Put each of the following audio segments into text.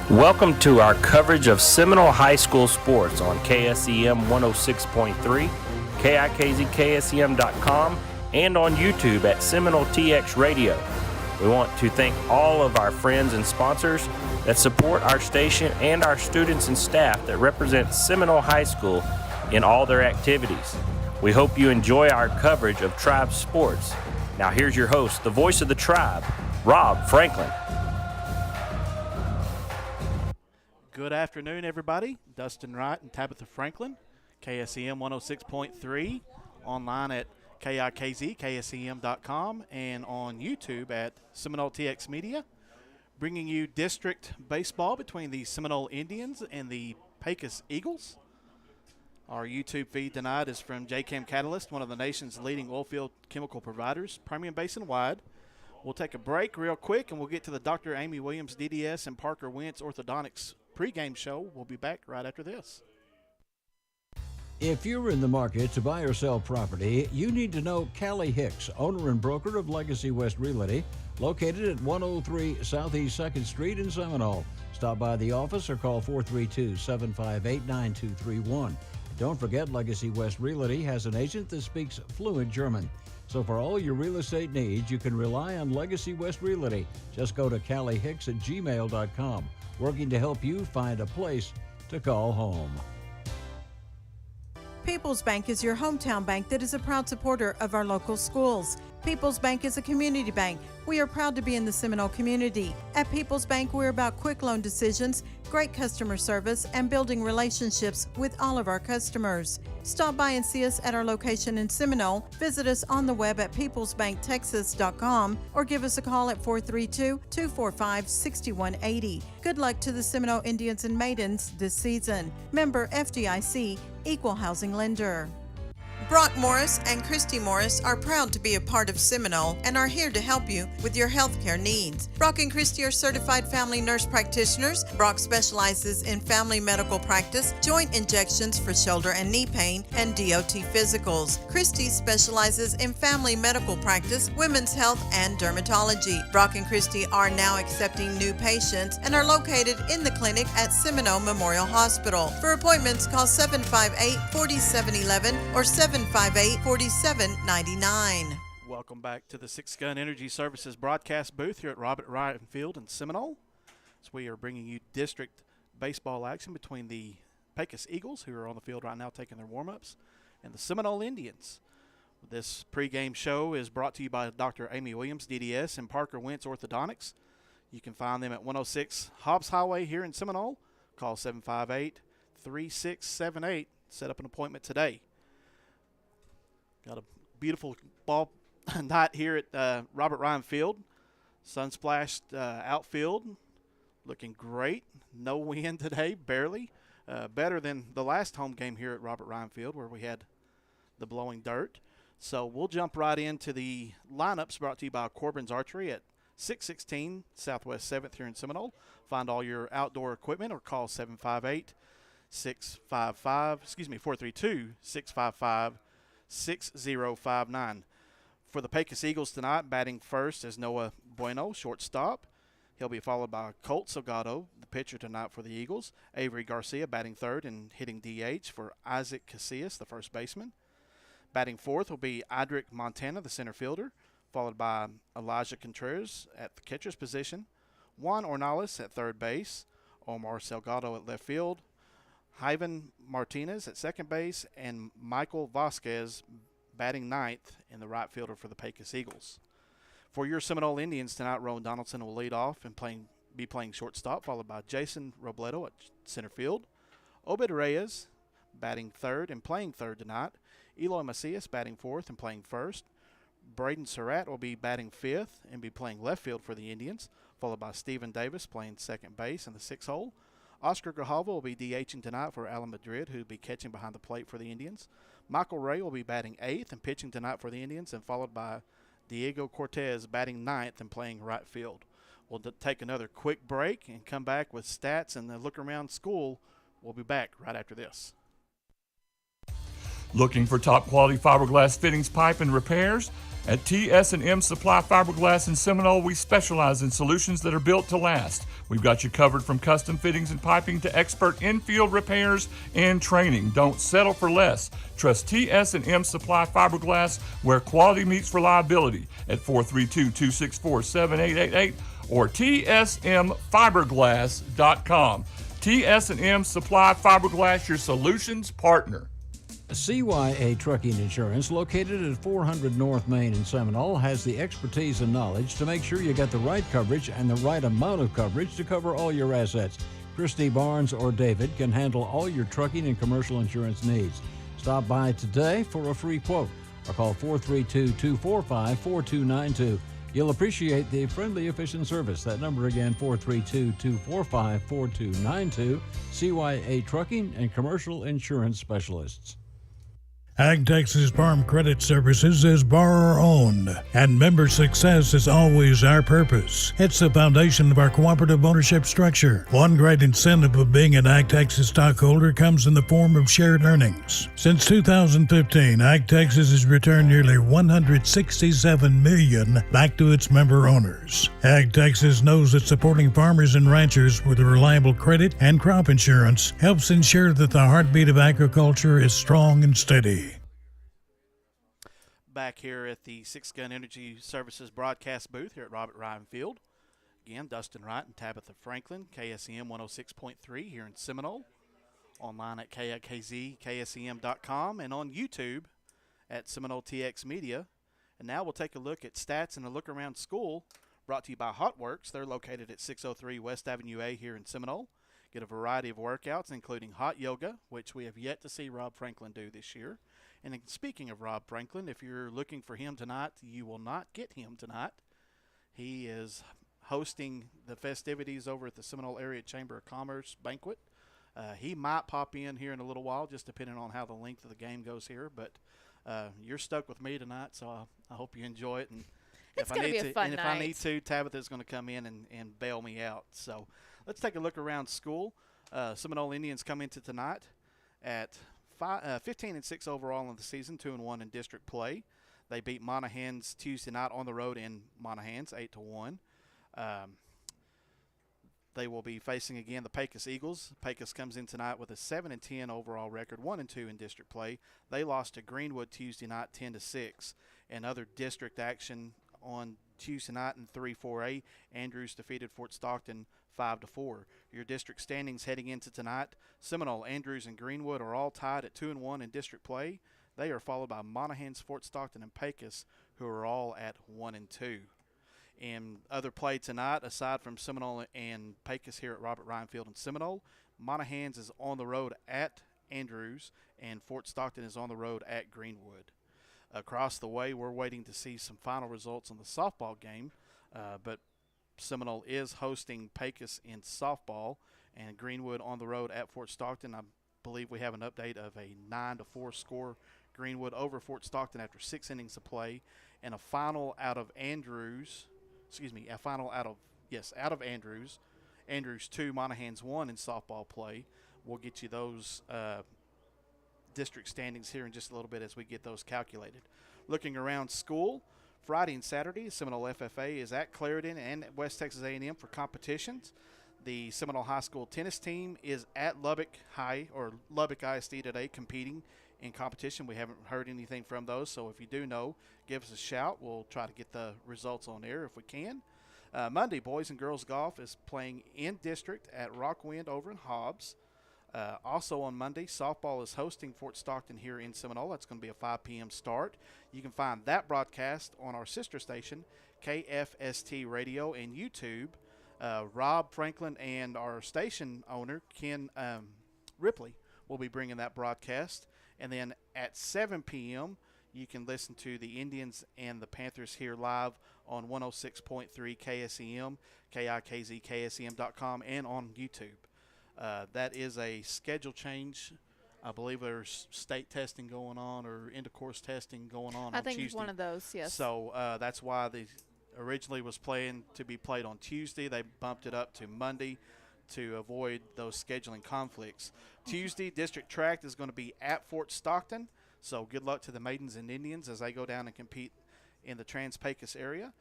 Welcome to our coverage of Seminole High School sports on KSEM 106.3, KIKZKSEM.com, and on YouTube at Seminole TX Radio. We want to thank all of our friends and sponsors that support our station and our students and staff that represent Seminole High School in all their activities. We hope you enjoy our coverage of Tribe sports. Now here's your host, the voice of the Tribe, Rob Franklin. Good afternoon, everybody. Dustin Wright and Tabitha Franklin, KSEM 106.3, online at KIKZKSEM.com, and on YouTube at Seminole TX Media, bringing you district baseball between the Seminole Indians and the Pecos Eagles. Our YouTube feed tonight is from JChem Catalyst, one of the nation's leading oilfield chemical providers, Permian Basin wide. We'll take a break real quick, and we'll get to the Dr. Amy Williams DDS and Parker Wentz Orthodontics pregame show. We'll be back right after this. If you're in the market to buy or sell property, you need to know Callie Hicks, owner and broker of Legacy West Realty, located at 103 Southeast 2nd Street in Seminole. Stop by the office or call 432-758-9231. Don't forget, Legacy West Realty has an agent that speaks fluent German. So for all your real estate needs, you can rely on Legacy West Realty. Just go to calliehicks@gmail.com, working to help you find a place to call home. People's Bank is your hometown bank that is a proud supporter of our local schools. People's Bank is a community bank. We are proud to be in the Seminole community. At People's Bank, we're about quick loan decisions, great customer service, and building relationships with all of our customers. Stop by and see us at our location in Seminole. Visit us on the web at peoplesbanktexas.com or give us a call at 432-245-6180. Good luck to the Seminole Indians and Maidens this season. Member FDIC, Equal Housing Lender. Brock Morris and Christy Morris are proud to be a part of Seminole and are here to help you with your healthcare needs. Brock and Christy are certified family nurse practitioners. Brock specializes in family medical practice, joint injections for shoulder and knee pain, and DOT physicals. Christy specializes in family medical practice, women's health, and dermatology. Brock and Christy are now accepting new patients and are located in the clinic at Seminole Memorial Hospital. For appointments, call 758-4711 or 758-4799. Welcome back to the Six Gun Energy Services broadcast booth here at Robert Ryan Field in Seminole. So we are bringing you district baseball action between the Pecos Eagles, who are on the field right now taking their warm-ups, and the Seminole Indians. This pregame show is brought to you by Dr. Amy Williams, DDS, and Parker Wentz Orthodontics. You can find them at 106 Hobbs Highway here in Seminole. Call 758-3678. Set up an appointment today. Got a beautiful ball night here at Robert Ryan Field. Sun-splashed outfield, looking great. No wind today, barely. Better than the last home game here at Robert Ryan Field where we had the blowing dirt. So we'll jump right into the lineups brought to you by Corbin's Archery at 616 Southwest 7th here in Seminole. Find all your outdoor equipment or call 432-655-6059. For the Pecos Eagles tonight, batting first is Noah Bueno, shortstop. He'll be followed by Colt Salgado, the pitcher tonight for the Eagles. Avery Garcia batting third and hitting DH for Isaac Casillas, the first baseman. Batting fourth will be Idric Montana, the center fielder, followed by Elijah Contreras at the catcher's position. Juan Ornales at third base. Omar Salgado at left field. Ivan Martinez at second base, and Michael Vasquez batting ninth in the right fielder for the Pecos Eagles. For your Seminole Indians tonight, Rowan Donaldson will lead off and be playing shortstop, followed by Jason Robledo at center field. Obed Reyes batting third and playing third tonight. Eloy Macias batting fourth and playing first. Braden Surratt will be batting fifth and be playing left field for the Indians, followed by Stephen Davis playing second base in the sixth hole. Oscar Grijalva will be DHing tonight for Alan Madrid, who will be catching behind the plate for the Indians. Michael Ray will be batting eighth and pitching tonight for the Indians, and followed by Diego Cortez batting ninth and playing right field. We'll take another quick break and come back with stats and the look around school. We'll be back right after this. Looking for top quality fiberglass fittings, pipe, and repairs? At TS&M Supply Fiberglass in Seminole, we specialize in solutions that are built to last. We've got you covered from custom fittings and piping to expert in-field repairs and training. Don't settle for less. Trust TS&M Supply Fiberglass, where quality meets reliability, at 432-264-7888 or tsmfiberglass.com. TS&M Supply Fiberglass, your solutions partner. CYA Trucking Insurance, located at 400 North Main in Seminole, has the expertise and knowledge to make sure you get the right coverage and the right amount of coverage to cover all your assets. Christy Barnes or David can handle all your trucking and commercial insurance needs. Stop by today for a free quote or call 432-245-4292. You'll appreciate the friendly, efficient service. That number again, 432-245-4292. CYA Trucking and Commercial Insurance Specialists. Ag Texas Farm Credit Services is borrower-owned, and member success is always our purpose. It's the foundation of our cooperative ownership structure. One great incentive of being an Ag Texas stockholder comes in the form of shared earnings. Since 2015, Ag Texas has returned nearly $167 million back to its member owners. Ag Texas knows that supporting farmers and ranchers with reliable credit and crop insurance helps ensure that the heartbeat of agriculture is strong and steady. Back here at the Six Gun Energy Services broadcast booth here at Robert Ryan Field. Again, Dustin Wright and Tabitha Franklin, KSEM 106.3 here in Seminole. Online at KSEM.com and on YouTube at Seminole TX Media. And now we'll take a look at stats and a look around school brought to you by Hotworks. They're located at 603 West Avenue A here in Seminole. Get a variety of workouts, including hot yoga, which we have yet to see Rob Franklin do this year. And speaking of Rob Franklin, if you're looking for him tonight, you will not get him tonight. He is hosting the festivities over at the Seminole Area Chamber of Commerce banquet. He might pop in here in a little while, just depending on how the length of the game goes here. But you're stuck with me tonight, so I hope you enjoy it. And It's going to be a fun night. If I need to, Tabitha's going to come in and bail me out. So let's take a look around school. Seminole Indians come into tonight at 15-6 overall in the season, 2-1 in district play. They beat Monahans Tuesday night on the road in Monahans, 8-1. They will be facing again the Pecos Eagles. Pecos comes in tonight with a 7-10 overall record, 1-2 in district play. They lost to Greenwood Tuesday night, 10-6. And other district action on Tuesday night in 3-4A, Andrews defeated Fort Stockton 5-4. Your district standings heading into tonight: Seminole, Andrews, and Greenwood are all tied at 2-1 in district play. They are followed by Monahans, Fort Stockton, and Pecos, who are all at 1-2. In other play tonight, aside from Seminole and Pecos here at Robert Ryan Field in Seminole, Monahans is on the road at Andrews, and Fort Stockton is on the road at Greenwood. Across the way, we're waiting to see some final results on the softball game, but Seminole is hosting Pecos in softball, and Greenwood on the road at Fort Stockton. I believe we have an update of a 9-4 score, Greenwood over Fort Stockton after 6 innings of play, and a final out of Andrews. Out of Andrews. Andrews 2, Monahans 1 in softball play. We'll get you those district standings here in just a little bit as we get those calculated. Looking around school, Friday and Saturday, Seminole FFA is at Clarendon and West Texas A&M for competitions. The Seminole High School tennis team is at Lubbock ISD today competing in competition. We haven't heard anything from those, so if you do know, give us a shout. We'll try to get the results on air if we can. Monday, boys and girls golf is playing in district at Rockwind over in Hobbs. Also on Monday, softball is hosting Fort Stockton here in Seminole. That's going to be a 5 p.m. start. You can find that broadcast on our sister station, KFST Radio, and YouTube. Rob Franklin and our station owner, Ken Ripley, will be bringing that broadcast. And then at 7 p.m., you can listen to the Indians and the Panthers here live on 106.3 KSEM, KIKZ, KSEM.com, and on YouTube. That is a schedule change. I believe there's state testing going on or intercourse testing going on I think Tuesday. it's one of those, yes. So that's why they originally was playing to be played on Tuesday. They bumped it up to Monday to avoid those scheduling conflicts. Tuesday, district track is going to be at Fort Stockton. So good luck to the Maidens and Indians as they go down and compete in the Trans-Pecos area.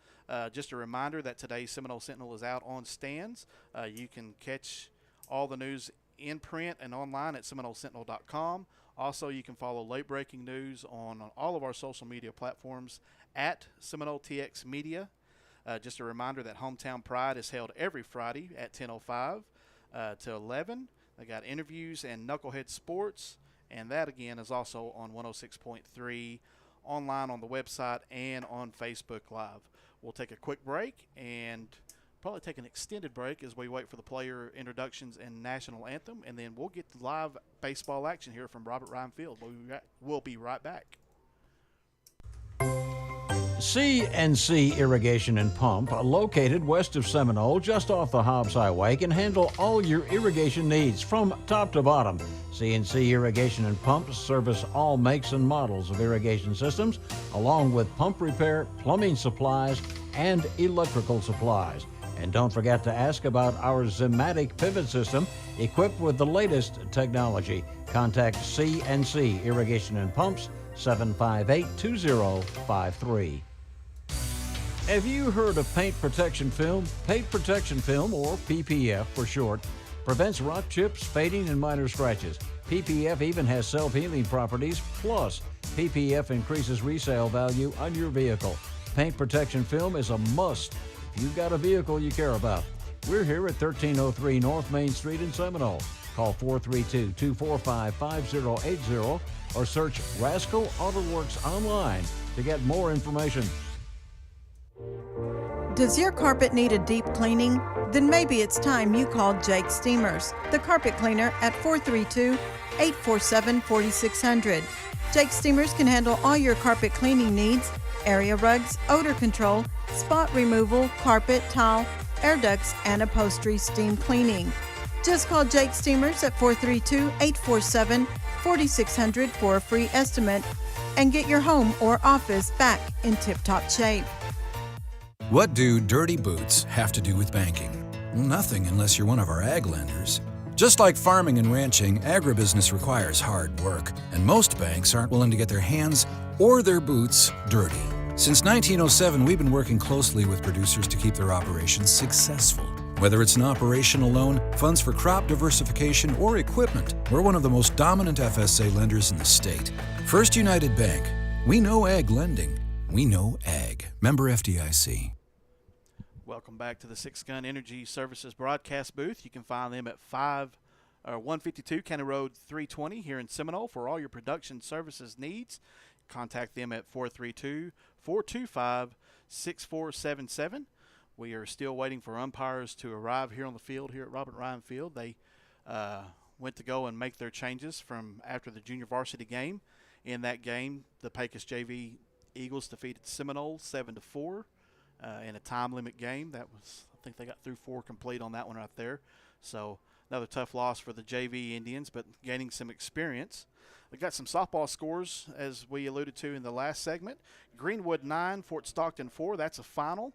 Just a reminder that today's Seminole Sentinel is out on stands. You can catch all the news in print and online at SeminoleSentinel.com. Also, you can follow late-breaking news on all of our social media platforms at Seminole TX Media. Just a reminder that Hometown Pride is held every Friday at 10:05 to 11. They got interviews and Knucklehead Sports, and that, again, is also on 106.3 online on the website and on Facebook Live. We'll take a quick break and probably take an extended break as we wait for the player introductions and national anthem, and then we'll get the live baseball action here from Robert Ryan Field. We'll be right back. C&C Irrigation and Pump, located west of Seminole, just off the Hobbs Highway, can handle all your irrigation needs from top to bottom. C&C Irrigation and Pump service all makes and models of irrigation systems, along with pump repair, plumbing supplies, and electrical supplies. And don't forget to ask about our Zimatic pivot system, equipped with the latest technology. Contact C&C Irrigation and Pumps, 758-2053. Have you heard of paint protection film? Paint protection film, or PPF for short, prevents rock chips, fading, and minor scratches. PPF even has self-healing properties, plus PPF increases resale value on your vehicle. Paint protection film is a must if you've got a vehicle you care about. We're here at 1303 North Main Street in Seminole. Call 432-245-5080 or search Rascal Auto Works online to get more information. Does your carpet need a deep cleaning? Then maybe it's time you called Jake Steamers, the carpet cleaner, at 432-847-4600. Jake Steamers can handle all your carpet cleaning needs: area rugs, odor control, spot removal, carpet, tile, air ducts, and upholstery steam cleaning. Just call Jake Steamers at 432-847-4600 for a free estimate and get your home or office back in tip-top shape. What do dirty boots have to do with banking? Well, nothing unless you're one of our ag lenders. Just like farming and ranching, agribusiness requires hard work, and most banks aren't willing to get their hands or their boots dirty. Since 1907, we've been working closely with producers to keep their operations successful. Whether it's an operational loan, funds for crop diversification, or equipment, we're one of the most dominant FSA lenders in the state. First United Bank. We know ag lending. We know ag. Member FDIC. Welcome back to the Six Gun Energy Services broadcast booth. You can find them at 152 County Road 320 here in Seminole for all your production services needs. Contact them at 432-425-6477. We are still waiting for umpires to arrive here on the field here at Robert Ryan Field. They went to go and make their changes from after the junior varsity game. In that game, the Pecos JV Eagles defeated Seminole 7-4 in a time limit game. That was, I think they got through 4 complete on that one right there. So another tough loss for the JV Indians, but gaining some experience. We got some softball scores, as we alluded to in the last segment. Greenwood 9, Fort Stockton 4. That's a final.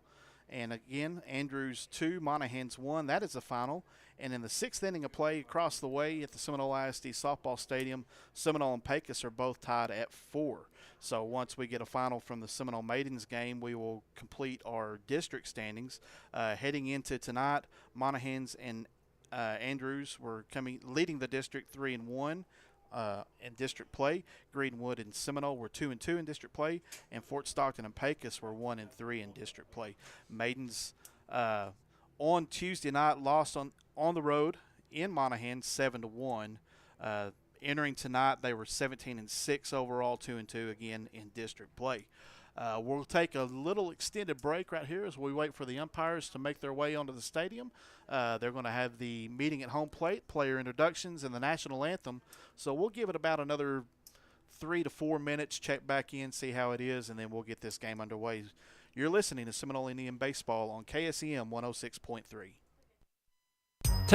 And again, Andrews 2, Monahans 1. That is a final. And in the 6th inning of play across the way at the Seminole ISD softball stadium, Seminole and Pecos are both tied at 4. So once we get a final from the Seminole Maidens game, we will complete our district standings. Heading into tonight, Monahans and Andrews were leading the district 3-1 in district play. Greenwood and Seminole were 2-2 in district play, and Fort Stockton and Pecos were 1-3 in district play. Maidens on Tuesday night lost on the road in Monaghan 7-1. Entering tonight, they were 17-6 overall, 2-2 again in district play. We'll take a little extended break right here as we wait for the umpires to make their way onto the stadium. They're going to have the meeting at home plate, player introductions, and the national anthem. So we'll give it about another 3 to 4 minutes, check back in, see how it is, and then we'll get this game underway. You're listening to Seminole Indian Baseball on KSEM 106.3.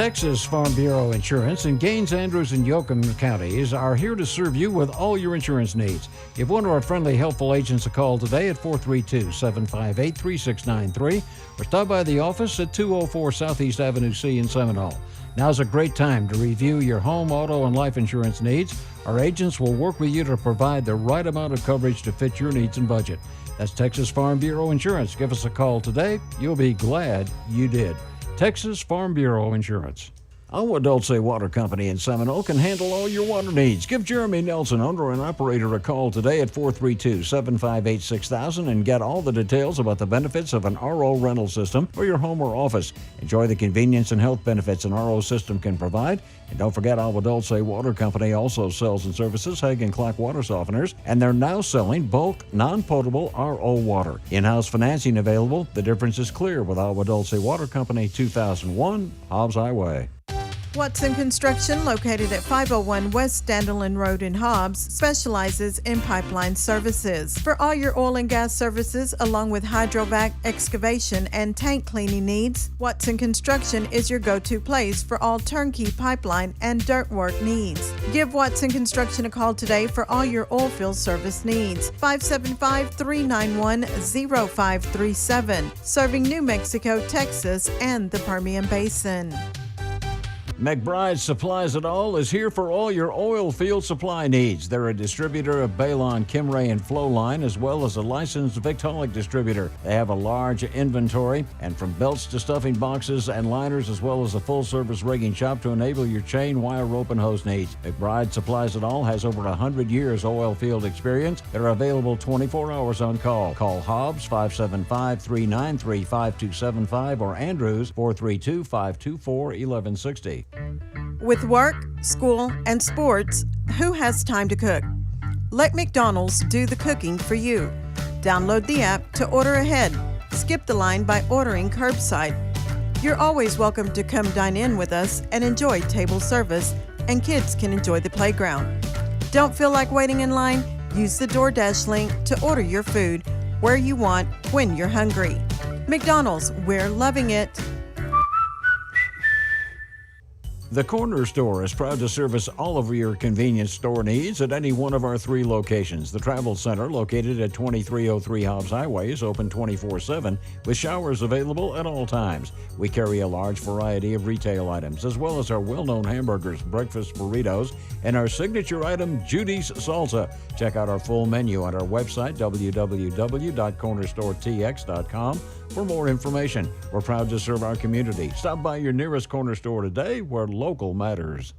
Texas Farm Bureau Insurance in Gaines, Andrews, and Yoakum counties are here to serve you with all your insurance needs. Give one of our friendly, helpful agents a call today at 432-758-3693 or stop by the office at 204 Southeast Avenue C in Seminole. Now's a great time to review your home, auto, and life insurance needs. Our agents will work with you to provide the right amount of coverage to fit your needs and budget. That's Texas Farm Bureau Insurance. Give us a call today. You'll be glad you did. Texas Farm Bureau Insurance. Agua Dulce Water Company in Seminole can handle all your water needs. Give Jeremy Nelson, owner and operator, a call today at 432-758-6000 and get all the details about the benefits of an RO rental system for your home or office. Enjoy the convenience and health benefits an RO system can provide. And don't forget, Agua Dulce Water Company also sells and services Hagen Clark water softeners, and they're now selling bulk, non-potable RO water. In-house financing available. The difference is clear with Agua Dulce Water Company, 2001 Hobbs Highway. Watson Construction, located at 501 West Dandelion Road in Hobbs, specializes in pipeline services. For all your oil and gas services, along with hydrovac, excavation, and tank cleaning needs, Watson Construction is your go-to place for all turnkey pipeline and dirt work needs. Give Watson Construction a call today for all your oil field service needs. 575-391-0537, serving New Mexico, Texas, and the Permian Basin. McBride Supplies It All is here for all your oil field supply needs. They're a distributor of Balon, Kimray, and Flowline, as well as a licensed Victaulic distributor. They have a large inventory, and from belts to stuffing boxes and liners, as well as a full-service rigging shop to enable your chain, wire, rope, and hose needs. McBride Supplies It All has over 100 years oil field experience. They're available 24 hours on call. Call Hobbs 575-393-5275 or Andrews 432-524-1160. With work, school, and sports, who has time to cook? Let McDonald's do the cooking for you. Download the app to order ahead. Skip the line by ordering curbside. You're always welcome to come dine in with us and enjoy table service, and kids can enjoy the playground. Don't feel like waiting in line? Use the DoorDash link to order your food where you want when you're hungry. McDonald's, we're loving it. The Corner Store is proud to service all of your convenience store needs at any one of our 3 locations. The Travel Center, located at 2303 Hobbs Highway, is open 24/7 with showers available at all times. We carry a large variety of retail items, as well as our well-known hamburgers, breakfast burritos, and our signature item, Judy's Salsa. Check out our full menu on our website, www.cornerstoretx.com, for more information. We're proud to serve our community. Stop by your nearest Corner Store today, where local matters.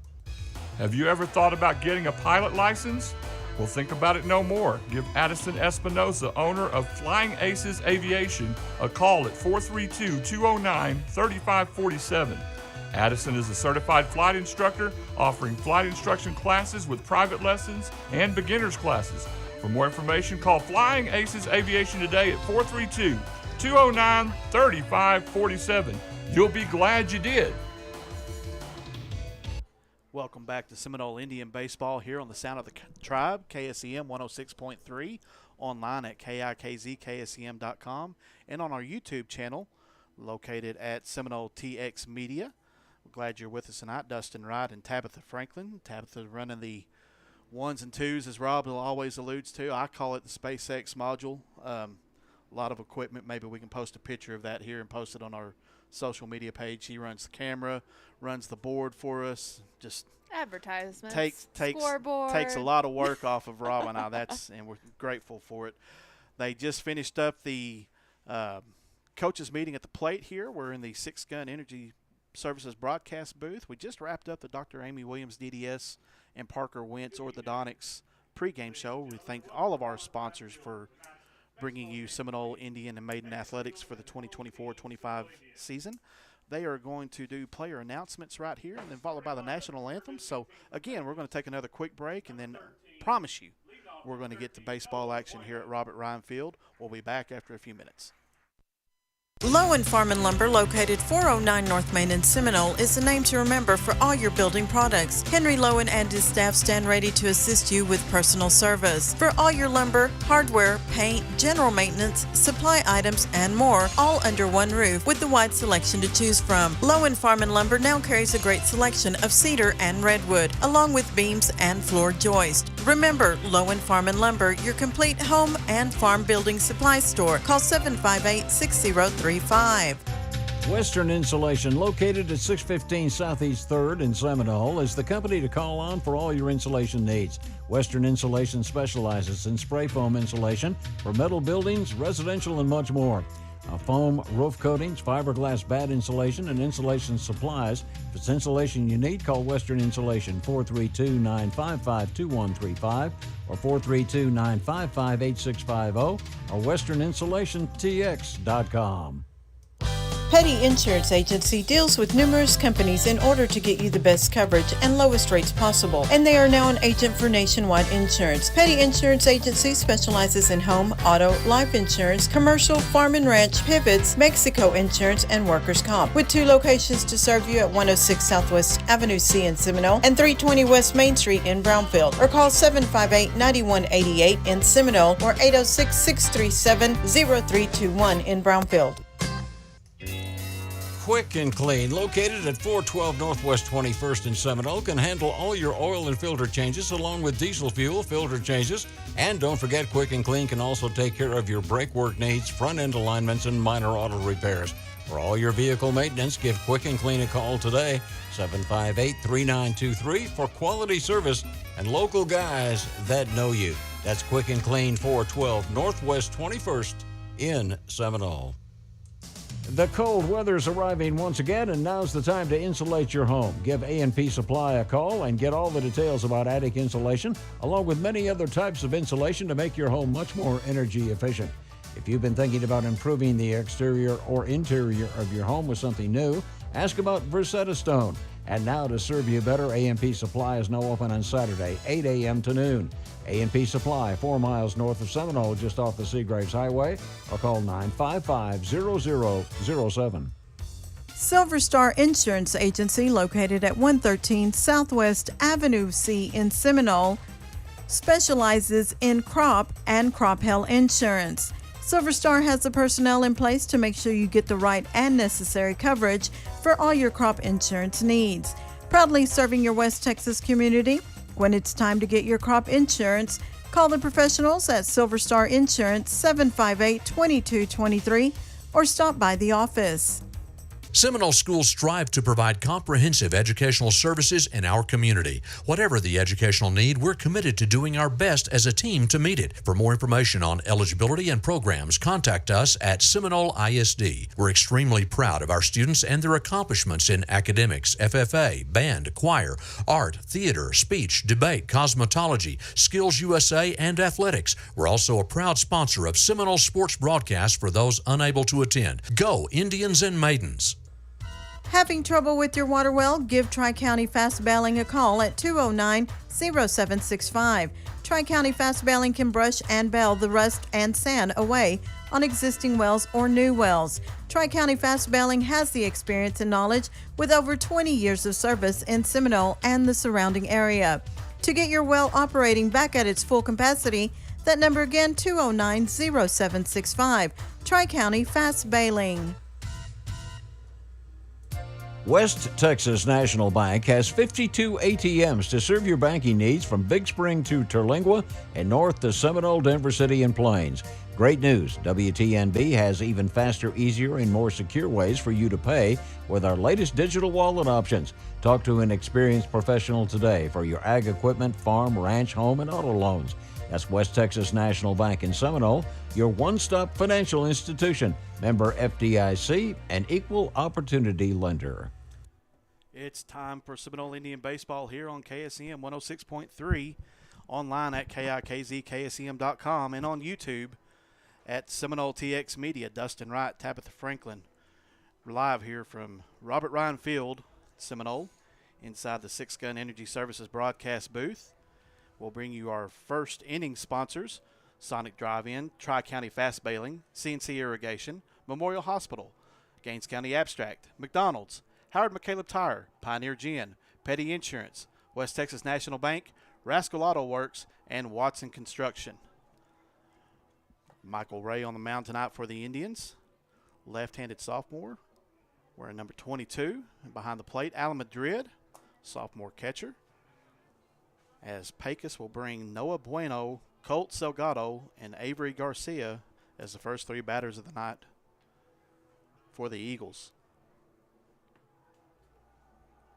Have you ever thought about getting a pilot license? Well, think about it no more. Give Addison Espinosa, owner of Flying Aces Aviation, a call at 432-209-3547. Addison is a certified flight instructor offering flight instruction classes with private lessons and beginners classes. For more information, call Flying Aces Aviation today at 432-209-3547. You'll be glad you did. Welcome back to Seminole Indian Baseball here on the Sound of the Tribe, KSEM 106.3, online at KIKZKSEM.com, and on our YouTube channel located at Seminole TX Media. We're glad you're with us tonight. Dustin Wright and Tabitha Franklin. Tabitha running the 1s and 2s, as Rob always alludes to. I call it the SpaceX module. A lot of equipment. Maybe we can post a picture of that here and post it on our social media page. He runs the camera, runs the board for us. Just advertisements, scoreboard. Takes a lot of work off of Rob and I. And we're grateful for it. They just finished up the coaches meeting at the plate here. We're in the Six Gun Energy Services broadcast booth. We just wrapped up the Dr. Amy Williams DDS and Parker Wentz Orthodontics pregame show. We thank all of our sponsors for bringing you Seminole Indian and Maiden Athletics for the 2024-25 season. They are going to do player announcements right here and then followed by the national anthem. So, again, we're going to take another quick break and then promise you we're going to get to baseball action here at Robert Ryan Field. We'll be back after a few minutes. Lowen Farm and Lumber, located 409 North Main in Seminole, is the name to remember for all your building products. Henry Lowen and his staff stand ready to assist you with personal service. For all your lumber, hardware, paint, general maintenance, supply items, and more, all under one roof with the wide selection to choose from. Lowen Farm and Lumber now carries a great selection of cedar and redwood, along with beams and floor joist. Remember, Lowen Farm and Lumber, your complete home and farm building supply store. Call 758-6035. Western Insulation, located at 615 Southeast 3rd in Seminole, is the company to call on for all your insulation needs. Western Insulation specializes in spray foam insulation for metal buildings, residential, and much more. Foam roof coatings, fiberglass bat insulation, and insulation supplies. If it's insulation you need, call Western Insulation 432-955-2135 or 432-955-8650 or westerninsulationtx.com. Petty Insurance Agency deals with numerous companies in order to get you the best coverage and lowest rates possible, and they are now an agent for Nationwide Insurance. Petty Insurance Agency specializes in home, auto, life insurance, commercial, farm and ranch, pivots, Mexico insurance, and workers' comp. With 2 locations to serve you at 106 Southwest Avenue C in Seminole and 320 West Main Street in Brownfield, or call 758-9188 in Seminole or 806-637-0321 in Brownfield. Quick and Clean, located at 412 Northwest 21st in Seminole, can handle all your oil and filter changes along with diesel fuel filter changes. And don't forget, Quick and Clean can also take care of your brake work needs, front end alignments, and minor auto repairs. For all your vehicle maintenance, give Quick and Clean a call today, 758-3923, for quality service and local guys that know you. That's Quick and Clean, 412 Northwest 21st in Seminole. The cold weather's arriving once again, and now's the time to insulate your home. Give A&P Supply a call and get all the details about attic insulation, along with many other types of insulation to make your home much more energy efficient. If you've been thinking about improving the exterior or interior of your home with something new, ask about Versetta Stone. And now, to serve you better, A&P Supply is now open on Saturday, 8 a.m. to noon. A&P Supply, 4 miles north of Seminole, just off the Seagraves Highway, or call 955-0007. Silver Star Insurance Agency, located at 113 Southwest Avenue C in Seminole, specializes in crop and crop hail insurance. Silver Star has the personnel in place to make sure you get the right and necessary coverage for all your crop insurance needs. Proudly serving your West Texas community. When it's time to get your crop insurance, call the professionals at Silver Star Insurance, 758-2223, or stop by the office. Seminole schools strive to provide comprehensive educational services in our community. Whatever the educational need, we're committed to doing our best as a team to meet it. For more information on eligibility and programs, contact us at Seminole ISD. We're extremely proud of our students and their accomplishments in academics, FFA, band, choir, art, theater, speech, debate, cosmetology, Skills USA, and athletics. We're also a proud sponsor of Seminole sports broadcasts for those unable to attend. Go Indians and Maidens! Having trouble with your water well? Give Tri-County Fast Bailing a call at 209-0765. Tri-County Fast Bailing can brush and bail the rust and sand away on existing wells or new wells. Tri-County Fast Bailing has the experience and knowledge with over 20 years of service in Seminole and the surrounding area. To get your well operating back at its full capacity, that number again, 209-0765. Tri-County Fast Bailing. West Texas National Bank has 52 ATMs to serve your banking needs from Big Spring to Terlingua and north to Seminole, Denver City, and Plains. Great news, WTNB has even faster, easier, and more secure ways for you to pay with our latest digital wallet options. Talk to an experienced professional today for your ag equipment, farm, ranch, home, and auto loans. That's West Texas National Bank in Seminole, your one-stop financial institution. Member FDIC, an equal opportunity lender. It's time for Seminole Indian Baseball here on KSM 106.3, online at KIKZKSM.com, and on YouTube at Seminole TX Media. Dustin Wright, Tabitha Franklin. We're live here from Robert Ryan Field, Seminole, inside the Six Gun Energy Services broadcast booth. We'll bring you our first inning sponsors: Sonic Drive-In, Tri-County Fast Bailing, CNC Irrigation, Memorial Hospital, Gaines County Abstract, McDonald's, Howard McCaleb Tire, Pioneer Gin, Petty Insurance, West Texas National Bank, Rascal Auto Works, and Watson Construction. Michael Ray on the mound tonight for the Indians. Left-handed sophomore, wearing number 22. And behind the plate, Alan Madrid, sophomore catcher. As Pecos will bring Noah Bueno, Colt Salgado, and Avery Garcia as the first three batters of the night for the Eagles.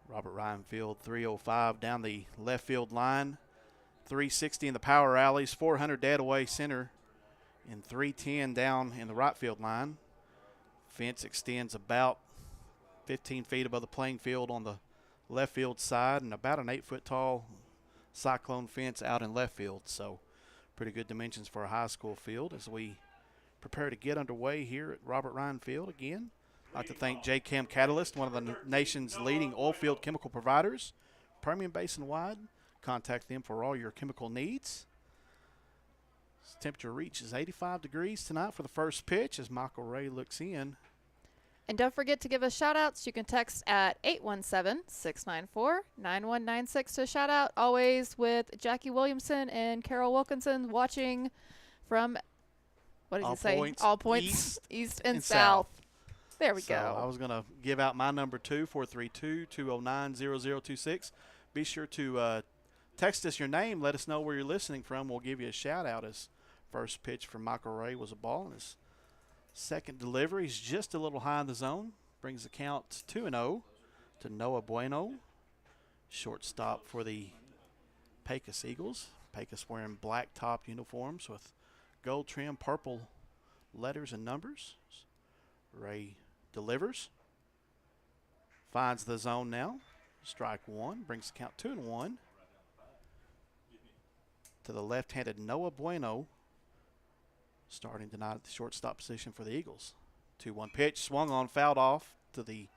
Robert Ryan Field, 305 down the left field line, 360 in the power alleys, 400 dead away center, and 310 down in the right field line. Fence extends about 15 feet above the playing field on the left field side, and about an 8-foot tall cyclone fence out in left field. So pretty good dimensions for a high school field as we prepare to get underway here at Robert Ryan Field again. I'd like to thank J-Chem Catalyst, one of the nation's leading oil field chemical providers, Permian Basin wide. Contact them for all your chemical needs. Temperature reaches 85 degrees tonight for the first pitch as Michael Ray looks in. And don't forget to give us shout-outs. You can text at 817-694-9196 to shout out. Always with Jackie Williamson and Carol Wilkinson watching from, what did you say? All points, east and south. There we go. I was going to give out my number too, 432-209-0026. Be sure to text us your name. Let us know where you're listening from. We'll give you a shout-out as first pitch from Michael Ray was a ball. And his second delivery is just a little high in the zone. Brings the count 2-0 to Noah Bueno. Shortstop for the Pecos Eagles. Pecos wearing black top uniforms with gold trim, purple letters and numbers. Ray delivers. Finds the zone now. Strike one. Brings the count 2-1 to the left-handed Noah Bueno. Starting tonight at the shortstop position for the Eagles. 2-1 pitch, swung on, fouled off to the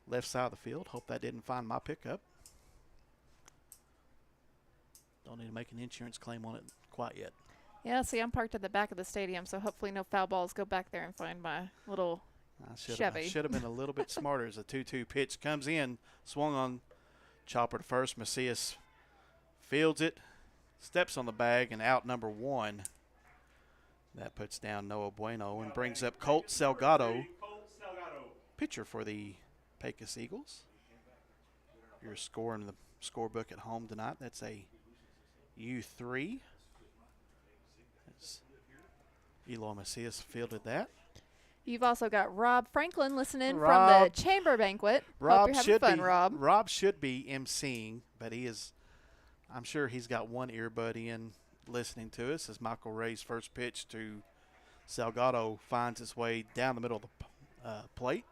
left side of the field. Hope that didn't find my pickup. Don't need to make an insurance claim on it quite yet. Yeah, see, I'm parked at the back of the stadium, so hopefully no foul balls go back there and find my little Chevy. I should have been a little bit smarter as a 2-2 pitch comes in, swung on, chopper to first. Macias fields it, steps on the bag, and out number one. That puts down Noah Bueno and brings up Colt Salgado, pitcher for the Pecos Eagles. Your score in the scorebook at home tonight, that's a U3. As Eloy Macias fielded that. You've also got Rob Franklin listening from the Chamber Banquet. Hope you're having fun, Rob. Rob should be emceeing, but he is, I'm sure he's got one earbud in listening to us as Michael Ray's first pitch to Salgado finds its way down the middle of the plate.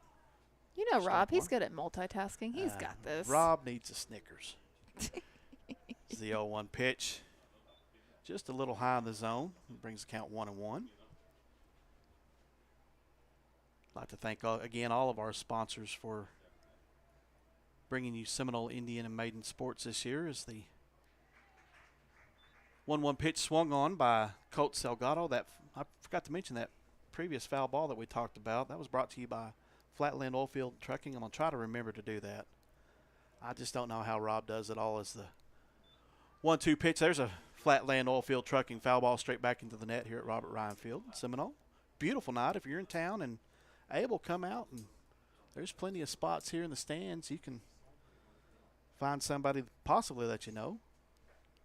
You know Rob, he's good at multitasking. He's got this. Rob needs a Snickers. It's the 0-1 pitch. Just a little high in the zone. It brings the count 1-1. I'd like to thank, again, all of our sponsors for bringing you Seminole Indian and Maiden sports this year as the 1-1 pitch swung on by Colt Salgado. That I forgot to mention that previous foul ball that we talked about. That was brought to you by Flatland Oilfield Trucking. I'm going to try to remember to do that. I just don't know how Rob does it all as the 1-2 pitch. There's a Flatland Oilfield Trucking foul ball straight back into the net here at Robert Ryan Field, Seminole. Beautiful night. If you're in town and able, come out, and there's plenty of spots here in the stands. You can find somebody possibly that you know.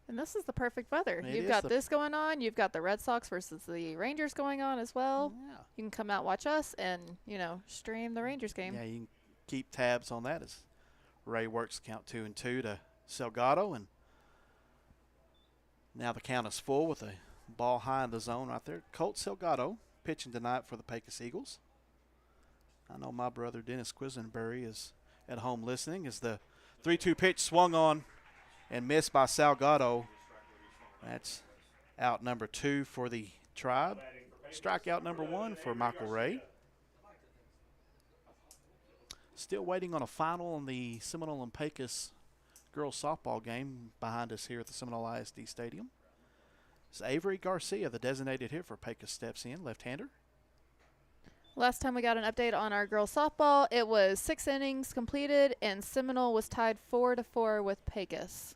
And this is the perfect weather. You've got this going on. You've got the Red Sox versus the Rangers going on as well. Yeah. You can come out, watch us, and, stream the Rangers game. Yeah, you can keep tabs on that as Ray works count 2-2 to Salgado. And now the count is full with a ball high in the zone right there. Colt Salgado pitching tonight for the Pecos Eagles. I know my brother Dennis Quisenberry is at home listening as the 3-2 pitch swung on and missed by Salgado. That's out number 2 for the Tribe. Strikeout number 1 for Michael Ray. Still waiting on a final on the Seminole and Pecos girls softball game behind us here at the Seminole ISD Stadium. It's Avery Garcia, the designated hitter for Pecos, steps in, left-hander. Last time we got an update on our girls softball, it was 6 innings completed, and Seminole was tied 4-4 with Pecos.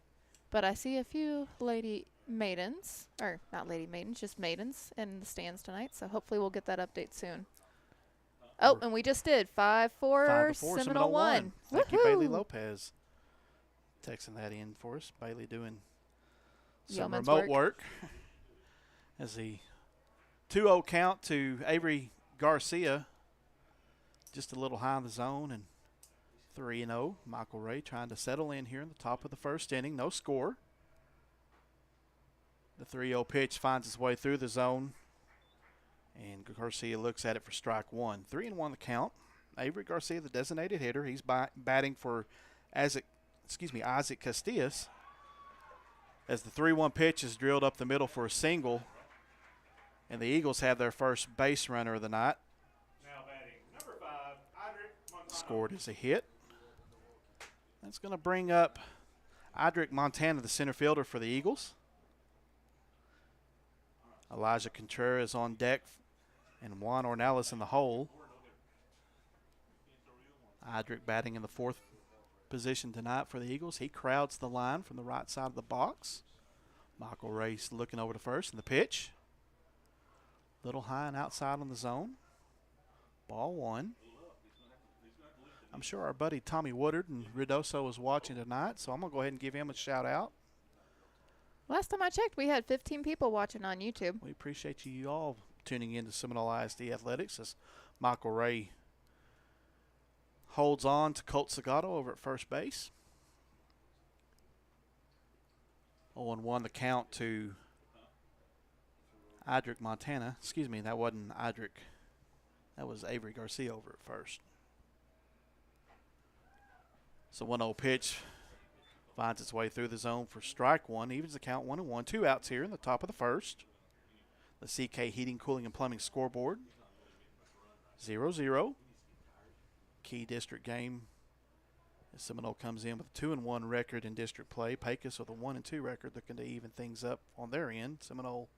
But I see a few lady maidens, or not lady maidens, just maidens in the stands tonight, so hopefully we'll get that update soon. Oh, and we just did 5-4, Seminole won. Thank you, Bailey Lopez. Texting that in for us. Bailey doing some remote work. As the 2-0 count to Avery Garcia, just a little high in the zone, and 3-0. Michael Ray trying to settle in here in the top of the first inning. No score. The 3-0 pitch finds its way through the zone, and Garcia looks at it for strike one. 3-1 the count. Avery Garcia, the designated hitter. He's batting for Isaac Castillas. As the 3-1 pitch is drilled up the middle for a single, and the Eagles have their first base runner of the night. Now batting number 5, Idric Montana. Scored as a hit. That's going to bring up Idric Montana, the center fielder for the Eagles. Elijah Contreras on deck and Juan Ornelas in the hole. Idric batting in the 4th position tonight for the Eagles. He crowds the line from the right side of the box. Michael Race looking over to first, and the pitch. Little high and outside on the zone. Ball 1. I'm sure our buddy Tommy Woodard and Ridoso is watching tonight, so I'm going to go ahead and give him a shout out. Last time I checked, we had 15 people watching on YouTube. We appreciate you all tuning in to Seminole ISD Athletics as Michael Ray holds on to Colt Segato over at first base. 0-1 the count to Idric Montana. Excuse me, that wasn't Idric. That was Avery Garcia over at first. So 1-0 pitch finds its way through the zone for strike one. Evens the count 1-1. 2 outs here in the top of the first. The CK Heating, Cooling, and Plumbing scoreboard. 0-0. Key district game as Seminole comes in with a 2-1 record in district play. Pecos with a 1-2 record, looking to even things up on their end. Seminole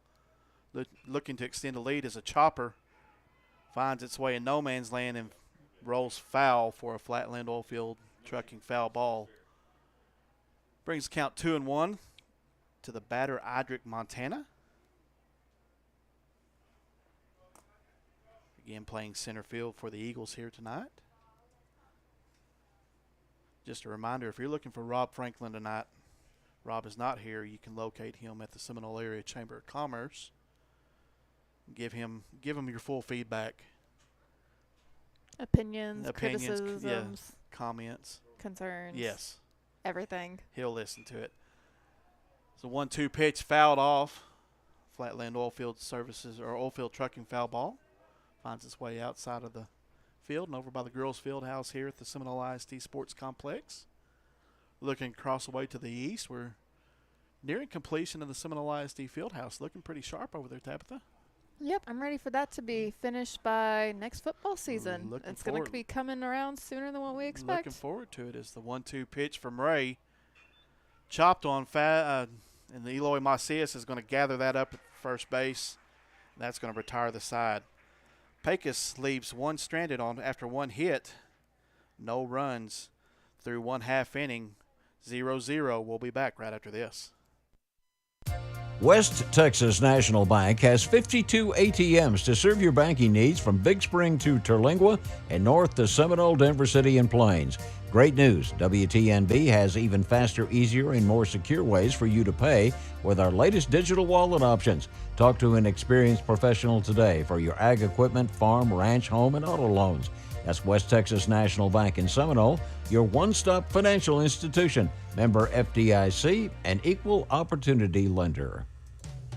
looking to extend a lead as a chopper finds its way in no man's land and rolls foul for a Flatland Oilfield Trucking foul ball. Brings the count 2-1 to the batter Idric Montana. Again playing center field for the Eagles here tonight. Just a reminder, if you're looking for Rob Franklin tonight, Rob is not here. You can locate him at the Seminole Area Chamber of Commerce. Give him your full feedback. Opinions, criticisms, yeah, comments, concerns. Yes. Everything. He'll listen to it. So 1-2 pitch fouled off. Flatland Oilfield Services or Oilfield Trucking foul ball. Finds its way outside of the field and over by the girls' field house here at the Seminole ISD Sports Complex. Looking across the way to the east, we're nearing completion of the Seminole ISD field house. Looking pretty sharp over there, Tabitha. Yep, I'm ready for that to be finished by next football season. It's going to be coming around sooner than what we expect. Looking forward to it as the 1-2 pitch from Ray. Chopped on and Eloy Macias is going to gather that up at first base. That's going to retire the side. Pecos leaves one stranded on after one hit. No runs through 1/2 inning. 0-0. We'll be back right after this. West Texas National Bank has 52 ATMs to serve your banking needs from Big Spring to Terlingua and north to Seminole, Denver City, and Plains. Great news, WTNB has even faster, easier, and more secure ways for you to pay with our latest digital wallet options. Talk to an experienced professional today for your ag equipment, farm, ranch, home, and auto loans. That's West Texas National Bank in Seminole, your one-stop financial institution, member FDIC, and equal opportunity lender.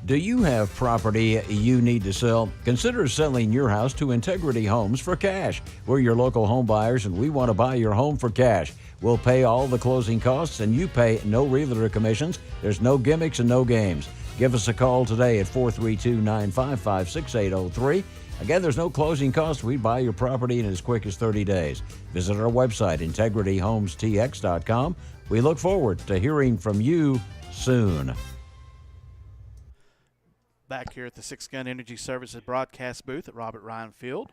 Do you have property you need to sell? Consider selling your house to Integrity Homes for cash. We're your local home buyers and we want to buy your home for cash. We'll pay all the closing costs and you pay no realtor commissions. There's no gimmicks and no games. Give us a call today at 432-955-6803. Again, there's no closing costs. We buy your property in as quick as 30 days. Visit our website, integrityhomestx.com. We look forward to hearing from you soon. Back here at the Six Gun Energy Services broadcast booth at Robert Ryan Field.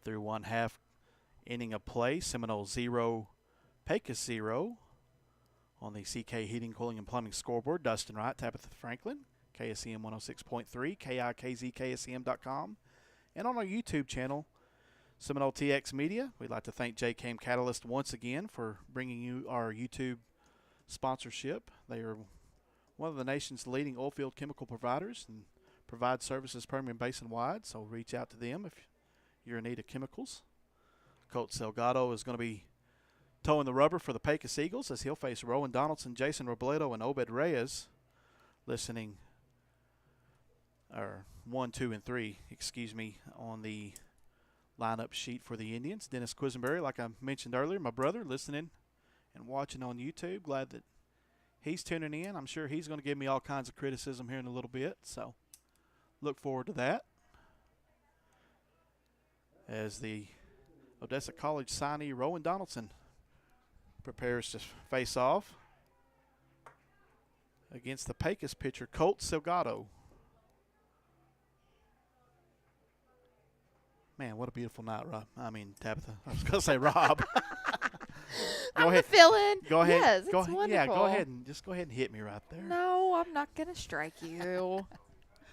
Through 1/2 inning of play, Seminole 0, Pecos 0. On the CK Heating, Cooling, and Plumbing scoreboard, Dustin Wright, Tabitha Franklin, KSEM 106.3, KIKZKSEM.com. And on our YouTube channel, Seminole TX Media, we'd like to thank J-Cam Catalyst once again for bringing you our YouTube sponsorship. They are one of the nation's leading oilfield chemical providers and provide services Permian Basin wide, so reach out to them if you're in need of chemicals. Colt Salgado is going to be towing the rubber for the Pecos Eagles as he'll face Rowan Donaldson, Jason Robledo, and Obed Reyes. Listening, or 1, 2, and 3, on the lineup sheet for the Indians. Dennis Quisenberry, like I mentioned earlier, my brother, listening and watching on YouTube. Glad that he's tuning in. I'm sure he's going to give me all kinds of criticism here in a little bit, so look forward to that. As the Odessa College signee Rowan Donaldson prepares to face off against the Pecos pitcher Colt Salgado. Man, what a beautiful night, Rob. I mean, Tabitha. I was going to say Rob. Go ahead. Feeling. Go ahead. Yes, it's wonderful. Yeah, go ahead and hit me right there. No, I'm not going to strike you.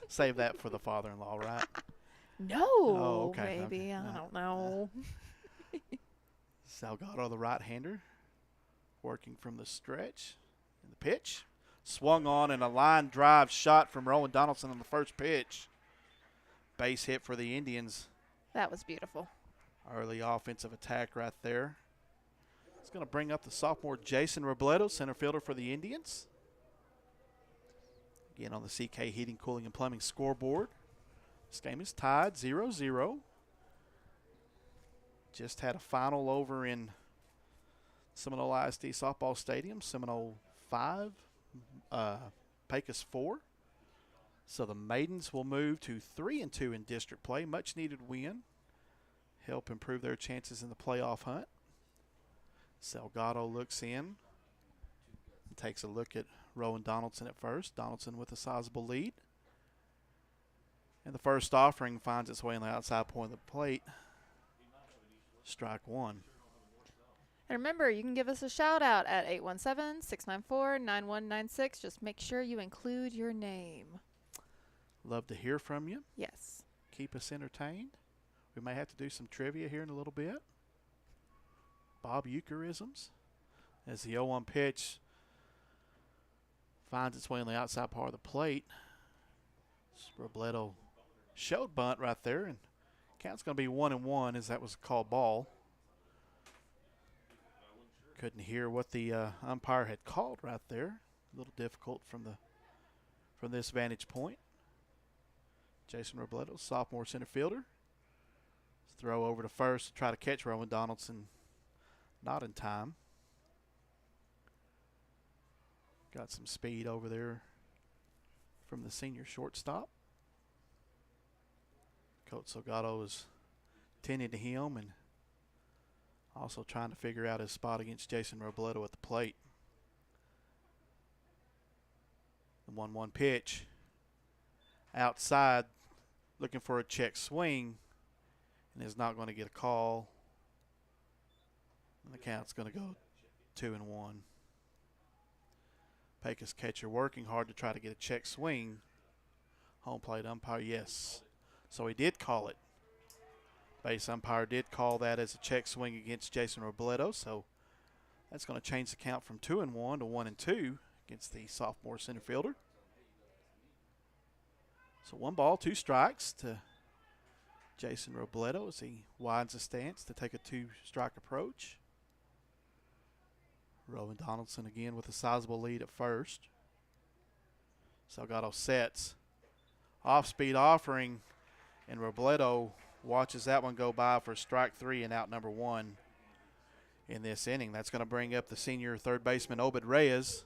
Save that for the father-in-law, right? No, oh, okay, maybe. Okay. I don't know. Salgado, the right-hander, working from the stretch. And the pitch. Swung on and a line drive shot from Rowan Donaldson on the first pitch. Base hit for the Indians. That was beautiful. Early offensive attack right there. It's going to bring up the sophomore Jason Robledo, center fielder for the Indians. Again on the CK Heating, Cooling, and Plumbing scoreboard. This game is tied 0-0. Just had a final over in Seminole ISD Softball Stadium. Seminole 5, Pecos 4. So the Maidens will move to 3-2 in district play. Much needed win. Help improve their chances in the playoff hunt. Salgado looks in. Takes a look at Rowan Donaldson at first. Donaldson with a sizable lead. And the first offering finds its way on the outside point of the plate. Strike one. And remember, you can give us a shout out at 817-694-9196. Just make sure you include your name. Love to hear from you. Yes. Keep us entertained. We may have to do some trivia here in a little bit. Bob Eucharisms. As the 0-1 pitch finds its way on the outside part of the plate. Robledo showed bunt right there, and count's going to be 1-1 as that was a called ball. Couldn't hear what the umpire had called right there. A little difficult from this vantage point. Jason Robledo, sophomore center fielder. Throw over to first to try to catch Rowan Donaldson. Not in time. Got some speed over there from the senior shortstop. Coach Salgado is tending to him and also trying to figure out his spot against Jason Robledo at the plate. The 1-1 pitch. Outside, looking for a check swing, and is not going to get a call. And the count's going to go 2-1. Pecos catcher working hard to try to get a check swing. Home plate umpire, yes. So he did call it. Base umpire did call that as a check swing against Jason Robledo. So that's going to change the count from 2-1 to 1-2 against the sophomore center fielder. So 1 ball, 2 strikes to Jason Robledo as he widens the stance to take a 2-strike approach. Rowan Donaldson again with a sizable lead at first. Salgado sets. Off-speed offering, and Robledo watches that one go by for strike 3 and out number 1 in this inning. That's going to bring up the senior third baseman Obed Reyes.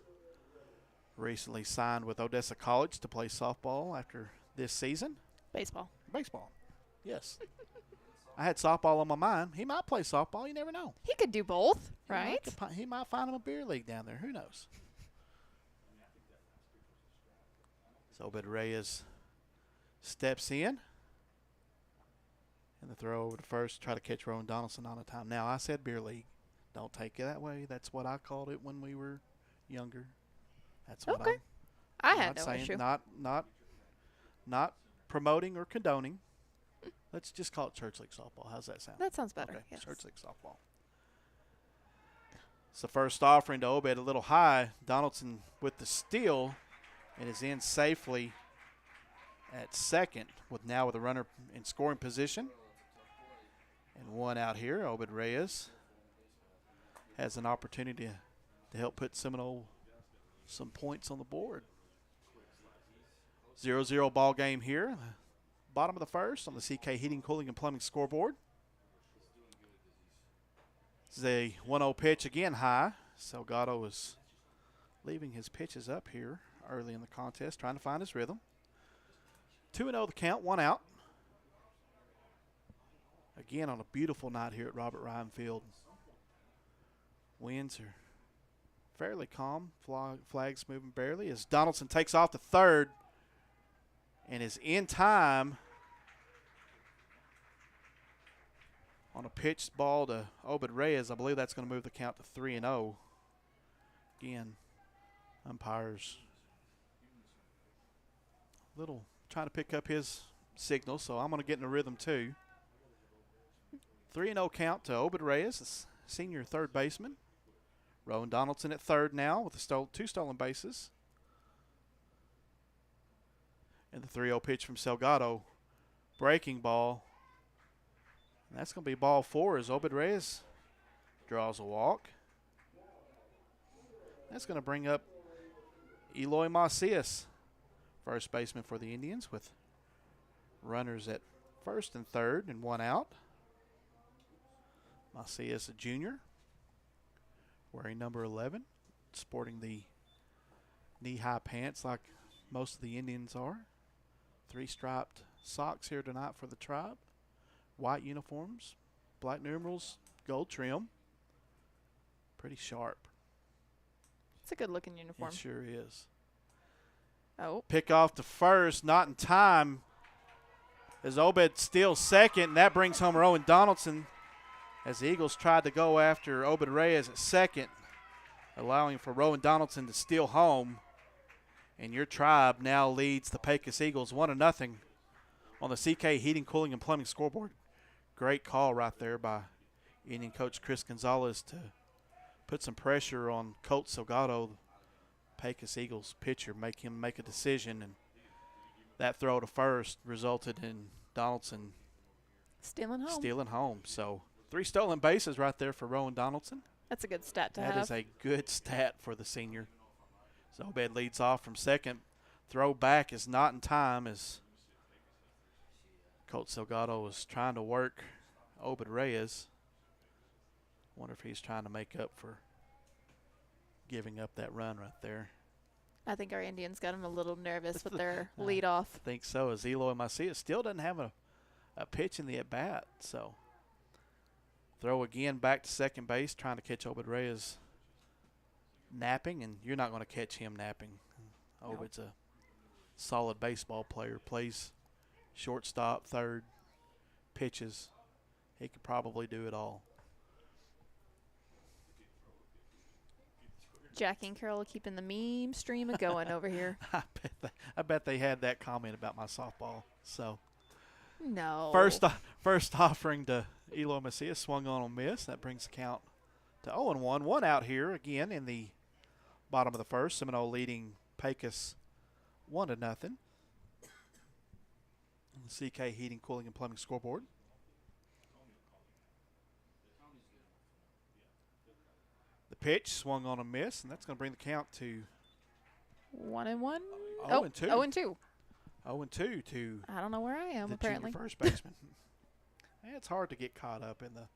Recently signed with Odessa College to play softball after this season. Baseball. Baseball, yes. I had softball on my mind. He might play softball. You never know. He could do both, right? He might find him a beer league down there. Who knows? So Obed Reyes steps in. And the throw over to first, try to catch Rowan Donaldson on a time. Now, I said beer league. Don't take it that way. That's what I called it when we were younger. That's what I had no issue. Not promoting or condoning. Let's just call it church league softball. How's that sound? That sounds better. Okay, yes. church league softball. It's the first offering to Obed, a little high. Donaldson with the steal and is in safely at second with a runner in scoring position. And one out here, Obed Reyes has an opportunity to help put Seminole some points on the board. 0-0 ball game here. Bottom of the first on the CK Heating, Cooling, and Plumbing scoreboard. This is a 1-0 pitch again high. Salgado is leaving his pitches up here early in the contest, trying to find his rhythm. 2-0 the count, one out. Again on a beautiful night here at Robert Ryan Field. Winds are fairly calm. Flags moving barely as Donaldson takes off to third and is in time on a pitched ball to Obed Reyes. I believe that's going to move the count to 3-0. Again, umpires little trying to pick up his signal, so I'm going to get in a rhythm too. 3-0 count to Obed Reyes, the senior third baseman. Rowan Donaldson at third now with two stolen bases. And the 3-0 pitch from Salgado. Breaking ball. And that's going to be ball four as Obed Reyes draws a walk. That's going to bring up Eloy Macias, first baseman for the Indians, with runners at first and third and one out. Macias, a junior, wearing number 11, sporting the knee-high pants like most of the Indians are. 3-striped socks here tonight for the Tribe. White uniforms, black numerals, gold trim. Pretty sharp. It's a good-looking uniform. It sure is. Oh. Pick off to first, not in time, as Obed steals second, and that brings home Rowan Donaldson as the Eagles tried to go after Obed Reyes at second, allowing for Rowan Donaldson to steal home. And your Tribe now leads the Pecos Eagles 1-0 on the CK Heating, Cooling, and Plumbing scoreboard. Great call right there by Indian coach Chris Gonzalez to put some pressure on Colt Salgado, Pecos Eagles pitcher, make him make a decision. And that throw to first resulted in Donaldson stealing home. So 3 stolen bases right there for Rowan Donaldson. That's a good stat to have. That is a good stat for the senior. So Obed leads off from second. Throw back is not in time as Colt Salgado was trying to work Obed Reyes. Wonder if he's trying to make up for giving up that run right there. I think our Indians got him a little nervous with their leadoff. I think so, as Eloy Macias still doesn't have a pitch in the at-bat. So throw again back to second base, trying to catch Obed Reyes napping, and you're not going to catch him napping. Obed's a solid baseball player, plays shortstop, third, pitches. He could probably do it all. Jackie and Carol keeping the meme stream going over here. I bet they had that comment about my softball. So no. First offering to Eloy Macias, swung on a miss. That brings the count to 0-1. One out here again in the bottom of the first. Seminole leading Pecos 1-0. CK Heating, Cooling, and Plumbing scoreboard. The pitch swung on a miss, and that's going to bring the count to 1-1. 0-2. 0-2. 0-2 to I don't know where I am, the apparently. junior first baseman. It's hard to get caught up in the.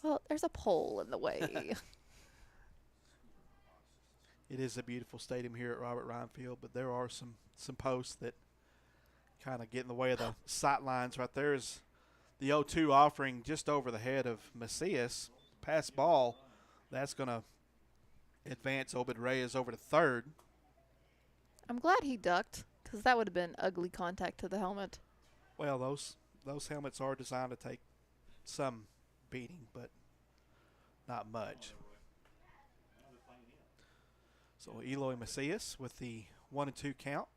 Well, there's a pole in the way. It is a beautiful stadium here at Robert Ryan Field, but there are some posts that kind of get in the way of the sight lines. Right there is the 0-2 offering just over the head of Macias. Pass ball. That's going to advance Obed Reyes over to third. I'm glad he ducked, because that would have been ugly contact to the helmet. Well, those those helmets are designed to take some beating, but not much. So Eloy Macias with the 1-2 count,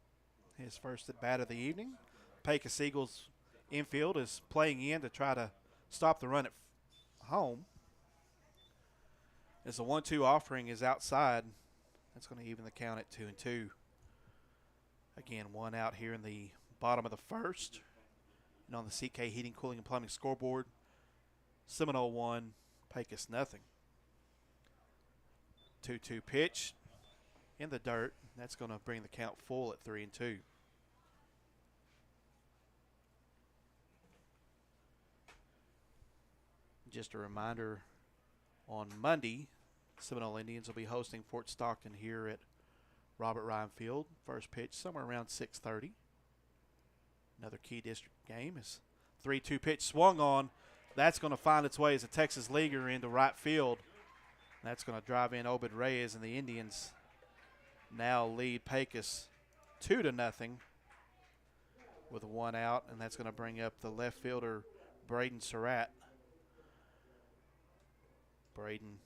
his first at bat of the evening. Pecos Eagles infield is playing in to try to stop the run at home. As the 1-2 offering is outside, that's going to even the count at 2-2. Again, one out here in the bottom of the first. And on the CK Heating, Cooling, and Plumbing scoreboard, Seminole 1, Pecos nothing. 2-2 pitch in the dirt. That's going to bring the count full at 3-2. Just a reminder, on Monday, Seminole Indians will be hosting Fort Stockton here at Robert Ryan Field. First pitch somewhere around 6:30. Another key district game is 3-2 pitch swung on. That's going to find its way as a Texas leaguer into right field. That's going to drive in Obed Reyes, and the Indians now lead Pecos 2-0 with one out, and that's going to bring up the left fielder Braden Surratt. Braden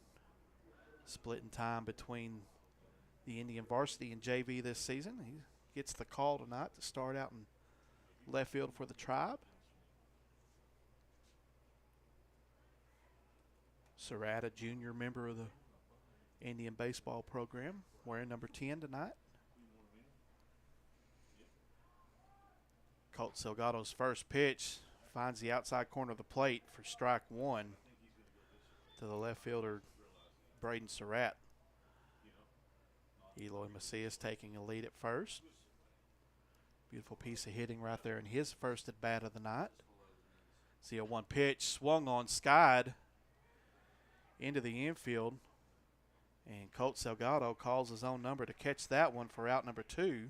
splitting time between the Indian varsity and JV this season. He gets the call tonight to start out in left field for the Tribe. Surratt, a junior member of the Indian baseball program, wearing number 10 tonight. Colt Salgado's first pitch finds the outside corner of the plate for strike one to the left fielder Braden Surratt. Eloy Macias taking a lead at first. Beautiful piece of hitting right there in his first at bat of the night. See a one pitch swung on, skied into the infield, and Colt Salgado calls his own number to catch that one for out number 2.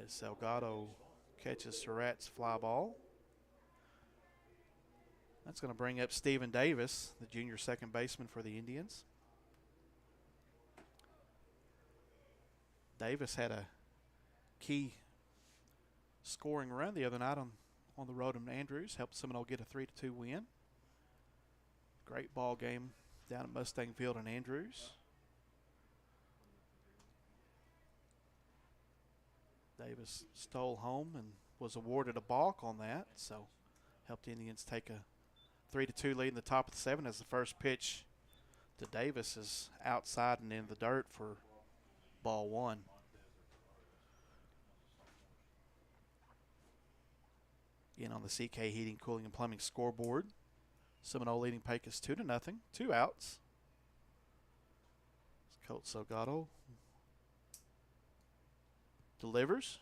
As Salgado catches Surratt's fly ball. That's going to bring up Stephen Davis, the junior second baseman for the Indians. Davis had a key scoring run the other night on the road in Andrews, helped Seminole get a 3-2 win. Great ball game down at Mustang Field in Andrews. Davis stole home and was awarded a balk on that, so helped the Indians take a 3-2 lead in the top of the 7 as the first pitch to Davis is outside and in the dirt for ball 1. Again on the CK Heating, Cooling, and Plumbing scoreboard, Seminole leading Pecos 2-0, 2 outs. Colt Salgado delivers,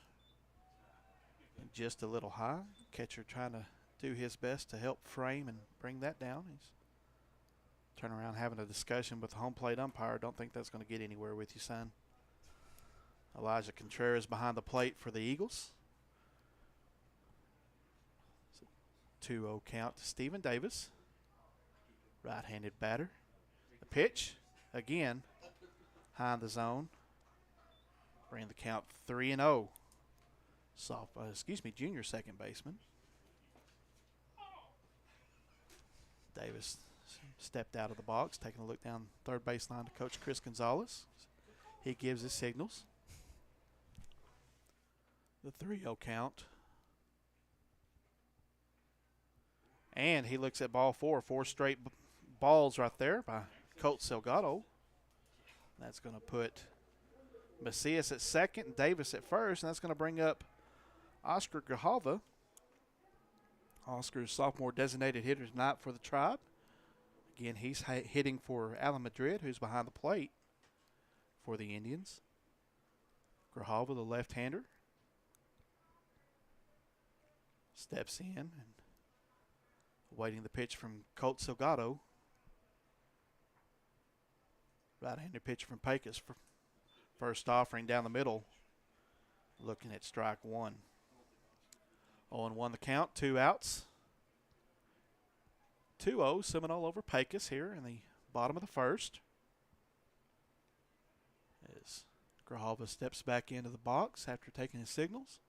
and just a little high. Catcher trying to do his best to help frame and bring that down. He's turning around having a discussion with the home plate umpire. Don't think that's going to get anywhere with you, son. Elijah Contreras behind the plate for the Eagles. 2-0 count to Stephen Davis, right-handed batter. The pitch, again, high in the zone. Bring the count 3-0. Junior second baseman. Davis stepped out of the box, taking a look down third baseline to Coach Chris Gonzalez. He gives his signals. The 3-0 count. And he looks at ball 4. 4 straight balls right there by Colt Salgado. That's going to put Macias at second and Davis at first, and that's going to bring up Oscar Grijalva. Oscar's sophomore designated hitter tonight for the Tribe. Again, he's hitting for Alan Madrid, who's behind the plate for the Indians. Grijalva, the left-hander, steps in and awaiting the pitch from Colt Salgado. Right-hander pitch from Pecos for first offering down the middle. Looking at strike 1. 0-1 the count, 2 outs. 2-0 Seminole over Pecos here in the bottom of the first. As Grijalva steps back into the box after taking his signals.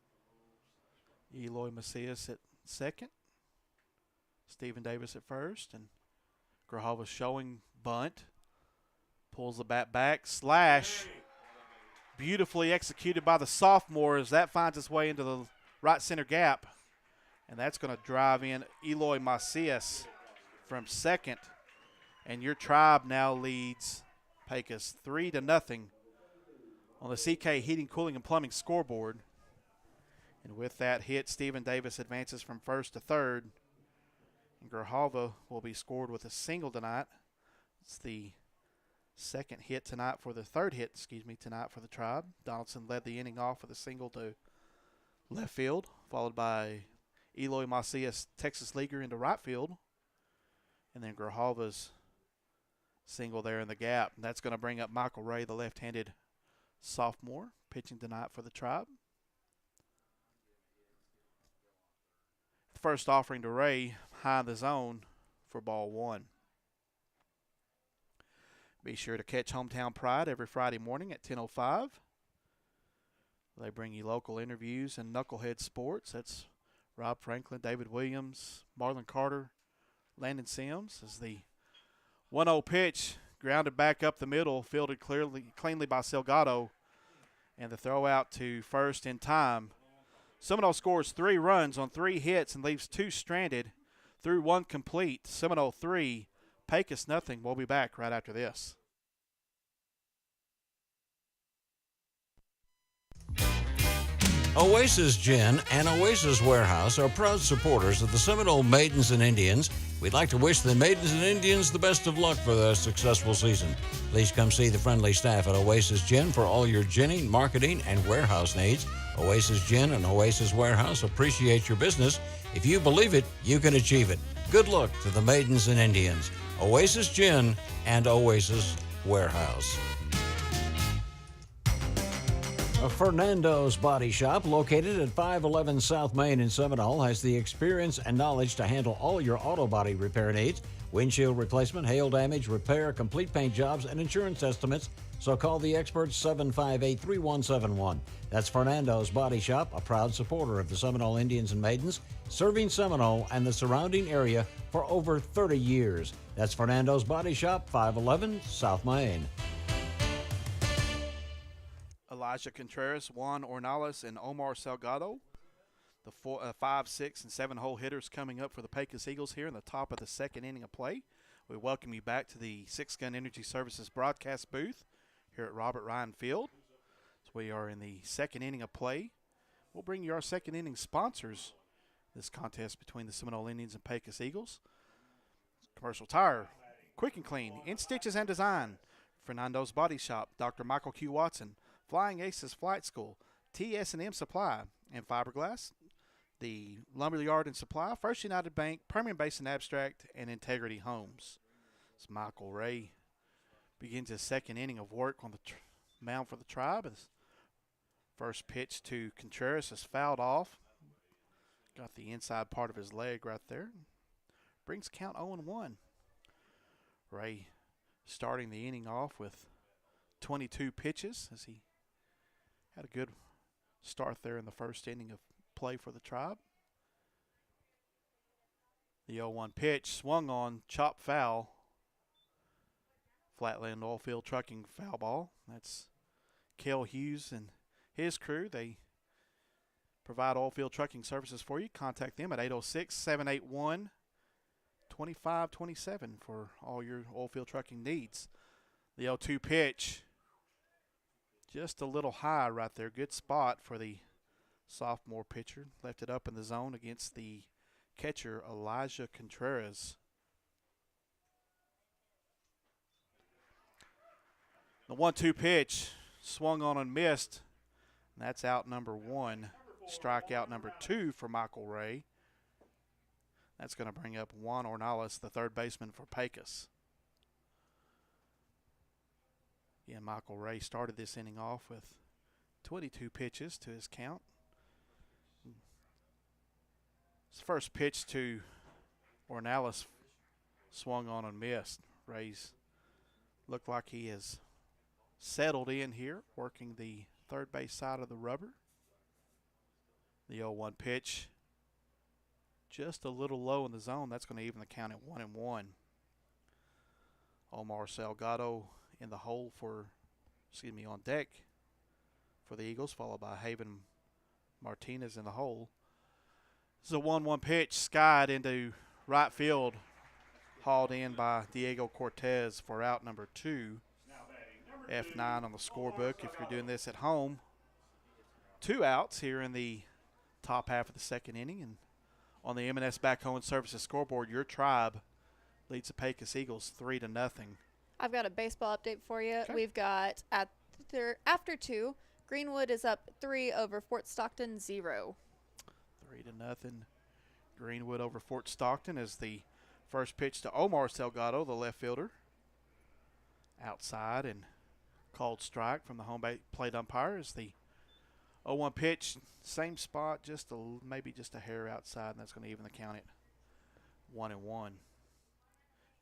Eloy Macias at second. Stephen Davis at first. And Grijalva showing bunt. Pulls the bat back. Slash. Beautifully executed by the sophomore as that finds its way into the right center gap. And that's going to drive in Eloy Macias from second. And your Tribe now leads Pecos 3-0 on the CK Heating, Cooling, and Plumbing scoreboard. And with that hit, Stephen Davis advances from first to third. And Grijalva will be scored with a single tonight. It's the third hit tonight for the Tribe. Donaldson led the inning off with a single to left field, followed by Eloy Macias, Texas leaguer, into right field. And then Grijalva's single there in the gap. And that's going to bring up Michael Ray, the left-handed sophomore, pitching tonight for the Tribe. The first offering to Ray, high in the zone for ball one. Be sure to catch Hometown Pride every Friday morning at 10:05. They bring you local interviews and knucklehead sports. That's Rob Franklin, David Williams, Marlon Carter, Landon Sims. As the 1-0 pitch grounded back up the middle, fielded cleanly by Salgado, and the throw out to first in time. Seminole scores 3 runs on 3 hits and leaves 2 stranded through 1 complete. Seminole 3, Pecos nothing. We'll be back right after this. Oasis Gin and Oasis Warehouse are proud supporters of the Seminole Maidens and Indians. We'd like to wish the Maidens and Indians the best of luck for their successful season. Please come see the friendly staff at Oasis Gin for all your ginning, marketing, and warehouse needs. Oasis Gin and Oasis Warehouse appreciate your business. If you believe it, you can achieve it. Good luck to the Maidens and Indians. Oasis Gin and Oasis Warehouse. Fernando's Body Shop, located at 511 South Main in Seminole, has the experience and knowledge to handle all your auto body repair needs. Windshield replacement, hail damage, repair, complete paint jobs, and insurance estimates. So call the experts 758-3171. That's Fernando's Body Shop, a proud supporter of the Seminole Indians and Maidens, serving Seminole and the surrounding area for over 30 years. That's Fernando's Body Shop, 511 South Main. Elijah Contreras, Juan Ornales, and Omar Salgado, the 5, 6, and 7-hole hitters coming up for the Pecos Eagles here in the top of the second inning of play. We welcome you back to the Six Gun Energy Services broadcast booth here at Robert Ryan Field. So we are in the second inning of play. We'll bring you our second inning sponsors. This contest between the Seminole Indians and Pecos Eagles. Commercial Tire, Quick and Clean, In Stitches and Design, Fernando's Body Shop, Dr. Michael Q. Watson, Flying Aces Flight School, TS&M Supply, and Fiberglass, the Lumberyard and Supply, First United Bank, Permian Basin Abstract, and Integrity Homes. As Michael Ray begins his second inning of work on the mound for the Tribe. His first pitch to Contreras is fouled off. Got the inside part of his leg right there. Brings count 0-1. Ray starting the inning off with 22 pitches as he had a good start there in the first inning of play for the Tribe. The 0-1 pitch swung on, chop foul. Flatland Oilfield Trucking foul ball. That's Kel Hughes and his crew. They provide oilfield trucking services for you. Contact them at 806-781-2527 for all your oilfield trucking needs. The 0-2 pitch, just a little high right there. Good spot for the sophomore pitcher. Left it up in the zone against the catcher, Elijah Contreras. The 1-2 pitch swung on and missed. And that's out number 1. Strikeout number 2 for Michael Ray. That's going to bring up Juan Ornales, the third baseman for Pecos. Yeah, Michael Ray started this inning off with 22 pitches to his count. His first pitch to Ornales swung on and missed. Ray's looked like he has settled in here, working the third base side of the rubber. The 0-1 pitch. Just a little low in the zone. That's going to even the count at 1-1. Omar Salgado in the hole on deck for the Eagles, followed by Haven Martinez in the hole. This is a 1-1 pitch, skied into right field, hauled in by Diego Cortez for out number 2. F9 on the scorebook if you're doing this at home. 2 outs here in the top half of the second inning, and on the M&S Backhoe and Services scoreboard, your Tribe leads the Pecos Eagles 3-0. I've got a baseball update for you. Okay. We've got after 2, Greenwood is up 3 over Fort Stockton 0. 3-0. Greenwood over Fort Stockton as the first pitch to Omar Salgado, the left fielder. Outside and called strike from the home plate umpire as the 0-1 pitch, same spot, maybe just a hair outside, and that's going to even the count at 1-1.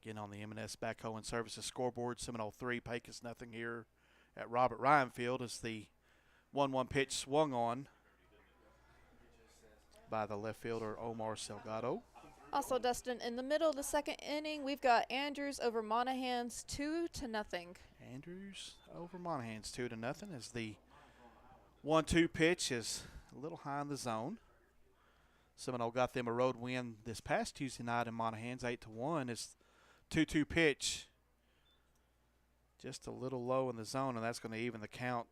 Again, on the M&S Backhoe and Services scoreboard, Seminole 3, Pecos nothing here at Robert Ryan Field as the 1-1 pitch swung on by the left fielder Omar Salgado. Also, Dustin, in the middle of the second inning, we've got Andrews over Monaghan's 2-0. Andrews over Monaghan's 2-0 as the 1-2 pitch is a little high in the zone. Seminole got them a road win this past Tuesday night in Monaghan's 8-1. It's 2-2 pitch just a little low in the zone, and that's going to even the count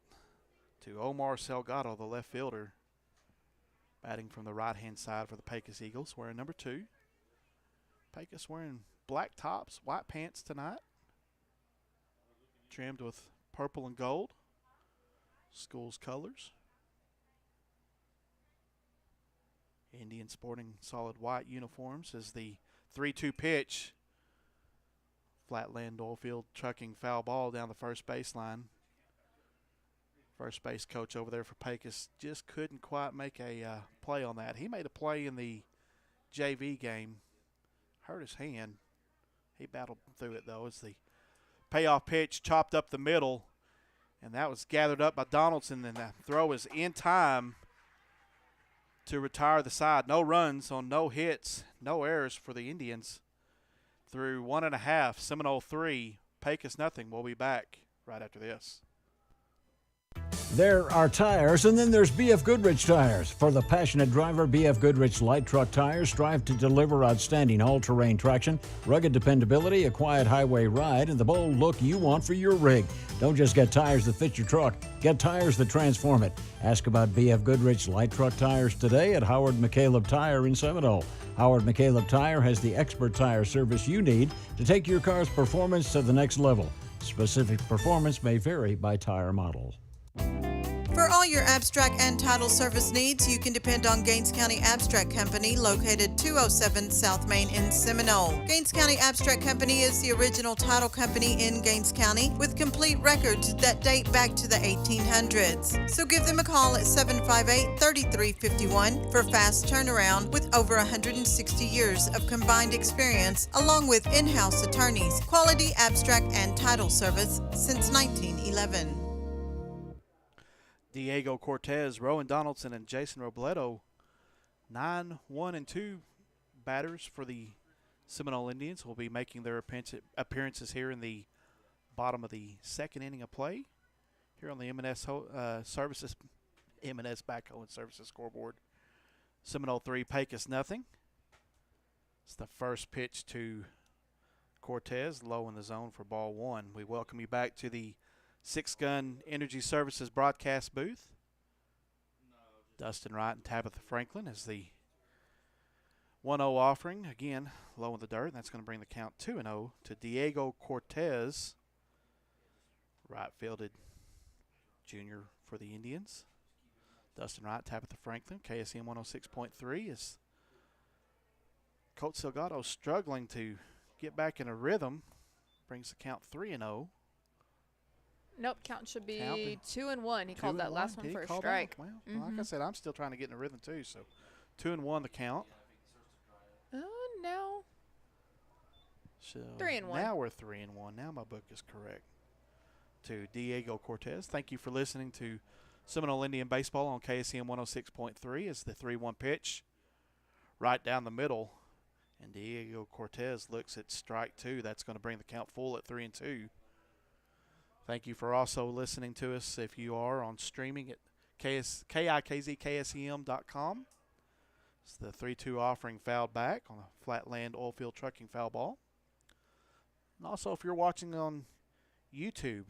to Omar Salgado, the left fielder, batting from the right-hand side for the Pecos Eagles, wearing number 2. Pecos wearing black tops, white pants tonight, trimmed with purple and gold, school's colors. Indian sporting solid white uniforms as the 3-2 pitch. Flatland Oilfield trucking foul ball down the first baseline. First base coach over there for Pecos just couldn't quite make a play on that. He made a play in the JV game, hurt his hand. He battled through it, though, as the payoff pitch chopped up the middle, and that was gathered up by Donaldson, and the throw is in time to retire the side. No runs on no hits, no errors for the Indians through 1.5. Seminole 3, Pecos nothing. We'll be back right after this. There are tires, and then there's B.F. Goodrich Tires. For the passionate driver, B.F. Goodrich light truck tires strive to deliver outstanding all-terrain traction, rugged dependability, a quiet highway ride, and the bold look you want for your rig. Don't just get tires that fit your truck. Get tires that transform it. Ask about B.F. Goodrich light truck tires today at Howard McCaleb Tire in Seminole. Howard McCaleb Tire has the expert tire service you need to take your car's performance to the next level. Specific performance may vary by tire model. For all your abstract and title service needs, you can depend on Gaines County Abstract Company, located 207 South Main in Seminole. Gaines County Abstract Company is the original title company in Gaines County with complete records that date back to the 1800s. So give them a call at 758-3351 for fast turnaround with over 160 years of combined experience, along with in-house attorneys, quality abstract and title service since 1911. Diego Cortez, Rowan Donaldson, and Jason Robledo, 9-1-2 batters for the Seminole Indians, will be making their appearances here in the bottom of the second inning of play here on the M&S Backhoe and Services scoreboard. Seminole 3, Pecos nothing. It's the first pitch to Cortez, low in the zone for ball 1. We welcome you back to the Six Gun Energy Services broadcast booth. Dustin Wright and Tabitha Franklin as the 1-0 offering. Again, low in the dirt. And that's going to bring the count 2-0 to Diego Cortez, right fielded junior for the Indians. Dustin Wright, Tabitha Franklin, KSM 106.3 is Coach Salgado struggling to get back in a rhythm. Brings the count 3-0. Nope, count should be 2-1. He called that last one for a strike. Well, like I said, I'm still trying to get in a rhythm too. So 2-1 the count. No. So 3-1. Now we're 3-1. Now my book is correct. To Diego Cortez. Thank you for listening to Seminole Indian Baseball on KSM 106.3 is the 3-1 pitch right down the middle. And Diego Cortez looks at strike 2. That's going to bring the count full at 3-2. Thank you for also listening to us if you are on streaming at KIKZKSEM.com. It's the 3-2 offering fouled back on a Flatland Oilfield Trucking foul ball. And also if you're watching on YouTube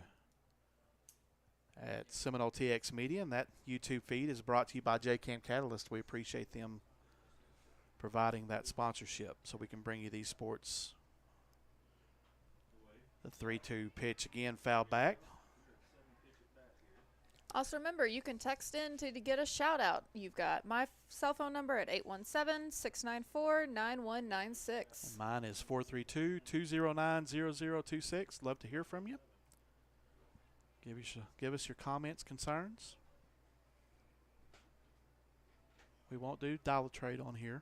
at Seminole TX Media, and that YouTube feed is brought to you by JCAM Catalyst. We appreciate them providing that sponsorship so we can bring you these sports. The 3-2 pitch again, foul back. Also remember, you can text in to get a shout out. You've got my cell phone number at 817-694-9196. Mine is 432-209-0026. Love to hear from you. Give us your comments, concerns. We won't do dollar trade on here.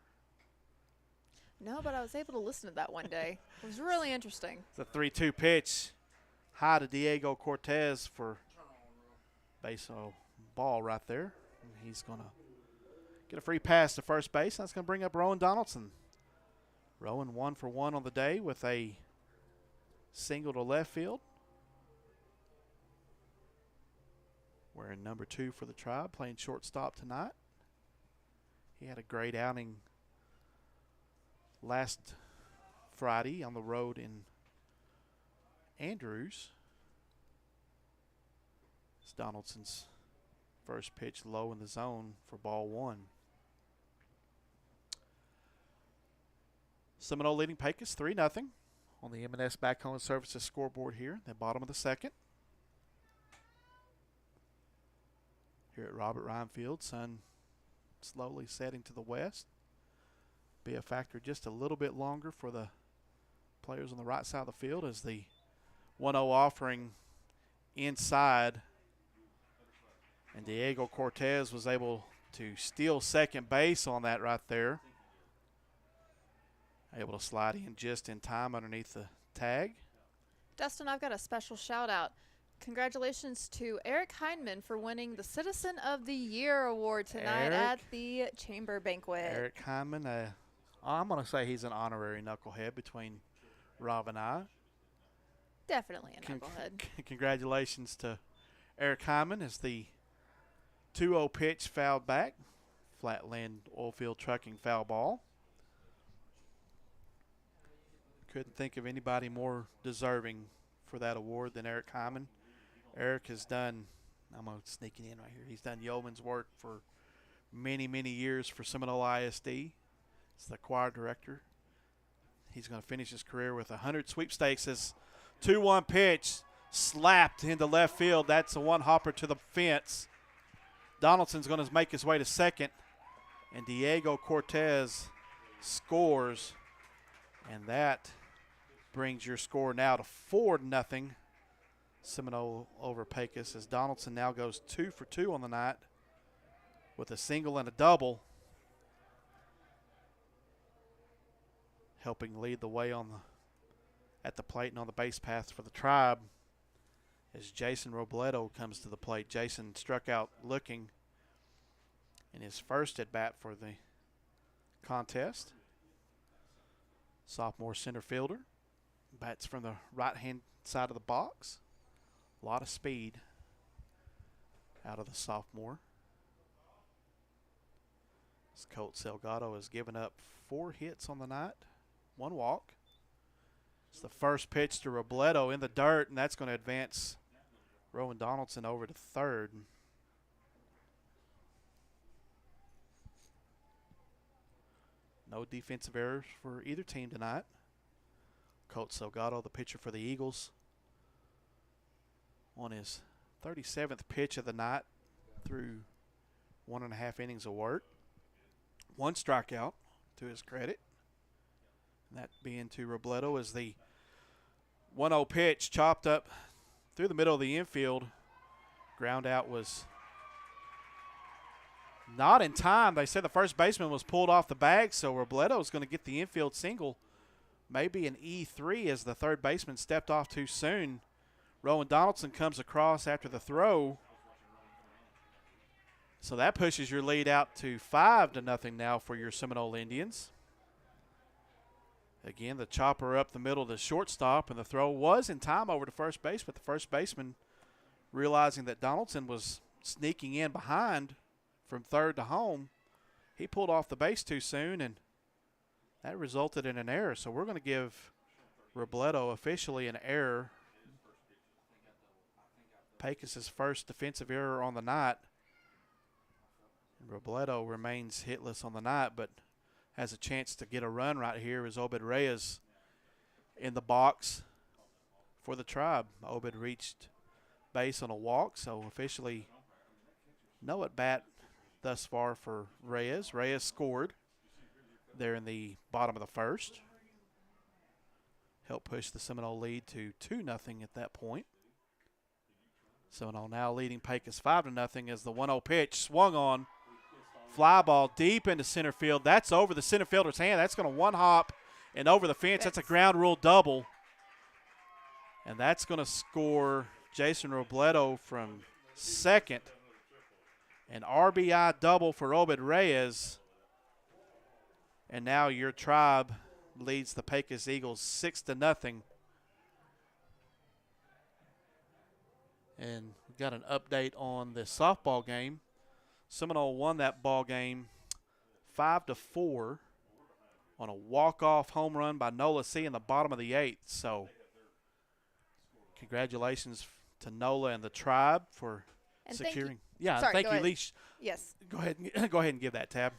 No, but I was able to listen to that one day. It was really interesting. It's a 3-2 pitch. High to Diego Cortez for base ball right there. And he's going to get a free pass to first base. That's going to bring up Rowan Donaldson. Rowan 1 for 1 on the day with a single to left field. Wearing number 2 for the Tribe, playing shortstop tonight. He had a great outing last Friday on the road in Andrews. It's Donaldson's first pitch low in the zone for ball 1. Seminole leading Pecos 3-0 on the M&S Backhoe Services scoreboard here, the bottom of the second. Here at Robert Ryan Field, sun slowly setting to the west. Be a factor just a little bit longer for the players on the right side of the field as the 1-0 offering inside. And Diego Cortez was able to steal second base on that right there. Able to slide in just in time underneath the tag. Dustin, I've got a special shout out. Congratulations to Eric Heinman for winning the Citizen of the Year award tonight at the Chamber Banquet. Eric Heinman, I'm going to say he's an honorary knucklehead between Rob and I. Definitely a knucklehead. Congratulations to Eric Hyman as the 2-0 pitch fouled back. Flatland Oilfield Trucking foul ball. Couldn't think of anybody more deserving for that award than Eric Hyman. Eric has done, I'm going to sneak it in right here, he's done yeoman's work for many, many years for Seminole ISD. He's the choir director. He's going to finish his career with 100 sweepstakes as 2-1 pitch slapped into left field. That's a one-hopper to the fence. Donaldson's going to make his way to second, and Diego Cortez scores, and that brings your score now to 4-0. Seminole over Pecos as Donaldson now goes 2 for 2 on the night with a single and a double, helping lead the way at the plate and on the base path for the Tribe as Jason Robledo comes to the plate. Jason struck out looking in his first at bat for the contest. Sophomore center fielder, bats from the right-hand side of the box. A lot of speed out of the sophomore. As Colt Salgado has given up 4 hits on the night, 1 walk. It's the first pitch to Robledo in the dirt, and that's going to advance Rowan Donaldson over to third. No defensive errors for either team tonight. Colt Salgado, the pitcher for the Eagles, on his 37th pitch of the night through 1.5 innings of work. 1 strikeout to his credit. And that being to Robledo as the 1-0 pitch chopped up through the middle of the infield. Ground out was not in time. They said the first baseman was pulled off the bag, so Robledo is going to get the infield single. Maybe an E3 as the third baseman stepped off too soon. Rowan Donaldson comes across after the throw. So that pushes your lead out to 5-0 now for your Seminole Indians. Again, the chopper up the middle to shortstop, and the throw was in time over to first base, but the first baseman, realizing that Donaldson was sneaking in behind from third to home, he pulled off the base too soon, and that resulted in an error. So we're going to give Robledo officially an error. Pecos' first defensive error on the night. Robledo remains hitless on the night, but has a chance to get a run right here as Obed Reyes in the box for the Tribe. Obed reached base on a walk, so officially no at bat thus far for Reyes. Reyes scored there in the bottom of the first. Helped push the Seminole lead to 2-0 at that point. Seminole now leading Pecos 5-0 as the 1-0 pitch swung on. Fly ball deep into center field. That's over the center fielder's hand. That's going to one hop and over the fence. That's a ground rule double. And that's going to score Jason Robledo from second. An RBI double for Obed Reyes. And now your Tribe leads the Pecos Eagles 6-0. And we've got an update on the softball game. Seminole won that ball game 5-4 on a walk-off home run by Nola C. in the bottom of the 8th. So congratulations to Nola and the Tribe for securing. Thank you, Leash. Yes. Go ahead and give that, Tab.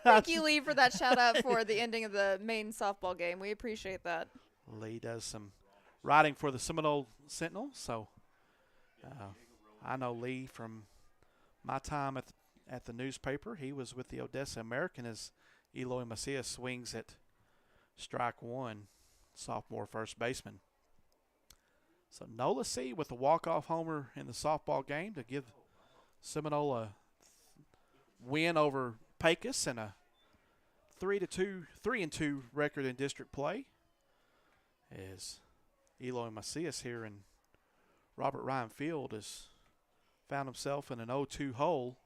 Thank you, Lee, for that shout out for the ending of the main softball game. We appreciate that. Lee does some writing for the Seminole Sentinel, so I know Lee from my time at the newspaper. He was with the Odessa American as Eloy Macias swings at strike one, sophomore first baseman. So Nola C with the walk-off homer in the softball game to give Seminole a win over Pecos and a 3-2 record in district play. As Eloy Macias here in Robert Ryan Field has found himself in an 0-2 hole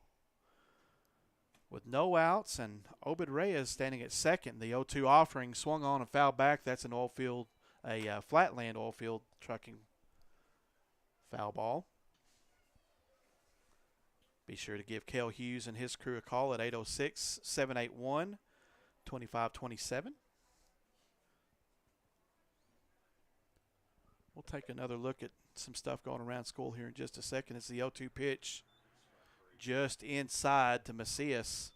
with no outs, and Obed Reyes standing at second. The 0-2 offering swung on and fouled back. That's an flatland oil field trucking foul ball. Be sure to give Kel Hughes and his crew a call at 806-781-2527. We'll take another look at some stuff going around school here in just a second. It's the 0-2 pitch just inside to Macias.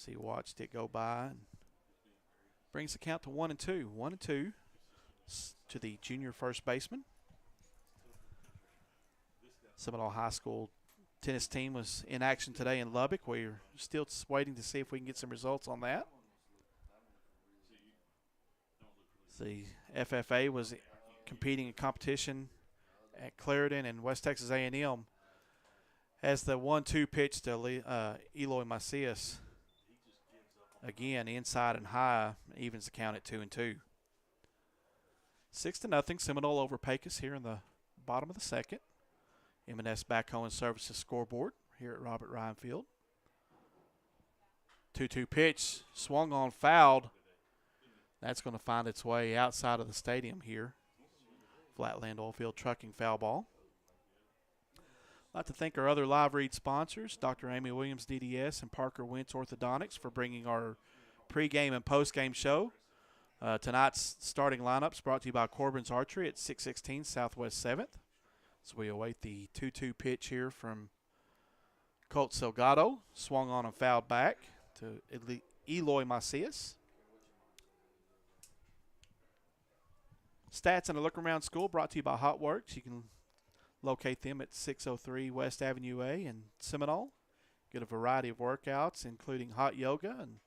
He watched it go by and brings the count to 1-2. 1-2 to the junior first baseman. Seminole High School tennis team was in action today in Lubbock. We're still waiting to see if we can get some results on that. The FFA was competing in competition at Clarendon and West Texas A&M as the 1-2 pitch to Eloy Macias. Again, inside and high, evens the count at 2-2. 6-0 Seminole over Pecos here in the bottom of the second. M&S Backhoe and Services scoreboard here at Robert Ryan Field. 2-2 pitch, swung on, fouled. That's going to find its way outside of the stadium here. Flatland Oilfield Trucking foul ball. I'd like to thank our other live read sponsors, Dr. Amy Williams, DDS, and Parker Wentz Orthodontics, for bringing our pregame and postgame show. Tonight's starting lineups brought to you by Corbin's Archery at 616 Southwest 7th. So we await the 2-2 pitch here from Colt Salgado. Swung on and fouled back to Eloy Macias. Stats and a look around school brought to you by Hot Works. You can locate them at 603 West Avenue A in Seminole. Get a variety of workouts, including hot yoga. And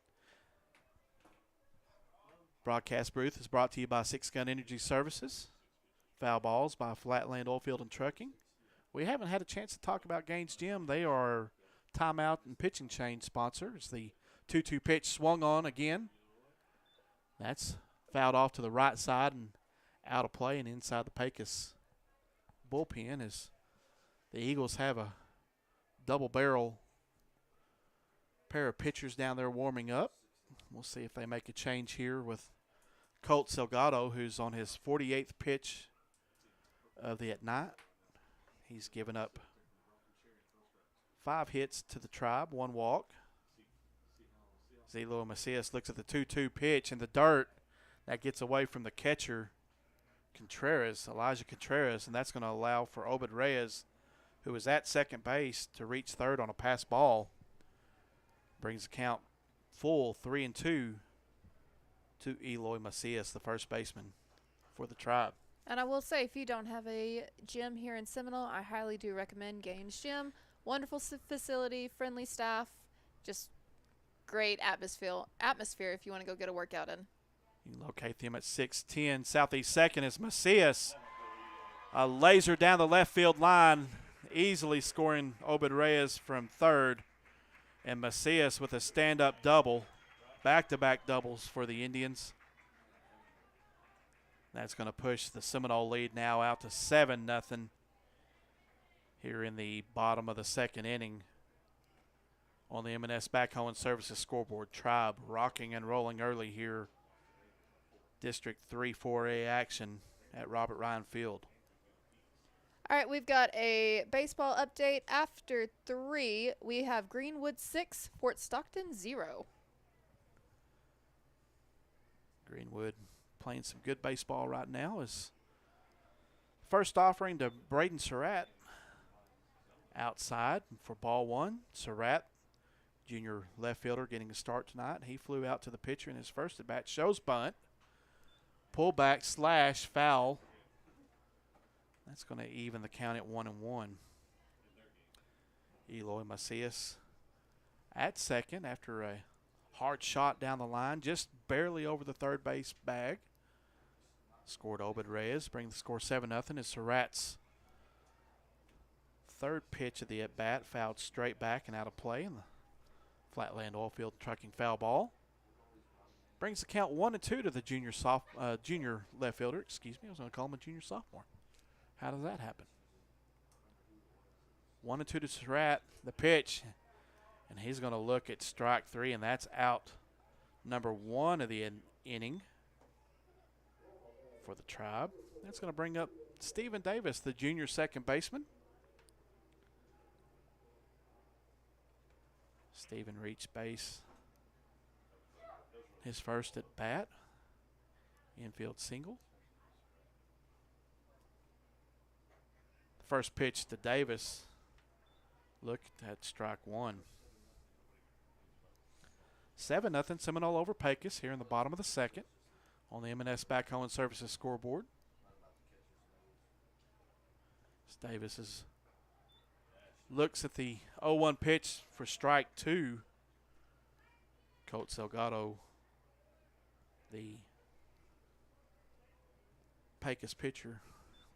broadcast booth is brought to you by Six Gun Energy Services. Foul balls by Flatland Oilfield and Trucking. We haven't had a chance to talk about Gaines Gym. They are timeout and pitching change sponsors. The 2-2 pitch swung on again. That's fouled off to the right side and out of play and inside the Pecos bullpen as The Eagles have a double barrel pair of pitchers down there warming up. We'll see if they make a change here with Colt Salgado, who's on his 48th pitch of the at night. He's given up 5 hits to the Tribe, 1 walk. Eloy Macias looks at the 2-2 pitch in the dirt. That gets away from the catcher, Elijah Contreras, and that's going to allow for Obed Reyes, who is at second base, to reach third on a pass ball. Brings the count full 3-2 to Eloy Macias, the first baseman for the Tribe. And I will say, if you don't have a gym here in Seminole, I highly do recommend Gaines Gym. Wonderful facility, friendly staff, just great atmosphere if you want to go get a workout in. You can locate them at 610 Southeast 2nd as Macias, a laser down the left field line, easily scoring Obed Reyes from third. And Macias with a stand-up double, back-to-back doubles for the Indians. That's going to push the Seminole lead now out to 7-0 here in the bottom of the second inning. On the M&S Backhoe and Services scoreboard, Tribe rocking and rolling early here. District 3 4A action at Robert Ryan Field. All right, we've got a baseball update. After 3, we have Greenwood 6, Fort Stockton 0. Greenwood playing some good baseball right now. Is first offering to Braden Surratt outside for ball 1. Surratt, junior left fielder, getting a start tonight. He flew out to the pitcher in his first at bat. Shows bunt. Pull back slash foul. That's going to even the count at 1-1. Eloy Macias at second after a hard shot down the line, just barely over the third base bag. Scored Obed Reyes, bring the score 7-0 as Surratt's third pitch of the at-bat fouled straight back and out of play in the Flatland Oilfield Trucking foul ball. Brings the count 1-2 to the junior left fielder. Excuse me, I was going to call him a junior sophomore. How does that happen? 1-2 to Surratt, the pitch, and he's going to look at strike 3, and that's out number 1 of the inning for the Tribe. That's going to bring up Stephen Davis, the junior second baseman. Stephen reached base his first at bat, infield single. First pitch to Davis, look at strike 1. 7-0 Seminole over Pecos here in the bottom of the second on the M&S Backhoe and Services scoreboard. Davis looks at the 0-1 pitch for strike 2. Colt Salgado, the Pecos pitcher,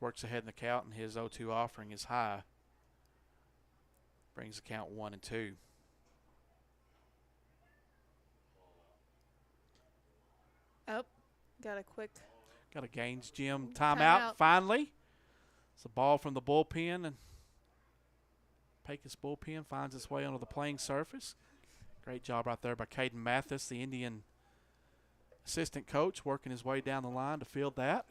works ahead in the count, and his 0-2 offering is high. Brings the count 1-2. Oh, got a Gaines Gym timeout finally. It's a ball from the bullpen, and Pecos bullpen finds its way onto the playing surface. Great job right there by Caden Mathis, the Indian assistant coach, working his way down the line to field that.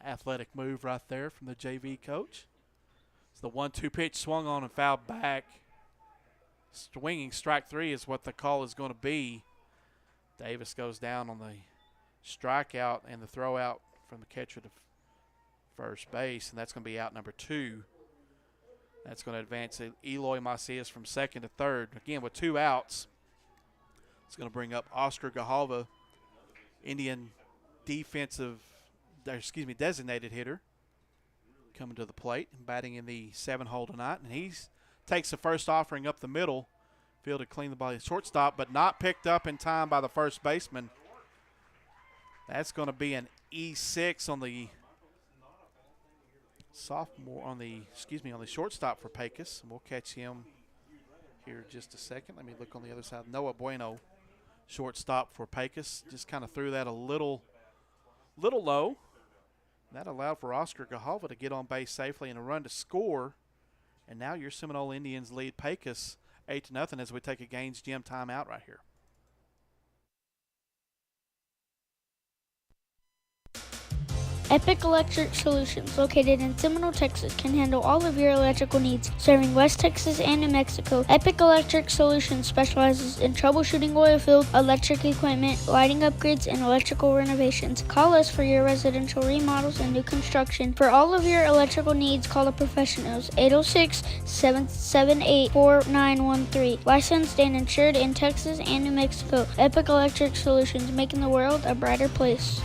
Athletic move right there from the JV coach. It's the 1-2 pitch swung on and fouled back. Swinging strike 3 is what the call is going to be. Davis goes down on the strikeout and the throw out from the catcher to first base, and that's going to be out number 2. That's going to advance Eloy Macias from second to third. Again, with 2 outs, it's going to bring up Oscar Gahalva, Indian designated hitter, coming to the plate and batting in the 7-hole tonight. And he takes the first offering up the middle, fielded clean the ball shortstop, but not picked up in time by the first baseman. That's going to be an E6 on the shortstop for Pecos. And we'll catch him here in just a second. Let me look on the other side. Noah Bueno, shortstop for Pecos, just kind of threw that a little low. That allowed for Oscar Gahalva to get on base safely and a run to score. And now your Seminole Indians lead Pecos 8-0 as we take a Gaines Gym timeout right here. Epic Electric Solutions, located in Seminole, Texas, can handle all of your electrical needs. Serving West Texas and New Mexico, Epic Electric Solutions specializes in troubleshooting oil field, electric equipment, lighting upgrades, and electrical renovations. Call us for your residential remodels and new construction. For all of your electrical needs, call the professionals. 806-778-4913. Licensed and insured in Texas and New Mexico. Epic Electric Solutions, making the world a brighter place.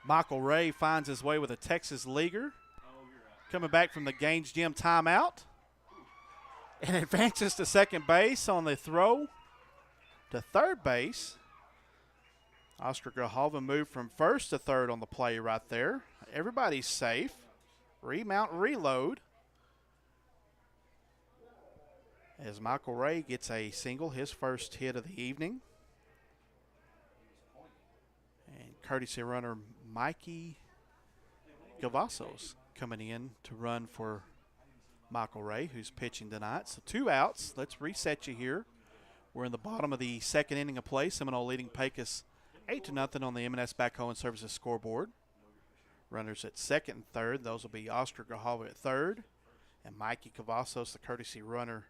Michael Ray finds his way with a Texas leaguer. Coming back from the Gaines Gym timeout. And advances to second base on the throw to third base. Oscar Gahalva moved from first to third on the play right there. Everybody's safe. Remount, reload. As Michael Ray gets a single, his first hit of the evening. And courtesy runner Mikey Cavazos coming in to run for Michael Ray, who's pitching tonight. So 2 outs. Let's reset you here. We're in the bottom of the second inning of play. Seminole leading Pecos 8-0 on the M&S Backhoe and Services scoreboard. Runners at second and third. Those will be Oscar Gahalva at third and Mikey Cavazos, the courtesy runner,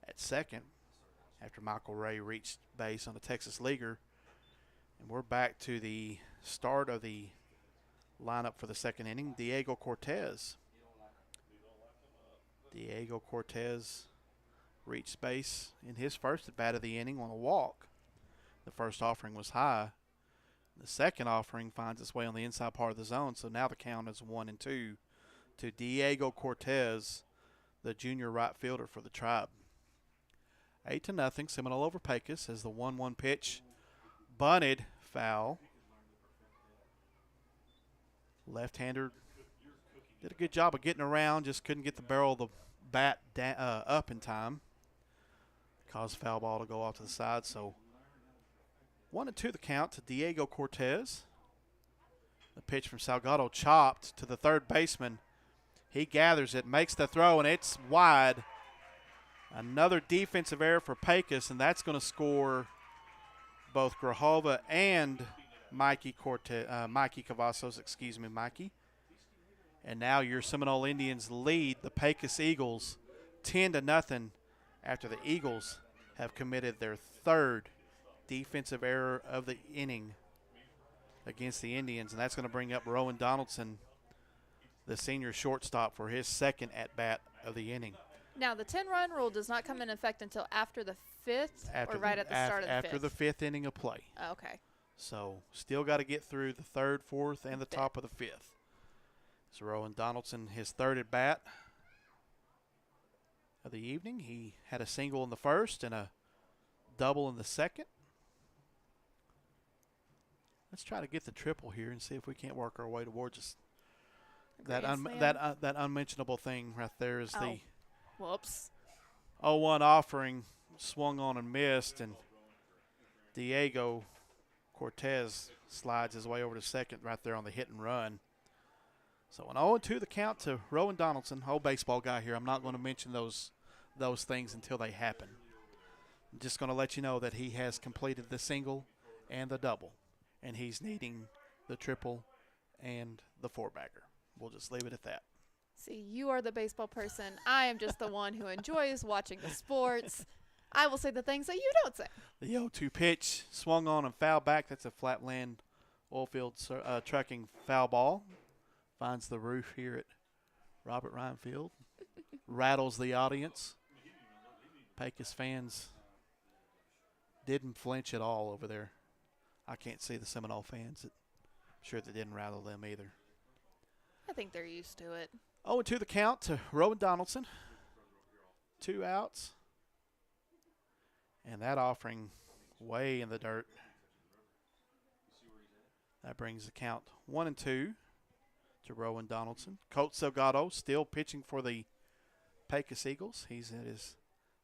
at second after Michael Ray reached base on the Texas leaguer. And we're back to the start of the lineup for the second inning. Diego Cortez reached base in his first at bat of the inning on a walk. The first offering was high. The second offering finds its way on the inside part of the zone, so now the count is 1-2 to Diego Cortez, the junior right fielder for the Tribe. 8-0, Seminole over Pecos as the 1-1 pitch bunted, foul. Left-hander did a good job of getting around, just couldn't get the barrel of the bat up in time. Caused foul ball to go off to the side, so 1-2 the count to Diego Cortez. The pitch from Salgado chopped to the third baseman. He gathers it, makes the throw, and it's wide. Another defensive error for Pecos, and that's going to score both Gahalva and Mikey Cavazos, Mikey. And now your Seminole Indians lead the Pecos Eagles 10-0 after the Eagles have committed their third defensive error of the inning against the Indians, and that's going to bring up Rowan Donaldson, the senior shortstop, for his second at-bat of the inning. Now, the 10-run rule does not come in effect until after the fifth or right at the start of the fifth? After the fifth inning of play. Oh, okay. So still got to get through the third, fourth, and the top of the fifth. So Rowan Donaldson, his third at bat of the evening. He had a single in the first and a double in the second. Let's try to get the triple here and see if we can't work our way towards that unmentionable thing right there is the whoops 0-1 offering swung on and missed, and Diego Cortez slides his way over to second right there on the hit and run. So an 0-2 the count to Rowan Donaldson, whole baseball guy here. I'm not going to mention those things until they happen. I'm just going to let you know that he has completed the single and the double, and he's needing the triple and the four-bagger. We'll just leave it at that. See, you are the baseball person. I am just the one who enjoys watching the sports. I will say the things that you don't say. The 0-2 pitch swung on and fouled back. That's a flatland oilfield trucking foul ball. Finds the roof here at Robert Ryan Field. Rattles the audience. Pecos fans didn't flinch at all over there. I can't see the Seminole fans. I'm sure they didn't rattle them either. I think they're used to it. 0-2 the count to Rowan Donaldson. 2 outs. And that offering way in the dirt. That brings the count 1-2 to Rowan Donaldson. Colt Salgado still pitching for the Pecos Eagles. He's at his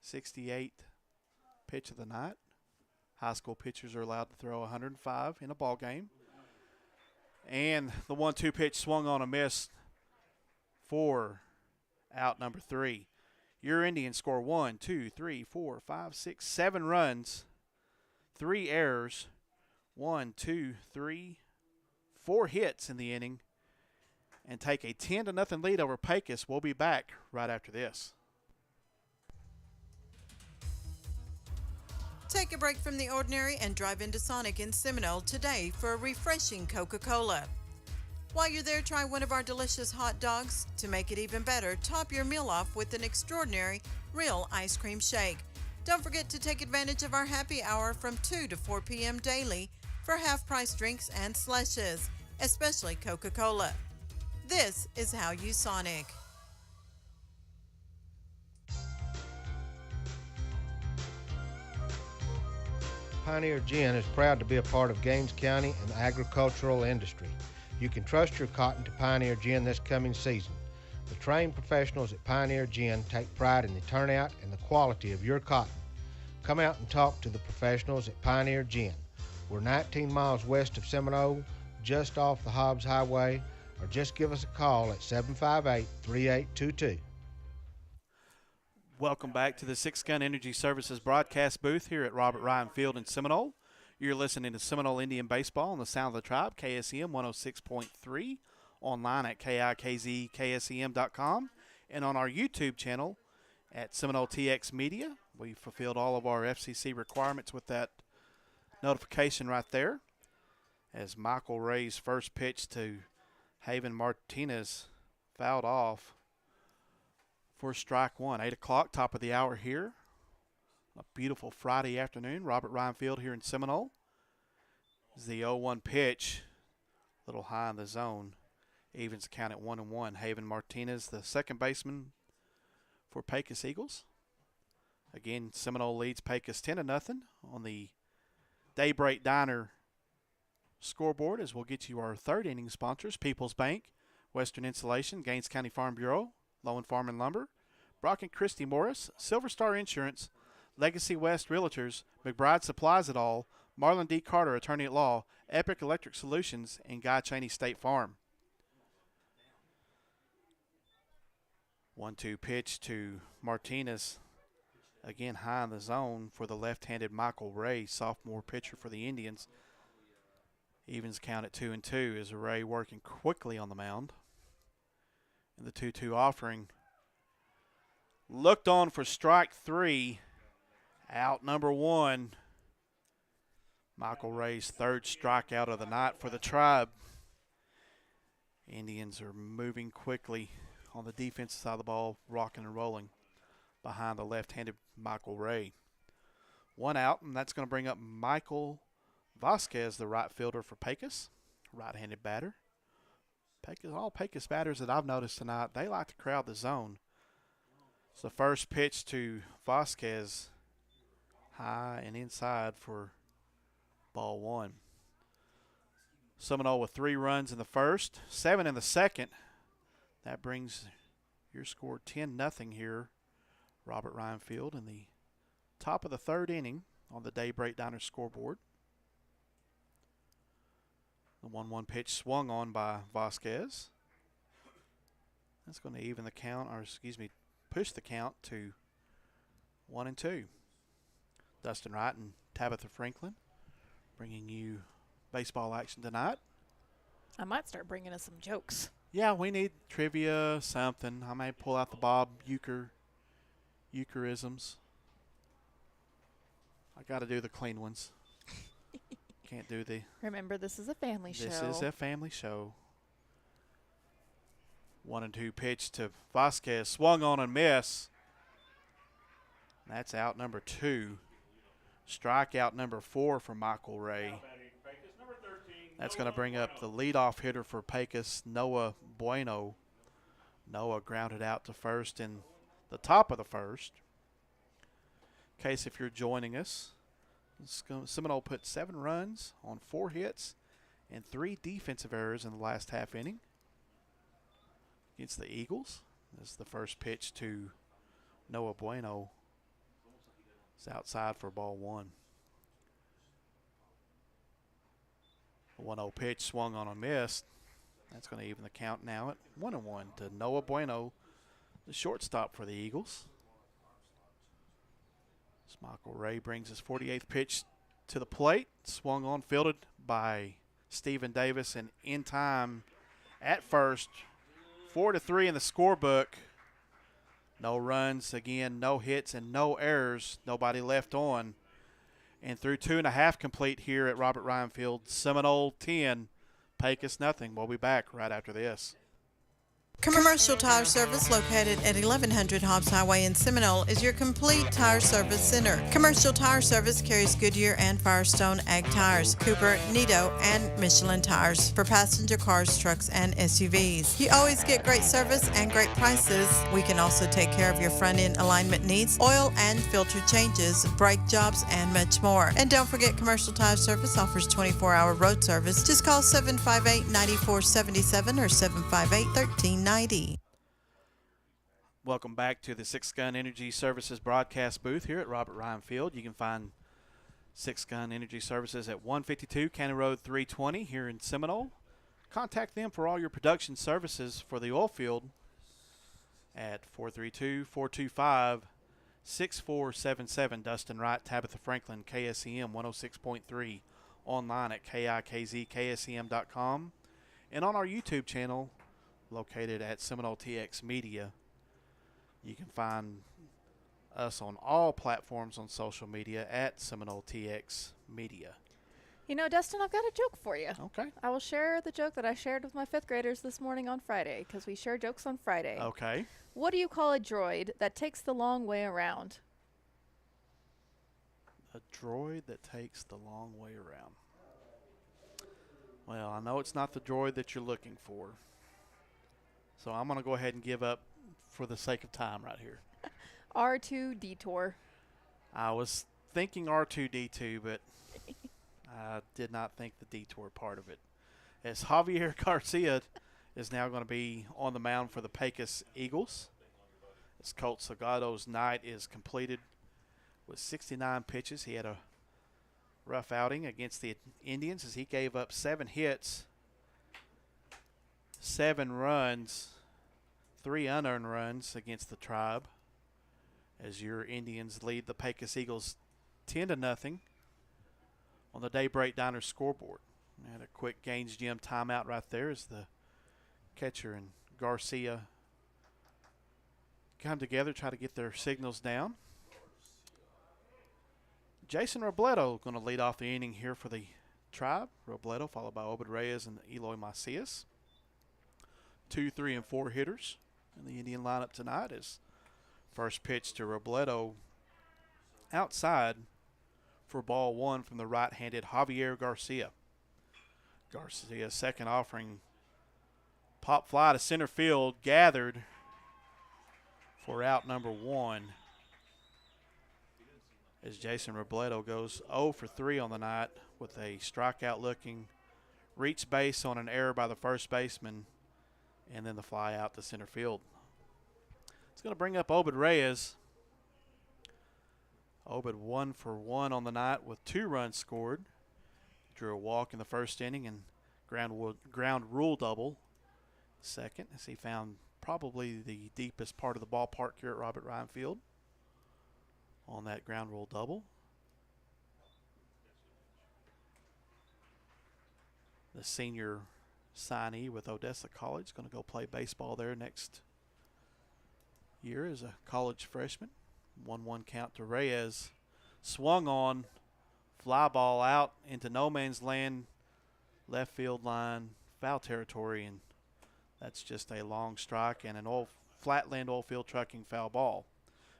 68th pitch of the night. High school pitchers are allowed to throw 105 in a ball game. And the 1-2 pitch swung on a miss for out number 3. Your Indians score 1, 2, 3, 4, 5, 6, 7 runs, 3 errors, 1, 2, 3, 4 hits in the inning, and take a 10-0 lead over Pecos. We'll be back right after this. Take a break from the ordinary and drive into Sonic in Seminole today for a refreshing Coca-Cola. While you're there, try one of our delicious hot dogs. To make it even better, top your meal off with an extraordinary real ice cream shake. Don't forget to take advantage of our happy hour from 2 to 4 p.m. daily for half-price drinks and slushes, especially Coca-Cola. This is how you Sonic. Pioneer Gin is proud to be a part of Gaines County and the agricultural industry. You can trust your cotton to Pioneer Gin this coming season. The trained professionals at Pioneer Gin take pride in the turnout and the quality of your cotton. Come out and talk to the professionals at Pioneer Gin. We're 19 miles west of Seminole, just off the Hobbs Highway, or just give us a call at 758-3822. Welcome back to the Six Gun Energy Services broadcast booth here at Robert Ryan Field in Seminole. You're listening to Seminole Indian Baseball on the Sound of the Tribe, KSEM 106.3, online at KIKZKSEM.com, and on our YouTube channel at Seminole TX Media. We fulfilled all of our FCC requirements with that notification right there. As Michael Ray's first pitch to Haven Martinez fouled off for strike one. 8 o'clock, top of the hour here. A beautiful Friday afternoon. Robert Ryan Field here in Seminole. This is the 0-1 pitch. A little high in the zone. Evens count at 1-1. Haven Martinez, the second baseman for Pecos Eagles. Again, Seminole leads Pecos 10-0 on the Daybreak Diner scoreboard, as we'll get you our third inning sponsors: People's Bank, Western Insulation, Gaines County Farm Bureau, Lowen Farm and Lumber, Brock and Christy Morris, Silver Star Insurance, Legacy West Realtors, McBride Supplies It All, Marlon D. Carter, Attorney at Law, Epic Electric Solutions, and Guy Cheney State Farm. 1-2 pitch to Martinez. Again, high in the zone for the left-handed Michael Ray, sophomore pitcher for the Indians. Evens count at 2-2 as Ray working quickly on the mound. And the 2-2 offering. Looked on for strike 3. Out number 1. Michael Ray's third strikeout of the night for the Tribe. Indians are moving quickly on the defensive side of the ball, rocking and rolling behind the left-handed Michael Ray. 1 out, and that's going to bring up Michael Vasquez, the right fielder for Pecos, right-handed batter. All Pecos batters that I've noticed tonight, they like to crowd the zone. It's the first pitch to Vasquez, high and inside for ball 1. Seminole with 3 runs in the first, 7 in the second. That brings your score 10-0 here, Robert Ryan Field, in the top of the third inning on the Daybreak Diner scoreboard. The 1-1 pitch swung on by Vasquez. That's going to even the count, push the count to 1-2. Dustin Wright and Tabitha Franklin bringing you baseball action tonight. I might start bringing us some jokes. Yeah, we need trivia, something. I may pull out the Bob Euchreisms. I got to do the clean ones. Can't do the... Remember, this is a family show. This is a family show. 1-2 pitch to Vasquez. Swung on and miss. That's out number 2. Strikeout number 4 for Michael Ray. That's going to bring up the leadoff hitter for Pecos, Noah Bueno. Noah grounded out to first in the top of the first. In case if you're joining us, Seminole put 7 runs on 4 hits and 3 defensive errors in the last half inning against the Eagles. This is the first pitch to Noah Bueno. It's outside for ball 1. 1-0 pitch swung on a miss. That's going to even the count now at 1-1 to Noah Bueno, the shortstop for the Eagles. Michael Ray brings his 48th pitch to the plate. Swung on, fielded by Stephen Davis, and in time at first. 4-3 in the scorebook. No runs, again, no hits and no errors. Nobody left on. And through 2.5 complete here at Robert Ryan Field, Seminole 10, Pecos nothing. We'll be back right after this. Commercial Tire Service, located at 1100 Hobbs Highway in Seminole, is your complete tire service center. Commercial Tire Service carries Goodyear and Firestone Ag tires, Cooper, Nito, and Michelin tires for passenger cars, trucks, and SUVs. You always get great service and great prices. We can also take care of your front-end alignment needs, oil and filter changes, brake jobs, and much more. And don't forget, Commercial Tire Service offers 24-hour road service. Just call 758-9477 or 758-1390. Welcome back to the Six Gun Energy Services broadcast booth here at Robert Ryan Field. You can find Six Gun Energy Services at 152 County Road 320 here in Seminole. Contact them for all your production services for the oil field at 432-425-6477. Dustin Wright, Tabitha Franklin, KSEM 106.3, online at KIKZKSEM.com, and on our YouTube channel located at Seminole TX Media. You can find us on all platforms on social media at Seminole TX Media. You know, Dustin, I've got a joke for you. Okay. I will share the joke that I shared with my 5th graders this morning on Friday, because we share jokes on Friday. Okay. What do you call a droid that takes the long way around? A droid that takes the long way around. Well, I know it's not the droid that you're looking for. So I'm going to go ahead and give up for the sake of time right here. R2 Detour. I was thinking R2D2, but I did not think the detour part of it. As Javier Garcia is now going to be on the mound for the Pecos Eagles. As Colt Salgado's night is completed with 69 pitches. He had a rough outing against the Indians as he gave up 7 hits, 7 runs, 3 unearned runs against the Tribe, as your Indians lead the Pecos Eagles 10-0 on the Daybreak Diner scoreboard. And a quick Gaines Gym timeout right there as the catcher and Garcia come together, try to get their signals down. Jason Robledo going to lead off the inning here for the Tribe. Robledo followed by Obed Reyes and Eloy Macias. 2, 3, and 4 hitters in the Indian lineup tonight. Is first pitch to Robledo outside for ball 1 from the right-handed Javier Garcia. Garcia's second offering, pop fly to center field, gathered for out number 1. As Jason Robledo goes 0 for 3 on the night with a strikeout-looking reach base on an error by the first baseman, and then the fly out to center field. It's going to bring up Obed Reyes. Obed 1 for 1 on the night with 2 runs scored. Drew a walk in the first inning and ground rule double second, as he found probably the deepest part of the ballpark here at Robert Ryan Field on that ground rule double. The senior signee with Odessa College going to go play baseball there next year as a college freshman. 1-1 count to Reyes. Swung on, fly ball out into no man's land, left field line, foul territory, and that's just a long strike and an flatland oil field trucking foul ball.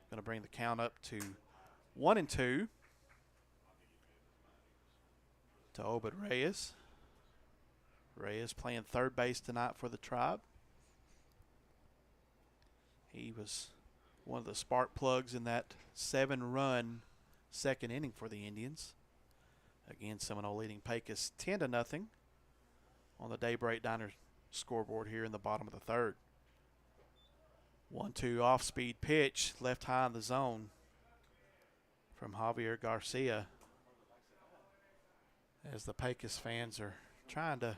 Going to bring the count up to 1-2 to Obed Reyes. Reyes playing third base tonight for the Tribe. He was one of the spark plugs in that 7-run second inning for the Indians. Again, Seminole leading Pecos 10-0 on the Daybreak Diner scoreboard here in the bottom of the third. 1-2 off-speed pitch, left high in the zone from Javier Garcia, as the Pecos fans are trying to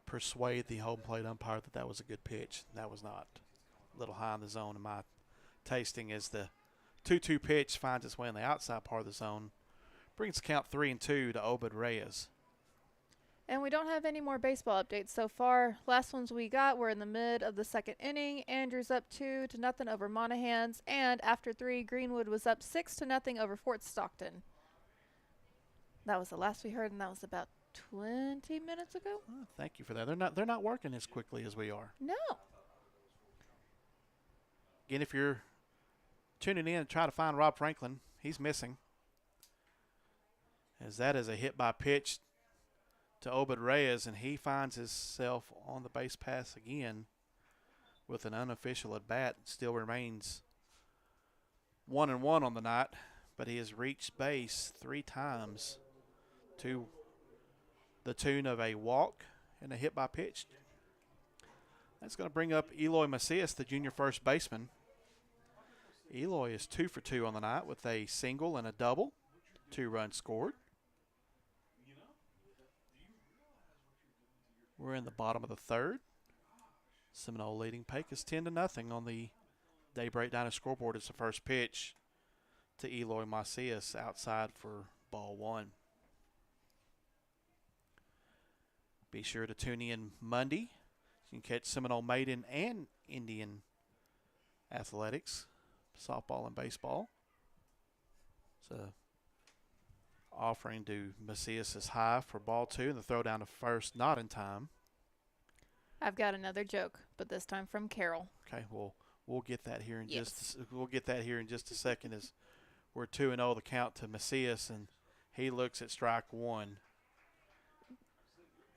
persuade the home plate umpire that that was a good pitch. That was not. A little high in the zone in my tasting as the 2-2 pitch finds its way on the outside part of the zone. Brings count 3-2 to Obed Reyes. And we don't have any more baseball updates so far. Last ones we got were in the mid of the second inning. Andrews up 2-0 over Monahans. And after 3, Greenwood was up 6-0 over Fort Stockton. That was the last we heard, and that was about 20 minutes ago. Oh, thank you for that. They're not working as quickly as we are. No. Again, if you're tuning in and try to find Rob Franklin, he's missing. As that is a hit by pitch to Obed Reyes, and he finds himself on the base pass again with an unofficial at bat. Still remains 1-1 on the night, but he has reached base 3 times to the tune of a walk and a hit by pitch. That's going to bring up Eloy Macias, the junior first baseman. Eloy is 2 for 2 on the night with a single and a double. 2 runs scored. We're in the bottom of the third. Seminole leading Pecos 10-0 on the Daybreak Diner scoreboard. It's the first pitch to Eloy Macias outside for ball 1. Be sure to tune in Monday. You can catch Seminole Maiden and Indian athletics, softball and baseball. It's a offering to Macias is high for ball 2, and the throw down to first not in time. I've got another joke, but this time from Carol. Okay, we'll get that here in just a second. As we're 2-0 the count to Macias, and he looks at strike 1.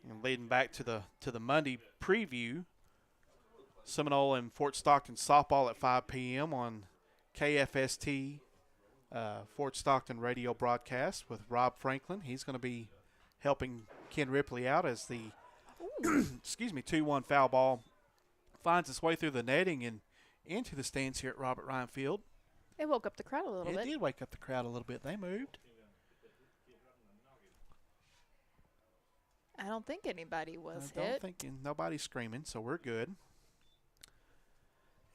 And leading back to the Monday preview, Seminole and Fort Stockton softball at 5 p.m. on KFST Fort Stockton radio broadcast with Rob Franklin. He's going to be helping Ken Ripley out as the 2-1 foul ball finds its way through the netting and into the stands here at Robert Ryan Field. It woke up the crowd a little bit. It did wake up the crowd a little bit. They moved. I don't think anybody was I hit. don't think nobody's screaming, so we're good.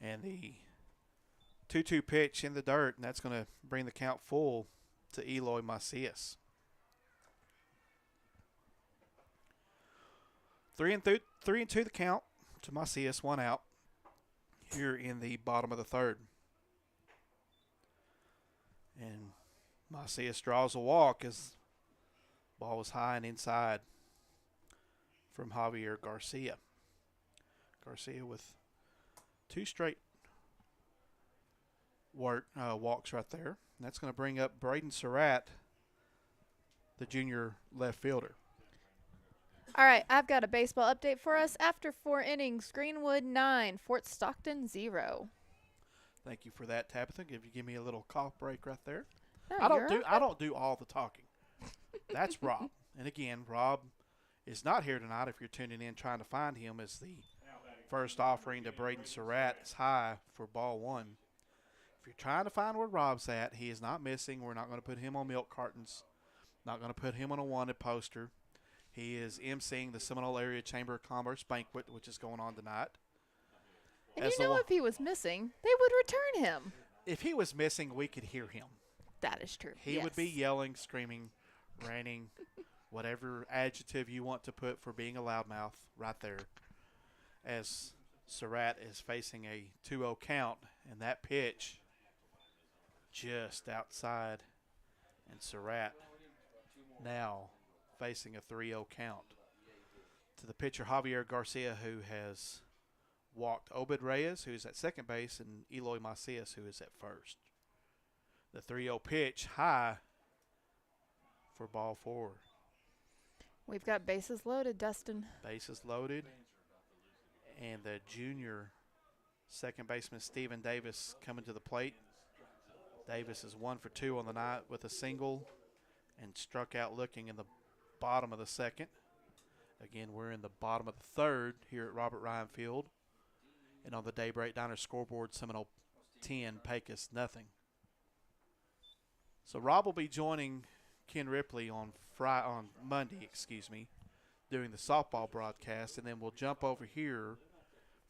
And the 2-2 pitch in the dirt, and that's going to bring the count full to Eloy Macias. 3-2 the count to Macias, 1 out here in the bottom of the third. And Macias draws a walk as ball was high and inside from Javier Garcia. Garcia with 2 straight walks right there. And that's going to bring up Braden Surratt, the junior left fielder. All right, I've got a baseball update for us. After 4 innings, Greenwood 9, Fort Stockton 0. Thank you for that, Tabitha. Give me a little cough break right there. No, I don't do all the talking. That's Rob. And again, Rob is not here tonight. If you're tuning in trying to find him, as the first offering to Braden Surratt is high for ball 1. If you're trying to find where Rob's at, he is not missing. We're not going to put him on milk cartons. Not going to put him on a wanted poster. He is emceeing the Seminole Area Chamber of Commerce banquet, which is going on tonight. And if he was missing, they would return him. If he was missing, we could hear him. That is true. He would be yelling, screaming, ranting, whatever adjective you want to put for being a loudmouth right there, as Surratt is facing a 2-0 count, and that pitch just outside, and Surratt now facing a 3-0 count to the pitcher Javier Garcia, who has walked Obed Reyes, who's at second base, and Eloy Macias, who is at first. The 3-0 pitch high for ball 4. We've got bases loaded, Dustin. Bases loaded. And the junior second baseman, Stephen Davis, coming to the plate. Davis is 1 for 2 on the night with a single and struck out looking in the bottom of the second. Again, we're in the bottom of the third here at Robert Ryan Field. And on the Daybreak Diner scoreboard, Seminole 10, Pecos nothing. So Rob will be joining Ken Ripley on Monday, doing the softball broadcast, and then we'll jump over here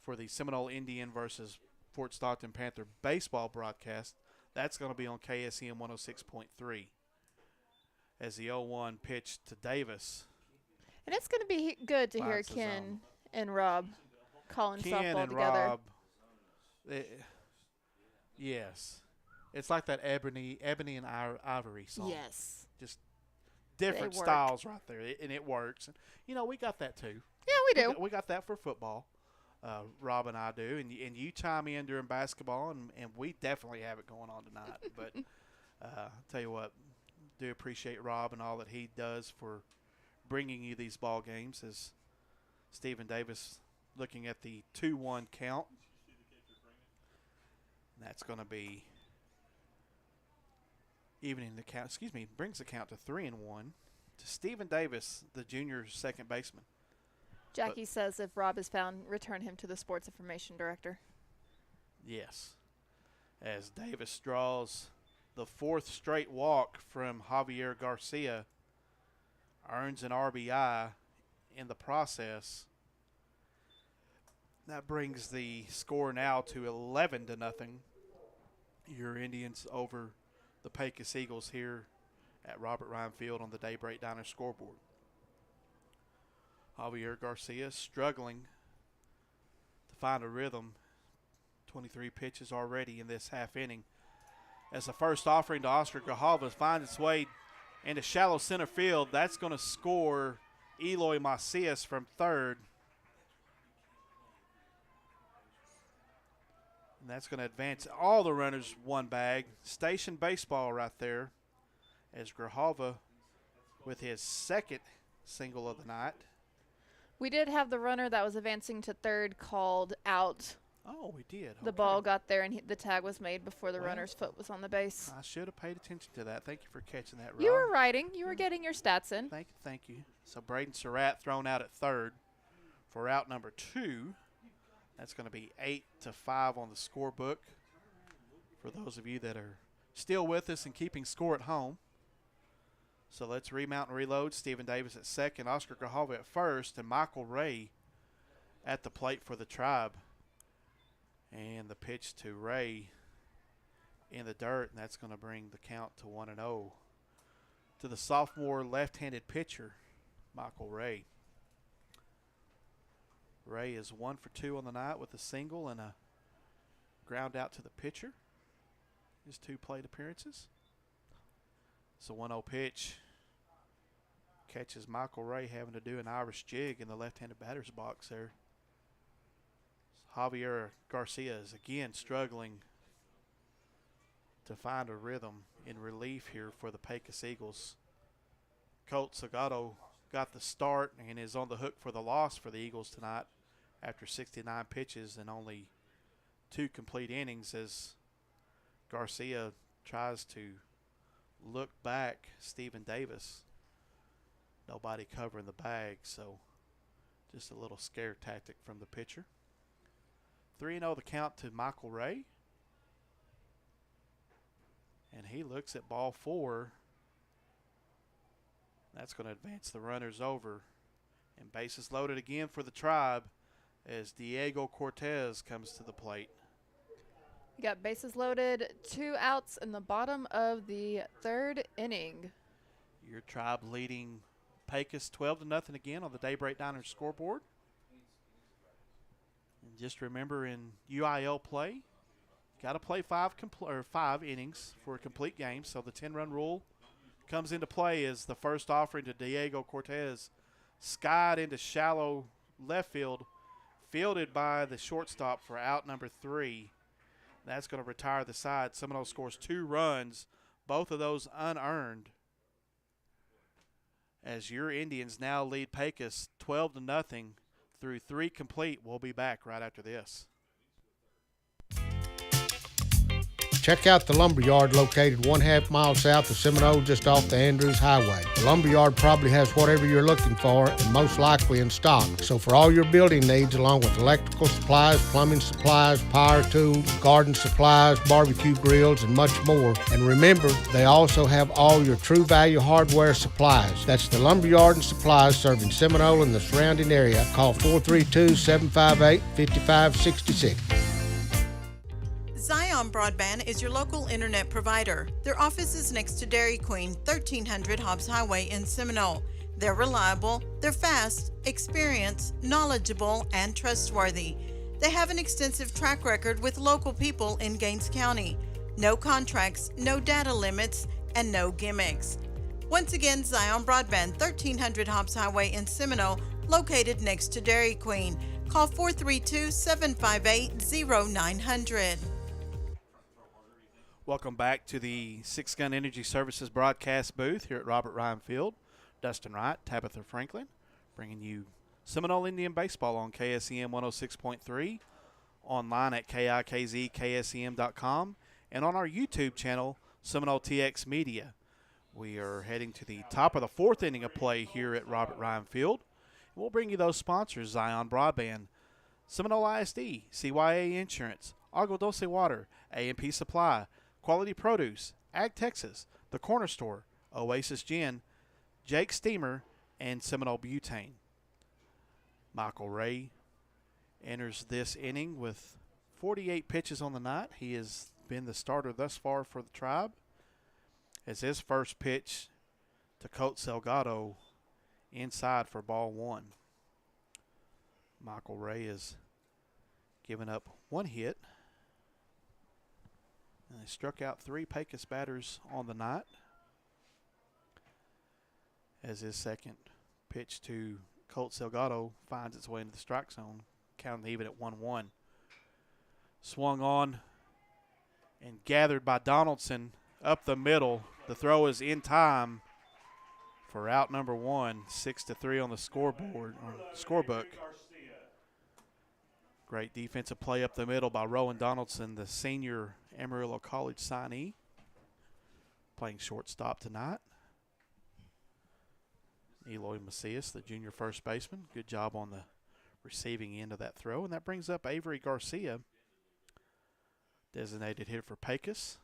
for the Seminole Indian versus Fort Stockton Panther baseball broadcast. That's going to be on KSEM 106.3 as the 0-1 pitch to Davis. And it's going to be good to hear Ken and Rob calling Ken softball and together. Rob, yes. It's like that Ebony and Ivory song. Yes. Just different styles right there, and it works. And, you know, we got that too. Yeah, we do. We got that for football. Rob and I do, and you chime in during basketball, and we definitely have it going on tonight. But I'll tell you what, do appreciate Rob and all that he does for bringing you these ball games. As Stephen Davis looking at the 2-1 count, and that's going to be evening the count. Brings the count to 3-1 to Stephen Davis, the junior second baseman. Jackie says if Rob is found, return him to the sports information director. Yes. As Davis draws the fourth straight walk from Javier Garcia, earns an RBI in the process. That brings the score now to 11-0. Your Indians over the Pecos Eagles here at Robert Ryan Field on the Daybreak Diner scoreboard. Javier Garcia struggling to find a rhythm. 23 pitches already in this half inning. As the first offering to Oscar Grijalva finds its way into shallow center field, that's going to score Eloy Macias from third. And that's going to advance all the runners one bag. Station baseball right there as Grijalva with his second single of the night. We did have the runner that was advancing to third called out. Oh, we did. The ball got there, and the tag was made before the runner's foot was on the base. I should have paid attention to that. Thank you for catching that, Rob. You were writing. You were getting your stats in. Thank you. So Braden Surratt thrown out at third for out number 2. That's going to be 8-5 on the scorebook for those of you that are still with us and keeping score at home. So let's remount and reload. Stephen Davis at second, Oscar Grijalva at first, and Michael Ray at the plate for the Tribe. And the pitch to Ray in the dirt, and that's going to bring the count to 1-0 to the sophomore left-handed pitcher, Michael Ray. Ray is 1 for 2 on the night with a single and a ground out to the pitcher. His 2 plate appearances. It's a 1-0 pitch. Catches Michael Ray having to do an Irish jig in the left-handed batter's box there. Javier Garcia is again struggling to find a rhythm in relief here for the Pecos Eagles. Colt Salgado got the start and is on the hook for the loss for the Eagles tonight after 69 pitches and only 2 complete innings as Garcia tries to look back Stephen Davis. Nobody covering the bag, so just a little scare tactic from the pitcher. 3-0 the count to Michael Ray. And he looks at ball 4. That's going to advance the runners over. And bases loaded again for the Tribe as Diego Cortez comes to the plate. You got bases loaded, 2 outs in the bottom of the 3rd inning. Your Tribe leading Pecos 12-0 again on the Daybreak Diner scoreboard. And just remember, in UIL play, got to play 5 innings for a complete game. So the 10-run rule comes into play as the first offering to Diego Cortez skied into shallow left field, fielded by the shortstop for out number 3. That's going to retire the side. Seminole scores 2 runs, both of those unearned, as your Indians now lead Pecos 12-0 through 3 complete. We'll be back right after this. Check out the Lumberyard located 1/2 mile south of Seminole, just off the Andrews Highway. The Lumberyard probably has whatever you're looking for and most likely in stock. So for all your building needs, along with electrical supplies, plumbing supplies, power tools, garden supplies, barbecue grills, and much more. And remember, they also have all your True Value hardware supplies. That's the Lumberyard and Supplies serving Seminole and the surrounding area. Call 432-758-5566. Zion Broadband is your local internet provider. Their office is next to Dairy Queen, 1300 Hobbs Highway in Seminole. They're reliable, they're fast, experienced, knowledgeable, and trustworthy. They have an extensive track record with local people in Gaines County. No contracts, no data limits, and no gimmicks. Once again, Zion Broadband, 1300 Hobbs Highway in Seminole, located next to Dairy Queen. Call 432-758-0900. Welcome back to the Six Gun Energy Services broadcast booth here at Robert Ryan Field. Dustin Wright, Tabitha Franklin, bringing you Seminole Indian Baseball on KSEM 106.3, online at KIKZKSEM.com, and on our YouTube channel, Seminole TX Media. We are heading to the top of the fourth inning of play here at Robert Ryan Field. We'll bring you those sponsors: Zion Broadband, Seminole ISD, CYA Insurance, Agua Dulce Water, A&P Supply, Quality Produce, Ag Texas, The Corner Store, Oasis Gin, Jake Steamer, and Seminole Butane. Michael Ray enters this inning with 48 pitches on the night. He has been the starter thus far for the Tribe, as his first pitch to Colt Salgado inside for ball one. Michael Ray has given up one hit, and he struck out 3 Pecos batters on the night, as his second pitch to Colt Salgado finds its way into the strike zone, counting even at 1-1. Swung on and gathered by Donaldson up the middle. The throw is in time for out number 1, 6-3 on the scoreboard, or scorebook. Great defensive play up the middle by Rowan Donaldson, the senior Amarillo College signee, playing shortstop tonight. Eloy Macias, the junior first baseman, good job on the receiving end of that throw. And that brings up Avery Garcia, designated hitter for Pecos.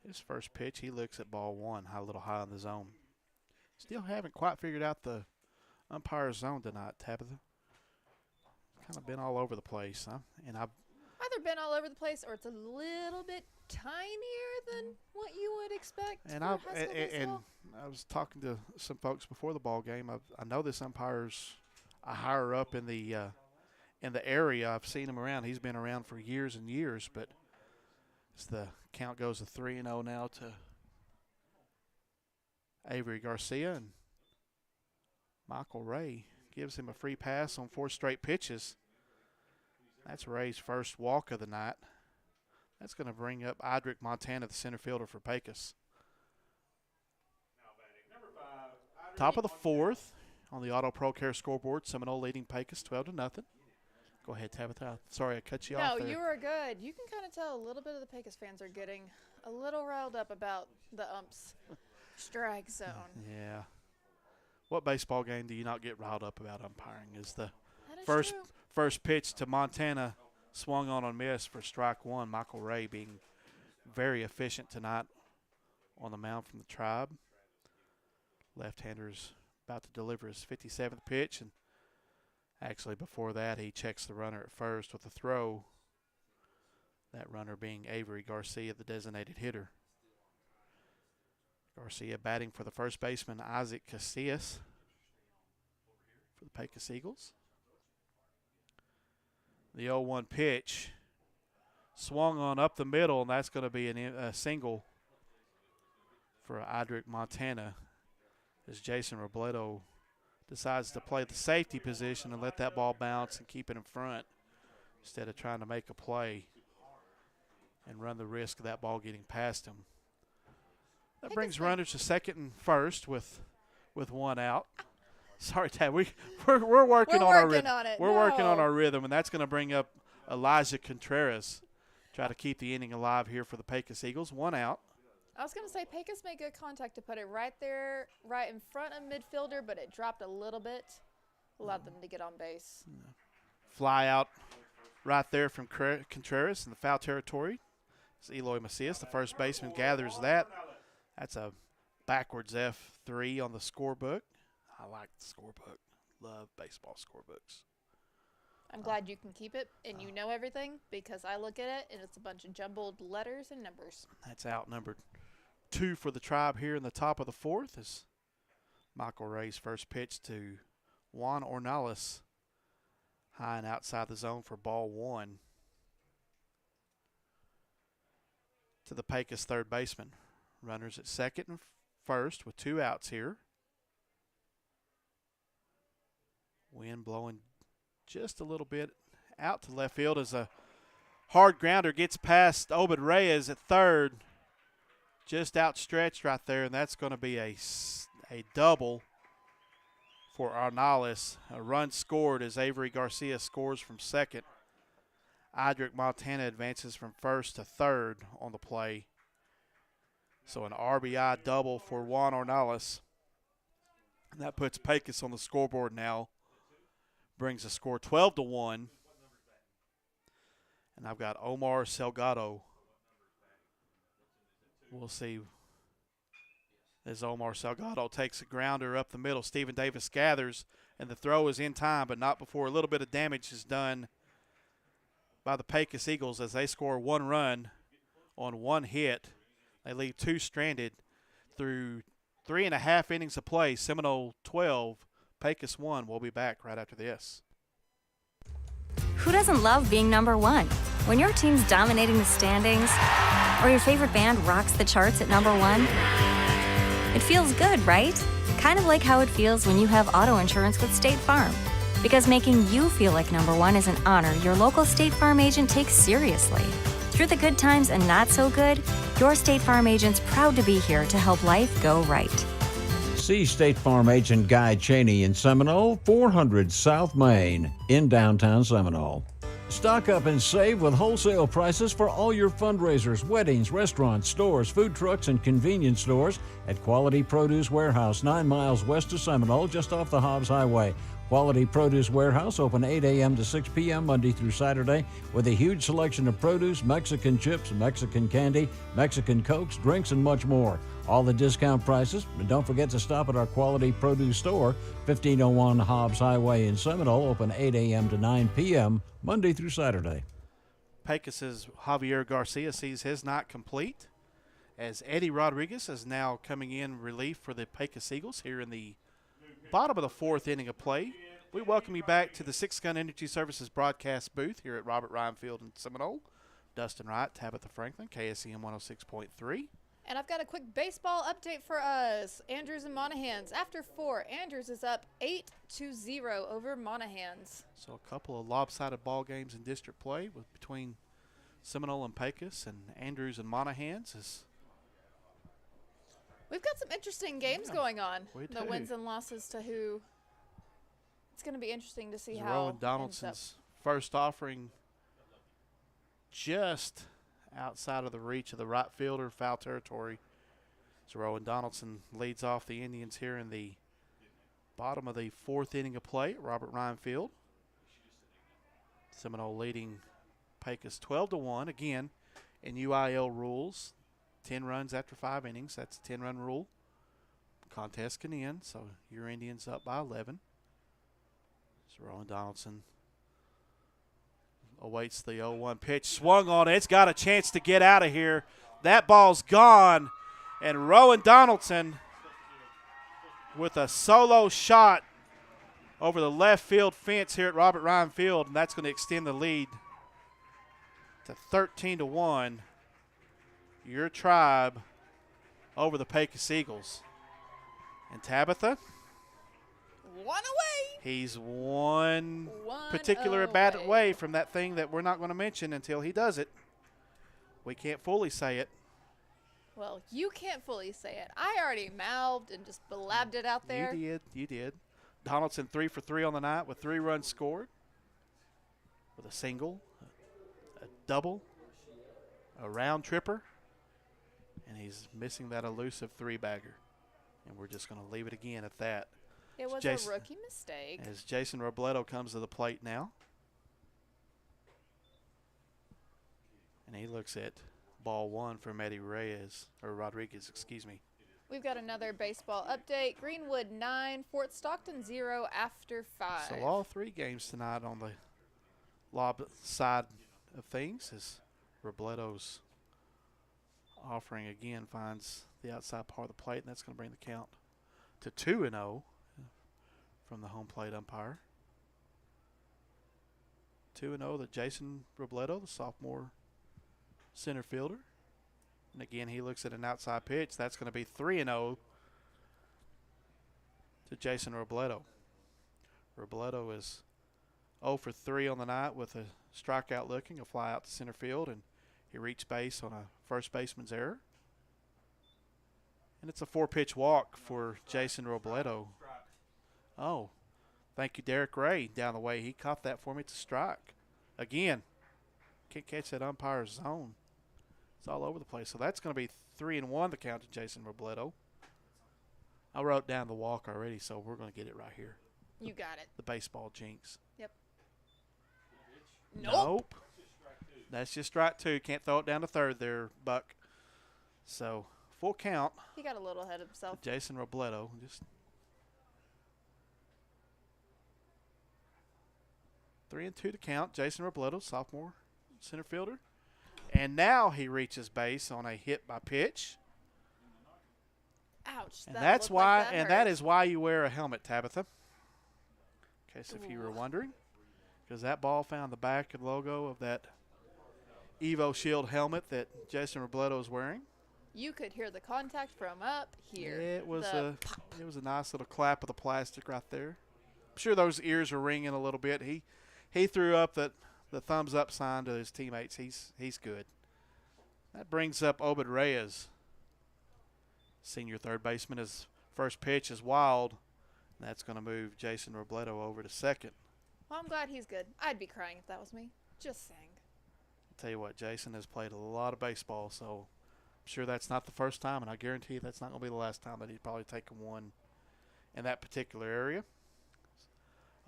His first pitch, he looks at ball one, a little high in the zone. Still haven't quite figured out the umpire's zone tonight, Tabitha. Kind of been all over the place, huh? And I've either been all over the place or it's a little bit tinier than what you would expect. And I was talking to some folks before the ball game. I know this umpire's higher up in the area. I've seen him around. He's been around for years and years, but as the count goes to 3-0 now to Avery Garcia, and Michael Ray gives him a free pass on 4 straight pitches. That's Ray's first walk of the night. That's going to bring up Idrick Montana, the center fielder for Pecos. Top of the fourth on the Auto Pro Care scoreboard. Seminole leading Pecos 12-0. Go ahead, Tabitha. Sorry I cut you off there. No, you were good. You can kind of tell a little bit of the Pecos fans are getting a little riled up about the umps strike zone. Yeah. What baseball game do you not get riled up about umpiring? Is the true. First pitch to Montana swung on a miss for strike one. Michael Ray being very efficient tonight on the mound from the Tribe. Left-hander's about to deliver his 57th pitch, and actually before that he checks the runner at first with a throw. That runner being Avery Garcia, the designated hitter. Garcia batting for the first baseman, Isaac Casillas, for the Pecos Eagles. The 0-1 pitch swung on up the middle, and that's going to be a single for Idrick Montana, as Jason Robledo decides to play the safety position and let that ball bounce and keep it in front instead of trying to make a play and run the risk of that ball getting past him. That brings runners to second and first with one out. Sorry, Tab. We're working on our rhythm. We're working on our rhythm, and that's going to bring up Elijah Contreras, try to keep the inning alive here for the Pecos Eagles. 1 out. I was going to say Pecos made good contact to put it right there, right in front of midfielder, but it dropped a little bit. Allowed them to get on base. Fly out right there from Contreras in the foul territory. It's Eloy Macias, the first baseman, gathers that. That's a backwards F3 on the scorebook. I like the scorebook. Love baseball scorebooks. I'm glad you can keep it and you know everything, because I look at it and it's a bunch of jumbled letters and numbers. That's outnumbered 2 for the Tribe here in the top of the 4th as Michael Ray's first pitch to Juan Ornelas, high and outside the zone for ball 1. To the Pecos third baseman. Runners at second and first with 2 outs here. Wind blowing just a little bit out to left field as a hard grounder gets past Obed Reyes at third. Just outstretched right there, and that's going to be a double for Ornelas. A run scored as Avery Garcia scores from second. Idric Montana advances from first to third on the play. So an RBI double for Juan Ornelas. And that puts Pecos on the scoreboard now. Brings the score 12-1. And I've got Omar Salgado. We'll see as Omar Salgado takes a grounder up the middle. Stephen Davis gathers, and the throw is in time, but not before a little bit of damage is done by the Pecos Eagles as they score 1 run on 1 hit. They leave 2 stranded through 3.5 innings of play. Seminole 12, Pecos 1. We'll be back right after this. Who doesn't love being number 1? When your team's dominating the standings, or your favorite band rocks the charts at number 1, it feels good, right? Kind of like how it feels when you have auto insurance with State Farm. Because making you feel like number 1 is an honor your local State Farm agent takes seriously. Through the good times and not so good, your State Farm agent's proud to be here to help life go right. See State Farm agent Guy Cheney in Seminole, 400 South Main in downtown Seminole. Stock up and save with wholesale prices for all your fundraisers, weddings, restaurants, stores, food trucks, and convenience stores at Quality Produce Warehouse, 9 miles west of Seminole, just off the Hobbs Highway. Quality Produce Warehouse open 8 a.m. to 6 p.m. Monday through Saturday with a huge selection of produce, Mexican chips, Mexican candy, Mexican Cokes, drinks, and much more. All the discount prices. And don't forget to stop at our Quality Produce store, 1501 Hobbs Highway in Seminole, open 8 a.m. to 9 p.m. Monday through Saturday. Pecos' Javier Garcia sees his night complete as Eddie Rodriguez is now coming in relief for the Pecos Eagles here in the bottom of the 4th inning of play. We welcome you back to the Six Gun Energy Services broadcast booth here at Robert Ryan Field in Seminole. Dustin Wright, Tabitha Franklin, KSEM 106.3. And I've got a quick baseball update for us. Andrews and Monahans. After 4, Andrews is up 8-0 over Monahans. So a couple of lopsided ball games in district play between Seminole and Pecos, and Andrews and Monahans. We've got some interesting games going on. We the do. wins and losses to who. It's going to be interesting to see how. Rowan Donaldson's first offering just outside of the reach of the right fielder, foul territory. So Rowan Donaldson leads off the Indians here in the bottom of the 4th inning of play at Robert Ryan Field. Seminole leading Pecos 12-1. Again, in UIL rules, 10 runs after 5 innings. That's a 10-run rule. Contest can end, so your Indians up by 11. So Rowan Donaldson awaits the 0-1 pitch. Swung on it. It's got a chance to get out of here. That ball's gone. And Rowan Donaldson with a solo shot over the left field fence here at Robert Ryan Field, and that's going to extend the lead to 13-1. Your Tribe over the Pecos Eagles. And Tabitha? 1 away. He's one particular bat away from that thing that we're not going to mention until he does it. We can't fully say it. Well, you can't fully say it. I already mouthed and just blabbed it out there. You did. Donaldson 3 for 3 on the night with 3 runs scored, with a single, a double, a round tripper, and he's missing that elusive three-bagger. And we're just going to leave it again at that. It was a rookie mistake. As Jason Robledo comes to the plate now. And he looks at ball one from Eddie Rodriguez, excuse me. We've got another baseball update. Greenwood 9, Fort Stockton 0 after 5. So all three games tonight on the lob side of things as Robledo's offering again finds the outside part of the plate, and that's going to bring the count to 2-0 from the home plate umpire. 2-0 to Jason Robledo, the sophomore center fielder. And again, he looks at an outside pitch. That's going to be 3-0 to Jason Robledo. Robledo is 0 for 3 on the night with a strikeout looking, a fly out to center field, and he reached base on a first baseman's error. And it's a 4-pitch walk for Jason Robledo. Oh, thank you, Derek Ray, down the way. He caught that for me. It's a strike. Again, can't catch that umpire's zone. It's all over the place. So that's going to be 3-1 the count to Jason Robledo. I wrote down the walk already, so we're going to get it right here. You got it. The baseball jinx. Yep. Nope. That's just strike 2. Can't throw it down to third there, Buck. So full count. He got a little ahead of himself. Jason Robledo. Just 3-2 to count. Jason Robledo, sophomore center fielder. And now he reaches base on a hit by pitch. Ouch. And that's why, that is why you wear a helmet, Tabitha. In case if you were wondering, because that ball found the back and logo of that Evo Shield helmet that Jason Robledo is wearing. You could hear the contact from up here. It was a nice little clap of the plastic right there. I'm sure those ears are ringing a little bit. He threw up the thumbs up sign to his teammates. He's good. That brings up Obed Reyes, senior third baseman. His first pitch is wild. That's going to move Jason Robledo over to second. Well, I'm glad he's good. I'd be crying if that was me. Just saying. I'll tell you what, Jason has played a lot of baseball, so I'm sure that's not the first time, and I guarantee that's not going to be the last time that he's probably taken one in that particular area.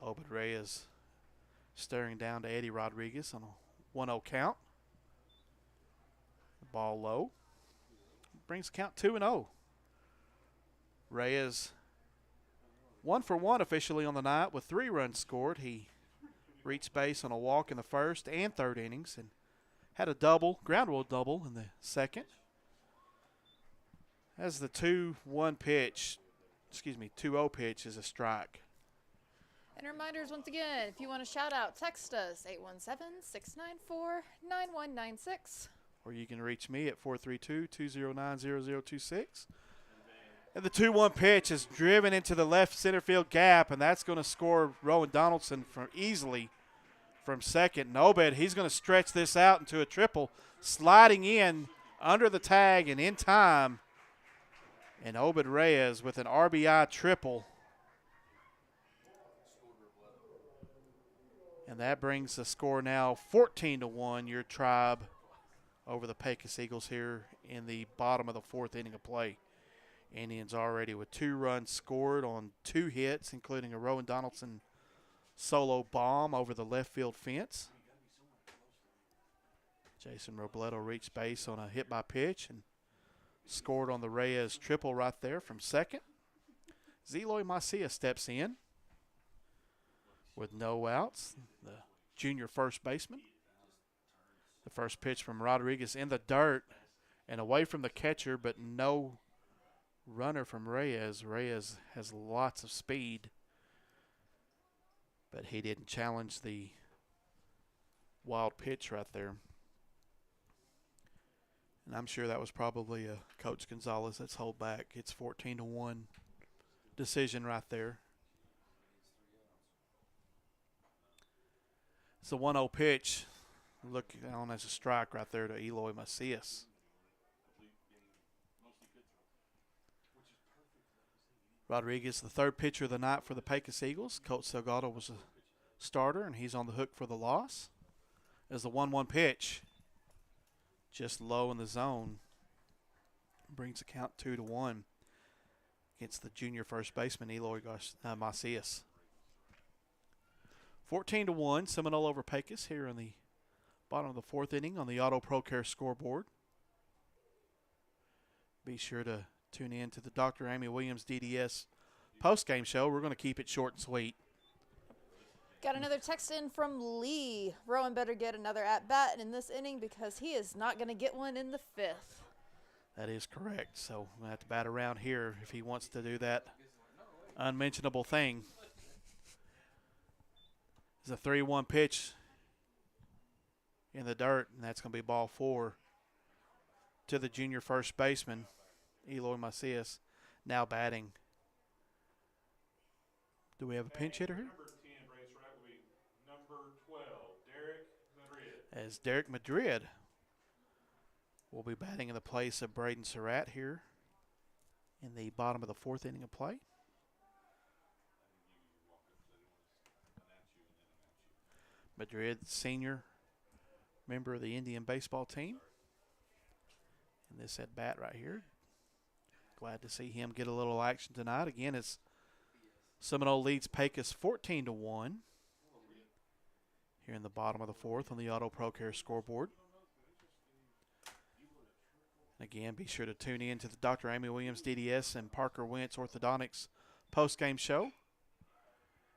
Obed Reyes staring down to Eddie Rodriguez on a 1-0 count. The ball low. Brings the count 2-0. Reyes 1 for 1 officially on the night with 3 runs scored. He reached base on a walk in the first and third innings and had a ground rule double in the second. As the 2-0 pitch is a strike. And reminders once again, if you want to shout out, text us 817-694-9196. Or you can reach me at 432-209-0026. And the 2-1 pitch is driven into the left center field gap, and that's going to score Rowan Donaldson easily from second. And Obed, he's going to stretch this out into a triple, sliding in under the tag and in time. And Obed Reyes with an RBI triple. And that brings the score now 14-1, your Tribe over the Pecos Eagles here in the bottom of the 4th inning of play. Indians already with 2 runs scored on 2 hits, including a Rowan Donaldson solo bomb over the left field fence. Jason Robledo reached base on a hit by pitch and scored on the Reyes triple right there from second. Zeloy Macia steps in with no outs, the junior first baseman. The first pitch from Rodriguez in the dirt and away from the catcher, but no runner from Reyes. Reyes has lots of speed, but he didn't challenge the wild pitch right there. And I'm sure that was probably Coach Gonzalez that's hold back. It's 14-1 decision right there. It's a 1-0 pitch. Look on as a strike right there to Eloy Macias. Rodriguez, the third pitcher of the night for the Pecos Eagles. Coach Salgado was a starter, and he's on the hook for the loss. As the 1-1 pitch. just low in the zone. Brings the count 2-1 against the junior first baseman, Eloy Macias. 14-1, Seminole over Pecos here in the bottom of the fourth inning on the Auto Pro Care scoreboard. Be sure to tune in to the Dr. Amy Williams DDS postgame show. We're going to keep it short and sweet. Got another text in from Lee. Rowan better get another at-bat in this inning because he is not going to get one in the fifth. That is correct. So I'm going to have to bat around here if he wants to do that unmentionable thing. It's a 3-1 pitch in the dirt, and that's going to be ball 4 to the junior first baseman, Eloy Macias, now batting. Do we have a pinch hitter here? Number 10, race right, will be number 12, Derek Madrid. As Derek Madrid will be batting in the place of Braden Surratt here in the bottom of the fourth inning of play. Madrid, senior member of the Indian baseball team. In this at bat right here. Glad to see him get a little action tonight. Again, it's Seminole leads Pecos 14-1 here in the bottom of the fourth on the Auto Pro Care scoreboard. Again, be sure to tune in to the Dr. Amy Williams DDS and Parker Wentz Orthodontics postgame show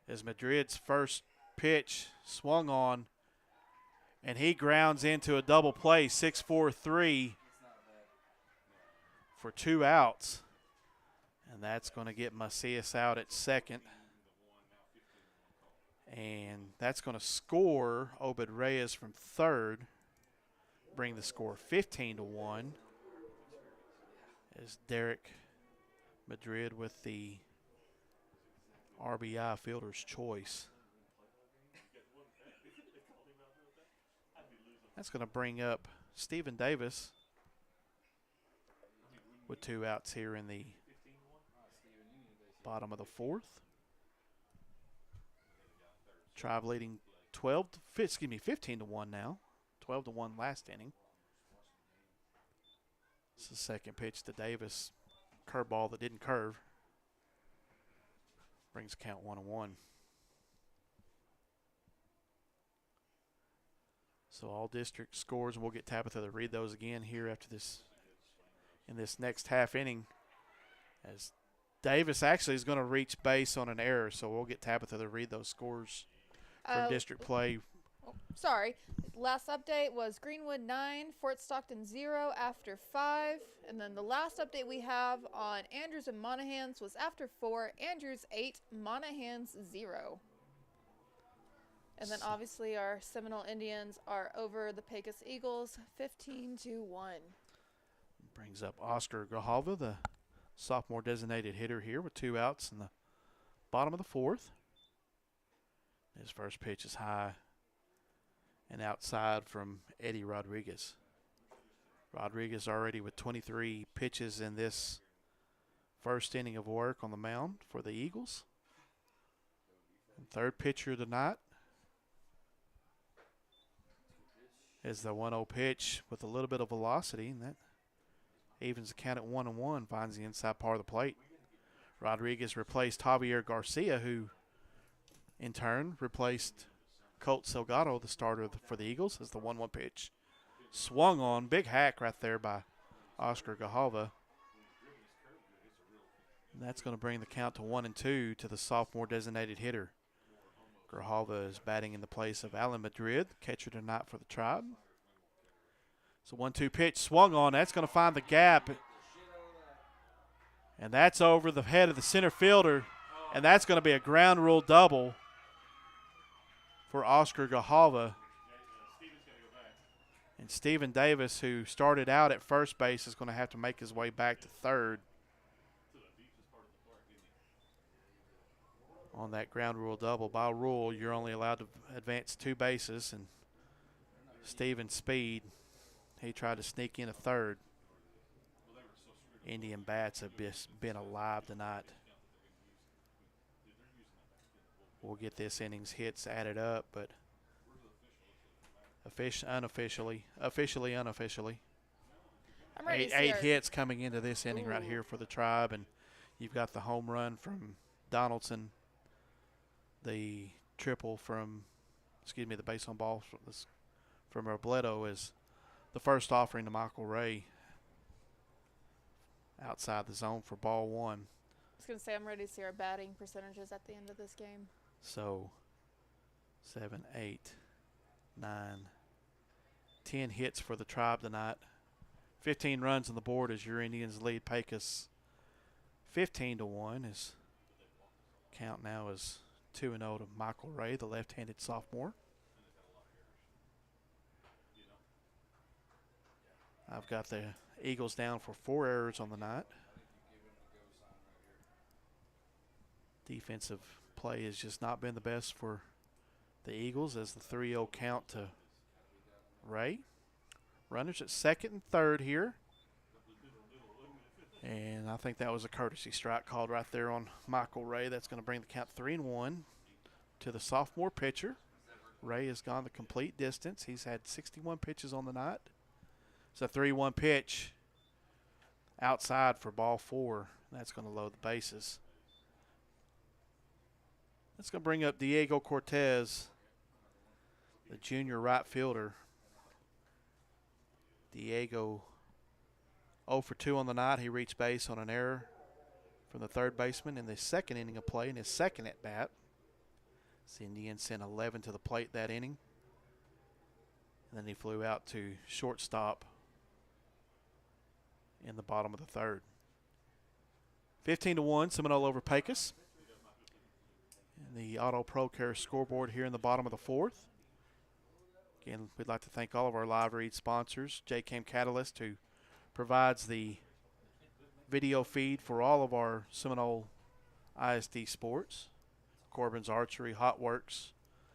as Madrid's first pitch swung on, and he grounds into a double play, 6-4-3 for 2 outs. And that's going to get Macias out at second. And that's going to score Obed Reyes from third, bring the score 15-1 as Derek Madrid with the RBI fielder's choice. That's going to bring up Stephen Davis with 2 outs here in the bottom of the fourth. Tribe leading 15-1 now. 12-1 last inning. It's the second pitch to Davis. Curveball that didn't curve. Brings count 1-1. So all district scores, and we'll get Tabitha to read those again here after this, in this next half inning, as Davis actually is going to reach base on an error. So we'll get Tabitha to read those scores from district play. Oh, sorry. Last update was Greenwood 9, Fort Stockton 0 after 5. And then the last update we have on Andrews and Monahans was after 4, Andrews 8, Monahans 0. And then obviously our Seminole Indians are over the Pecos Eagles 15-1. Brings up Oscar Gahalva, the sophomore designated hitter here with 2 outs in the bottom of the fourth. His first pitch is high and outside from Eddie Rodriguez. Rodriguez already with 23 pitches in this first inning of work on the mound for the Eagles. And third pitcher tonight is the 1-0 pitch with a little bit of velocity, and that evens the count at 1-1, finds the inside part of the plate. Rodriguez replaced Javier Garcia, who in turn replaced Colt Salgado, the starter for the Eagles, as the 1-1 pitch swung on. Big hack right there by Oscar Gahalva. And that's going to bring the count to 1-2 to the sophomore designated hitter. Gahalva is batting in the place of Alan Madrid, catcher tonight for the Tribe. So 1-2 pitch swung on. That's going to find the gap. And that's over the head of the center fielder. And that's going to be a ground rule double for Oscar Gahalva. And Stephen Davis, who started out at first base, is going to have to make his way back to third on that ground rule double. By rule, you're only allowed to advance 2 bases, and Stephen's speed, he tried to sneak in a third. Indian bats have been alive tonight. We'll get this inning's hits added up, but officially, unofficially, eight hits coming into this inning right here for the Tribe, and you've got the home run from Donaldson, the triple from, the base on ball from Robledo is the first offering to Michael Ray outside the zone for ball 1. I was going to say, I'm ready to see our batting percentages at the end of this game. So 7, 8, 9, 10 hits for the Tribe tonight. 15 runs on the board as your Indians lead Pecos 15-1. His count now is 2-0 to Michael Ray, the left-handed sophomore. I've got the Eagles down for 4 errors on the night. Defensive play has just not been the best for the Eagles as the 3-0 count to Ray. Runners at second and third here. And I think that was a courtesy strike called right there on Michael Ray. That's going to bring the count 3-1 to the sophomore pitcher. Ray has gone the complete distance. He's had 61 pitches on the night. It's a 3-1 pitch outside for ball 4. That's going to load the bases. That's going to bring up Diego Cortez, the junior right fielder. Diego 0 for 2 on the night. He reached base on an error from the third baseman in the second inning of play in his second at bat. The Indians sent 11 to the plate that inning. And then he flew out to shortstop in the bottom of the third. 15-1, Seminole over Pecos. And the Auto Pro Care scoreboard here in the bottom of the fourth. Again, we'd like to thank all of our live read sponsors. JCAM Catalyst, who provides the video feed for all of our Seminole ISD sports. Corbin's Archery, Hot Works,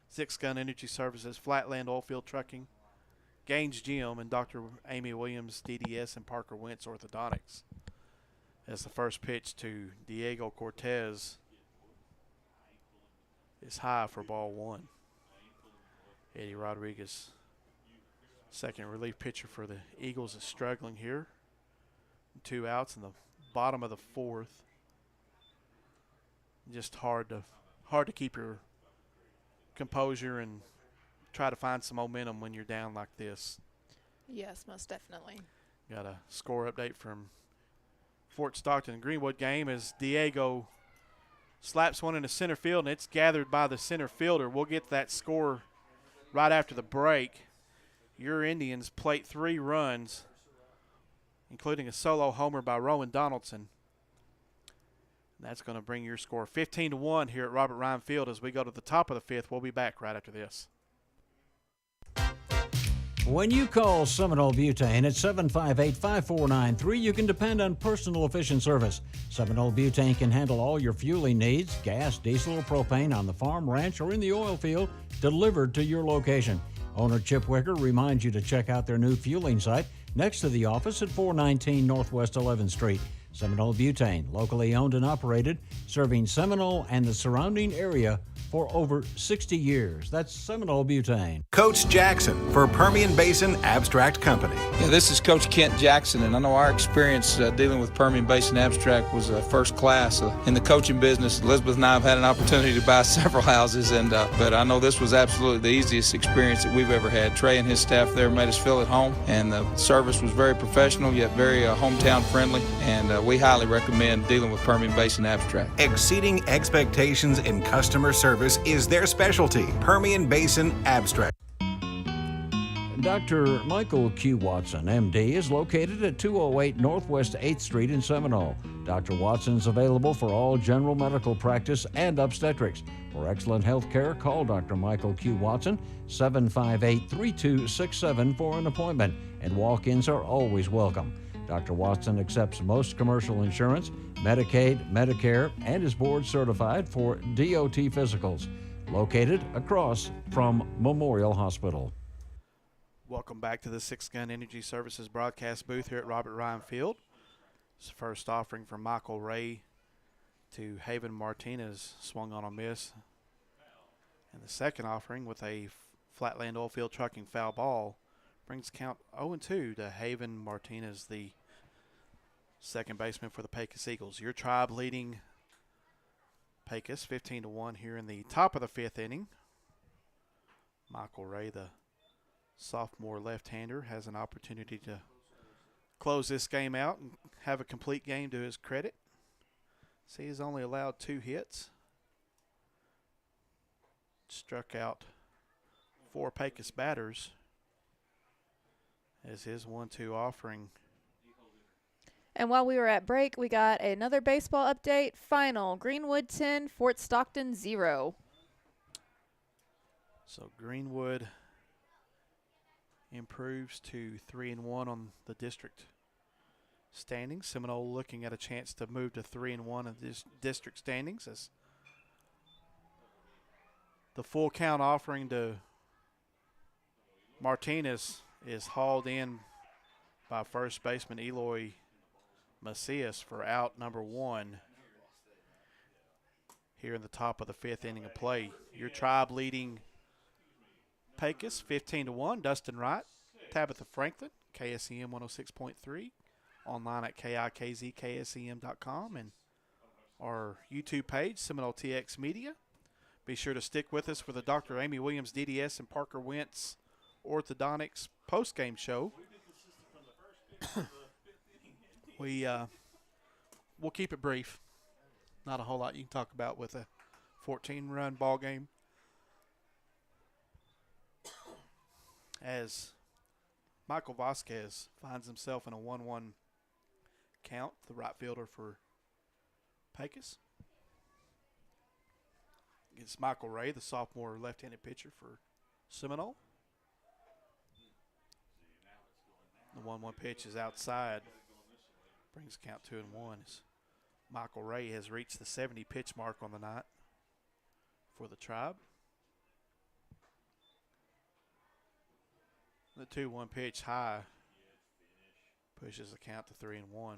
Six Gun Energy Services, Flatland Oilfield Trucking, Gaines Gym, and Dr. Amy Williams, DDS, and Parker Wentz Orthodontics. As the first pitch to Diego Cortez is high for ball 1. Eddie Rodriguez, second relief pitcher for the Eagles, is struggling here. 2 outs in the bottom of the fourth. Just hard to keep your composure and try to find some momentum when you're down like this. Yes, most definitely. Got a score update from Fort Stockton Greenwood game as Diego slaps one into center field, and it's gathered by the center fielder. We'll get that score right after the break. Your Indians plate 3 runs, including a solo homer by Rowan Donaldson. That's going to bring your score 15-1 here at Robert Ryan Field as we go to the top of the 5th. We'll be back right after this. When you call Seminole Butane at 758-5493, you can depend on personal efficient service. Seminole Butane can handle all your fueling needs, gas, diesel, or propane on the farm, ranch, or in the oil field, delivered to your location. Owner Chip Wicker reminds you to check out their new fueling site next to the office at 419 Northwest 11th Street. Seminole Butane, locally owned and operated, serving Seminole and the surrounding area for over 60 years. That's Seminole Butane. Coach Jackson for Permian Basin Abstract Company. Yeah, this is Coach Kent Jackson, and I know our experience dealing with Permian Basin Abstract was first class. In the coaching business, Elizabeth and I have had an opportunity to buy several houses, but I know this was absolutely the easiest experience that we've ever had. Trey and his staff there made us feel at home, and the service was very professional yet very hometown friendly, and we highly recommend dealing with Permian Basin Abstract. Exceeding expectations in customer service is their specialty. Permian Basin Abstract. Dr. Michael Q. Watson, MD, is located at 208 Northwest 8th Street in Seminole. Dr. Watson's available for all general medical practice and obstetrics. For excellent health care, call Dr. Michael Q. Watson, 758-3267 for an appointment, and walk-ins are always welcome. Dr. Watson accepts most commercial insurance, Medicaid, Medicare, and is board certified for DOT physicals. Located across from Memorial Hospital. Welcome back to the Six Gun Energy Services broadcast booth here at Robert Ryan Field. It's the first offering from Michael Ray to Haven Martinez, swung on a miss. And the second offering with a Flatland Oilfield Trucking foul ball Brings count 0-2 to Haven Martinez, the second baseman for the Pecos Eagles. Your Tribe leading Pecos 15-1 here in the top of the 5th inning. Michael Ray, the sophomore left-hander, has an opportunity to close this game out and have a complete game to his credit. See, he's only allowed 2 hits. Struck out 4 Pecos batters as his 1-2 offering. And while we were at break, we got another baseball update. Final, Greenwood 10, Fort Stockton 0. So Greenwood improves to 3-1 on the district standings. Seminole looking at a chance to move to 3-1 of this district standings as the full count offering to Martinez is hauled in by first baseman Eloy Macias for out number 1 here in the top of the 5th inning of play. Your Tribe leading Pecos 15-1. Dustin Wright, Tabitha Franklin, KSEM 106.3, online at KIKZKSEM.com, and our YouTube page, Seminole TX Media. Be sure to stick with us for the Dr. Amy Williams DDS and Parker Wentz Orthodontics postgame show. We'll keep it brief. Not a whole lot you can talk about with a 14-run ball game. As Michael Vasquez finds himself in a 1-1 count, the right fielder for Pecos. Against Michael Ray, the sophomore left-handed pitcher for Seminole. The 1-1 pitch is outside. Brings count 2-1 as Michael Ray has reached the 70 pitch mark on the night for the Tribe. The 2-1 pitch high pushes the count to 3-1.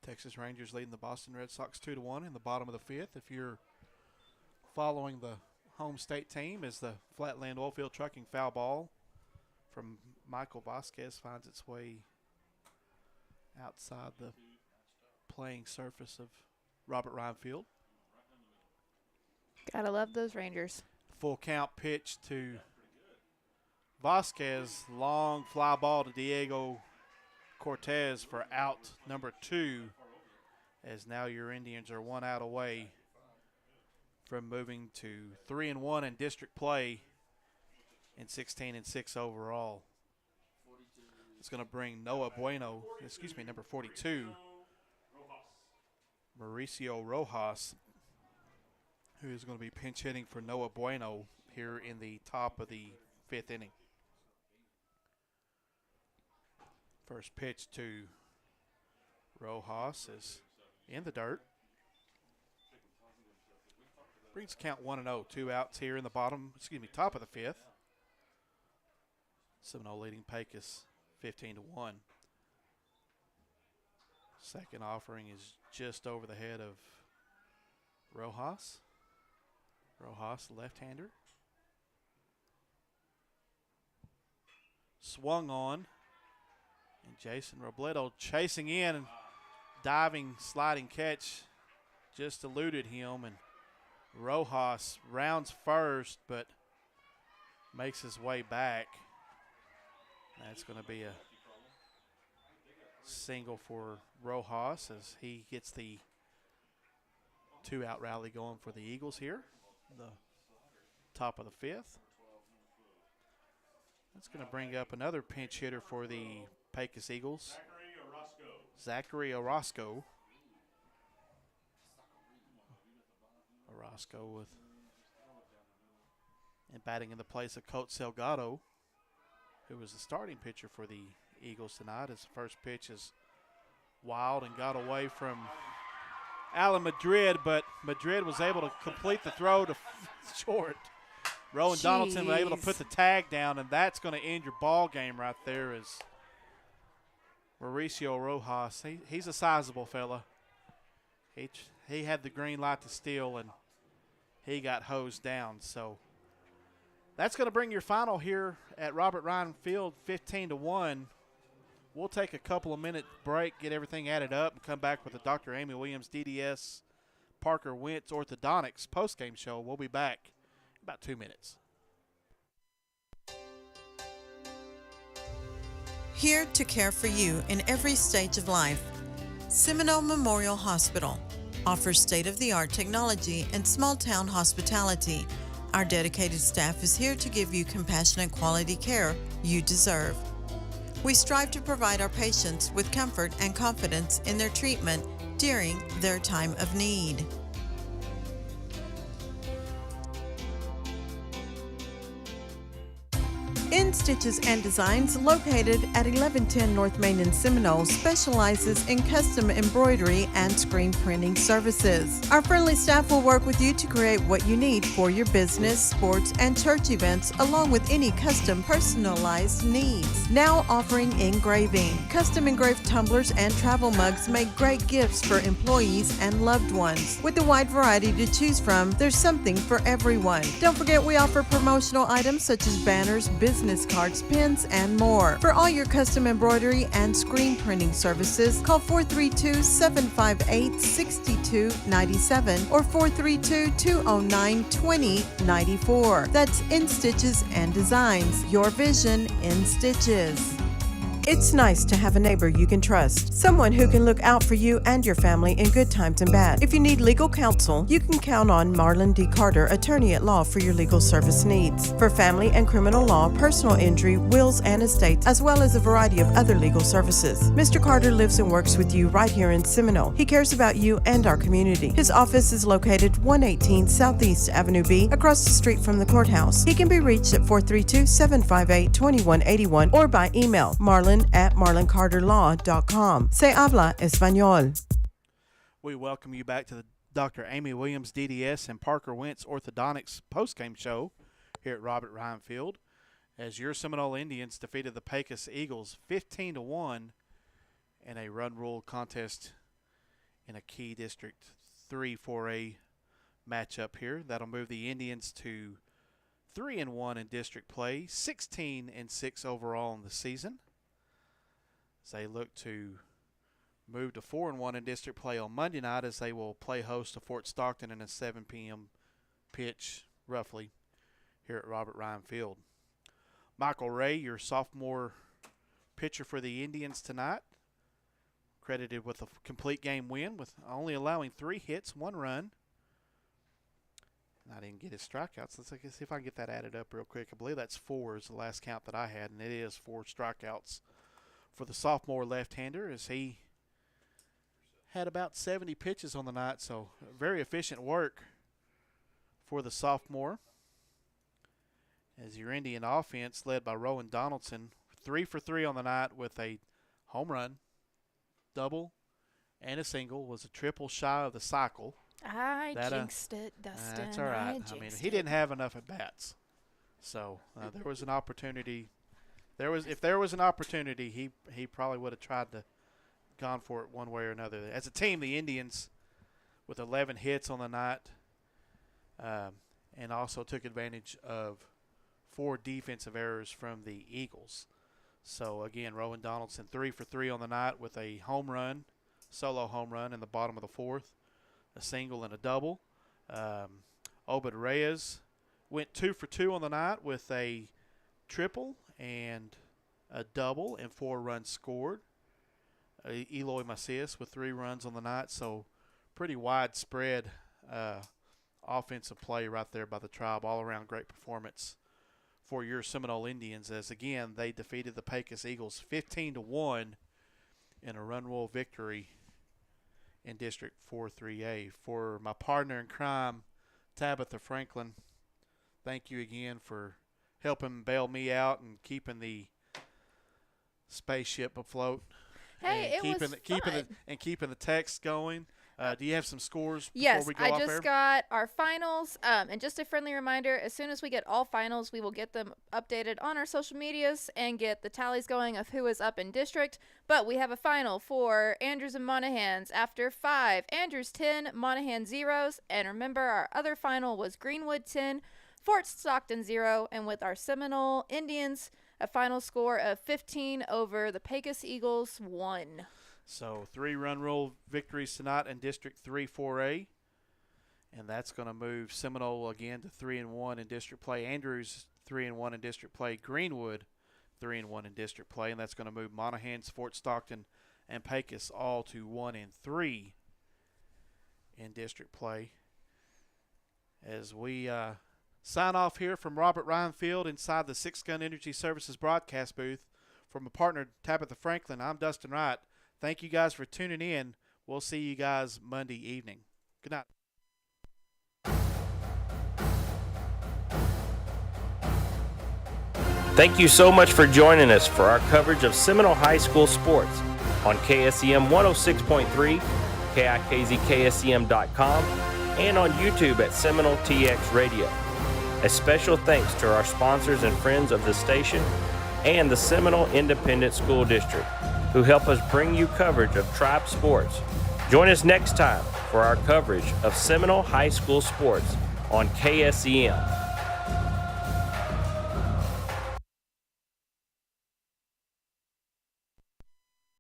Texas Rangers leading the Boston Red Sox 2-1 in the bottom of the 5th. If you're following the home state team, as the Flatland Oilfield Trucking foul ball from Michael Vasquez finds its way outside the playing surface of Robert Ryan Field. Gotta love those Rangers. Full count pitch to Vasquez. Long fly ball to Diego Cortez for out number 2, as now your Indians are 1 out away from moving to 3-1 in district play and 16-6 overall. It's going to bring number 42, Mauricio Rojas, who is going to be pinch hitting for Noah Bueno here in the top of the 5th inning. First pitch to Rojas is in the dirt. Brings count 1-0. 2 outs here in the top of the 5th. Seminole leading Pecos 15-1. Second offering is just over the head of Rojas. Rojas, left-hander. Swung on. And Jason Robledo chasing in and diving, sliding catch just eluded him. And Rojas rounds first, but makes his way back. That's going to be a single for Rojas as he gets the 2-out rally going for the Eagles here, the top of the 5th. That's going to bring up another pinch hitter for the Pecos Eagles, Zachary Orozco. Orozco with and batting in the place of Coach Salgado, who was the starting pitcher for the Eagles tonight. His first pitch is wild and got away from Alan Madrid, but Madrid was able to complete the throw to short. Rowan Donaldson was able to put the tag down, and that's going to end your ball game right there. Is Mauricio Rojas. He's a sizable fella. He had the green light to steal, and he got hosed down. So That's going to bring your final here at Robert Ryan Field, 15-1. We'll take a couple of minute break, get everything added up, and come back with the Dr. Amy Williams DDS Parker Wentz Orthodontics postgame show. We'll be back in about 2 minutes. Here to care for you in every stage of life, Seminole Memorial Hospital offers state-of-the-art technology and small-town hospitality. Our dedicated staff is here to give you compassionate quality care you deserve. We strive to provide our patients with comfort and confidence in their treatment during their time of need. In Stitches and Designs, located at 1110 North Main in Seminole, specializes in custom embroidery and screen printing services. Our friendly staff will work with you to create what you need for your business, sports, and church events, along with any custom personalized needs. Now offering engraving. Custom engraved tumblers and travel mugs make great gifts for employees and loved ones. With a wide variety to choose from, there's something for everyone. Don't forget we offer promotional items such as banners, business cards, pins, and more. For all your custom embroidery and screen printing services, call 432-758-6297 or 432-209-2094. That's In Stitches and Designs. Your vision in stitches. It's nice to have a neighbor you can trust, someone who can look out for you and your family in good times and bad. If you need legal counsel, you can count on Marlon D. Carter, attorney at law, for your legal service needs. For family and criminal law, personal injury, wills, and estates, as well as a variety of other legal services. Mr. Carter lives and works with you right here in Seminole. He cares about you and our community. His office is located 118 Southeast Avenue B, across the street from the courthouse. He can be reached at 432-758-2181 or by email marlon@marloncarterlaw.com. Se habla español. We welcome you back to the Dr. Amy Williams DDS and Parker Wentz Orthodontics postgame show here at Robert Ryan Field, as your Seminole Indians defeated the Pecos Eagles 15-1 in a run rule contest in a key District 3 4A matchup here. That'll move the Indians to 3-1 in district play, 16-6 overall in the season, as they look to move to 4-1 in district play on Monday night, as they will play host to Fort Stockton in a 7 p.m. pitch, roughly, here at Robert Ryan Field. Michael Ray, your sophomore pitcher for the Indians tonight, credited with a complete game win with only allowing 3 hits, 1 run. I didn't get his strikeouts. Let's see if I can get that added up real quick. I believe that's 4 is the last count that I had, and it is 4 strikeouts for the sophomore left-hander, as he had about 70 pitches on the night, so very efficient work for the sophomore. As your Indian offense, led by Rowan Donaldson, 3 for 3 on the night with a home run, double, and a single, was a triple shy of the cycle. I jinxed it, Dustin. That's all right. I mean, he didn't have enough at-bats. So there was an opportunity. If there was an opportunity, he probably would have tried to gone for it one way or another. As a team, the Indians, with 11 hits on the night, and also took advantage of 4 defensive errors from the Eagles. So, again, Rowan Donaldson 3 for 3 on the night with a home run, solo home run in the bottom of the 4th, a single and a double. Obed Reyes went 2 for 2 on the night with a triple and a double and 4 runs scored. Eloy Macias with 3 runs on the night, so pretty widespread offensive play right there by the Tribe. All around great performance for your Seminole Indians, as again they defeated the Pecos Eagles 15-1 in a run rule victory in District 4-3A. For my partner in crime, Tabitha Franklin, thank you again for helping bail me out and keeping the spaceship afloat. Hey, and keeping the text going. Do you have some scores before yes, we go off I just air? got our finals. And just a friendly reminder, as soon as we get all finals, we will get them updated on our social medias and get the tallies going of who is up in district. But we have a final for Andrews and Monahans after 5. Andrews 10, Monahan 0s. And remember, our other final was Greenwood 10, Fort Stockton 0, and with our Seminole Indians, a final score of 15 over the Pecos Eagles 1. So 3-run rule victories tonight in District 3 4A. And that's going to move Seminole again to 3-1 in district play. Andrews 3-1 in district play. Greenwood 3-1 in district play. And that's going to move Monahans, Fort Stockton, and Pecos all to 1-3 in district play. As we sign off here from Robert Ryan Field inside the Six Gun Energy Services broadcast booth from a partner, Tabitha Franklin, I'm Dustin Wright. Thank you guys for tuning in. We'll see you guys Monday evening. Good night. Thank you so much for joining us for our coverage of Seminole High School sports on KSEM 106.3, KIKZKSEM.com, and on YouTube at Seminole TX Radio. A special thanks to our sponsors and friends of the station and the Seminole Independent School District, who help us bring you coverage of Tribe sports. Join us next time for our coverage of Seminole High School sports on KSEM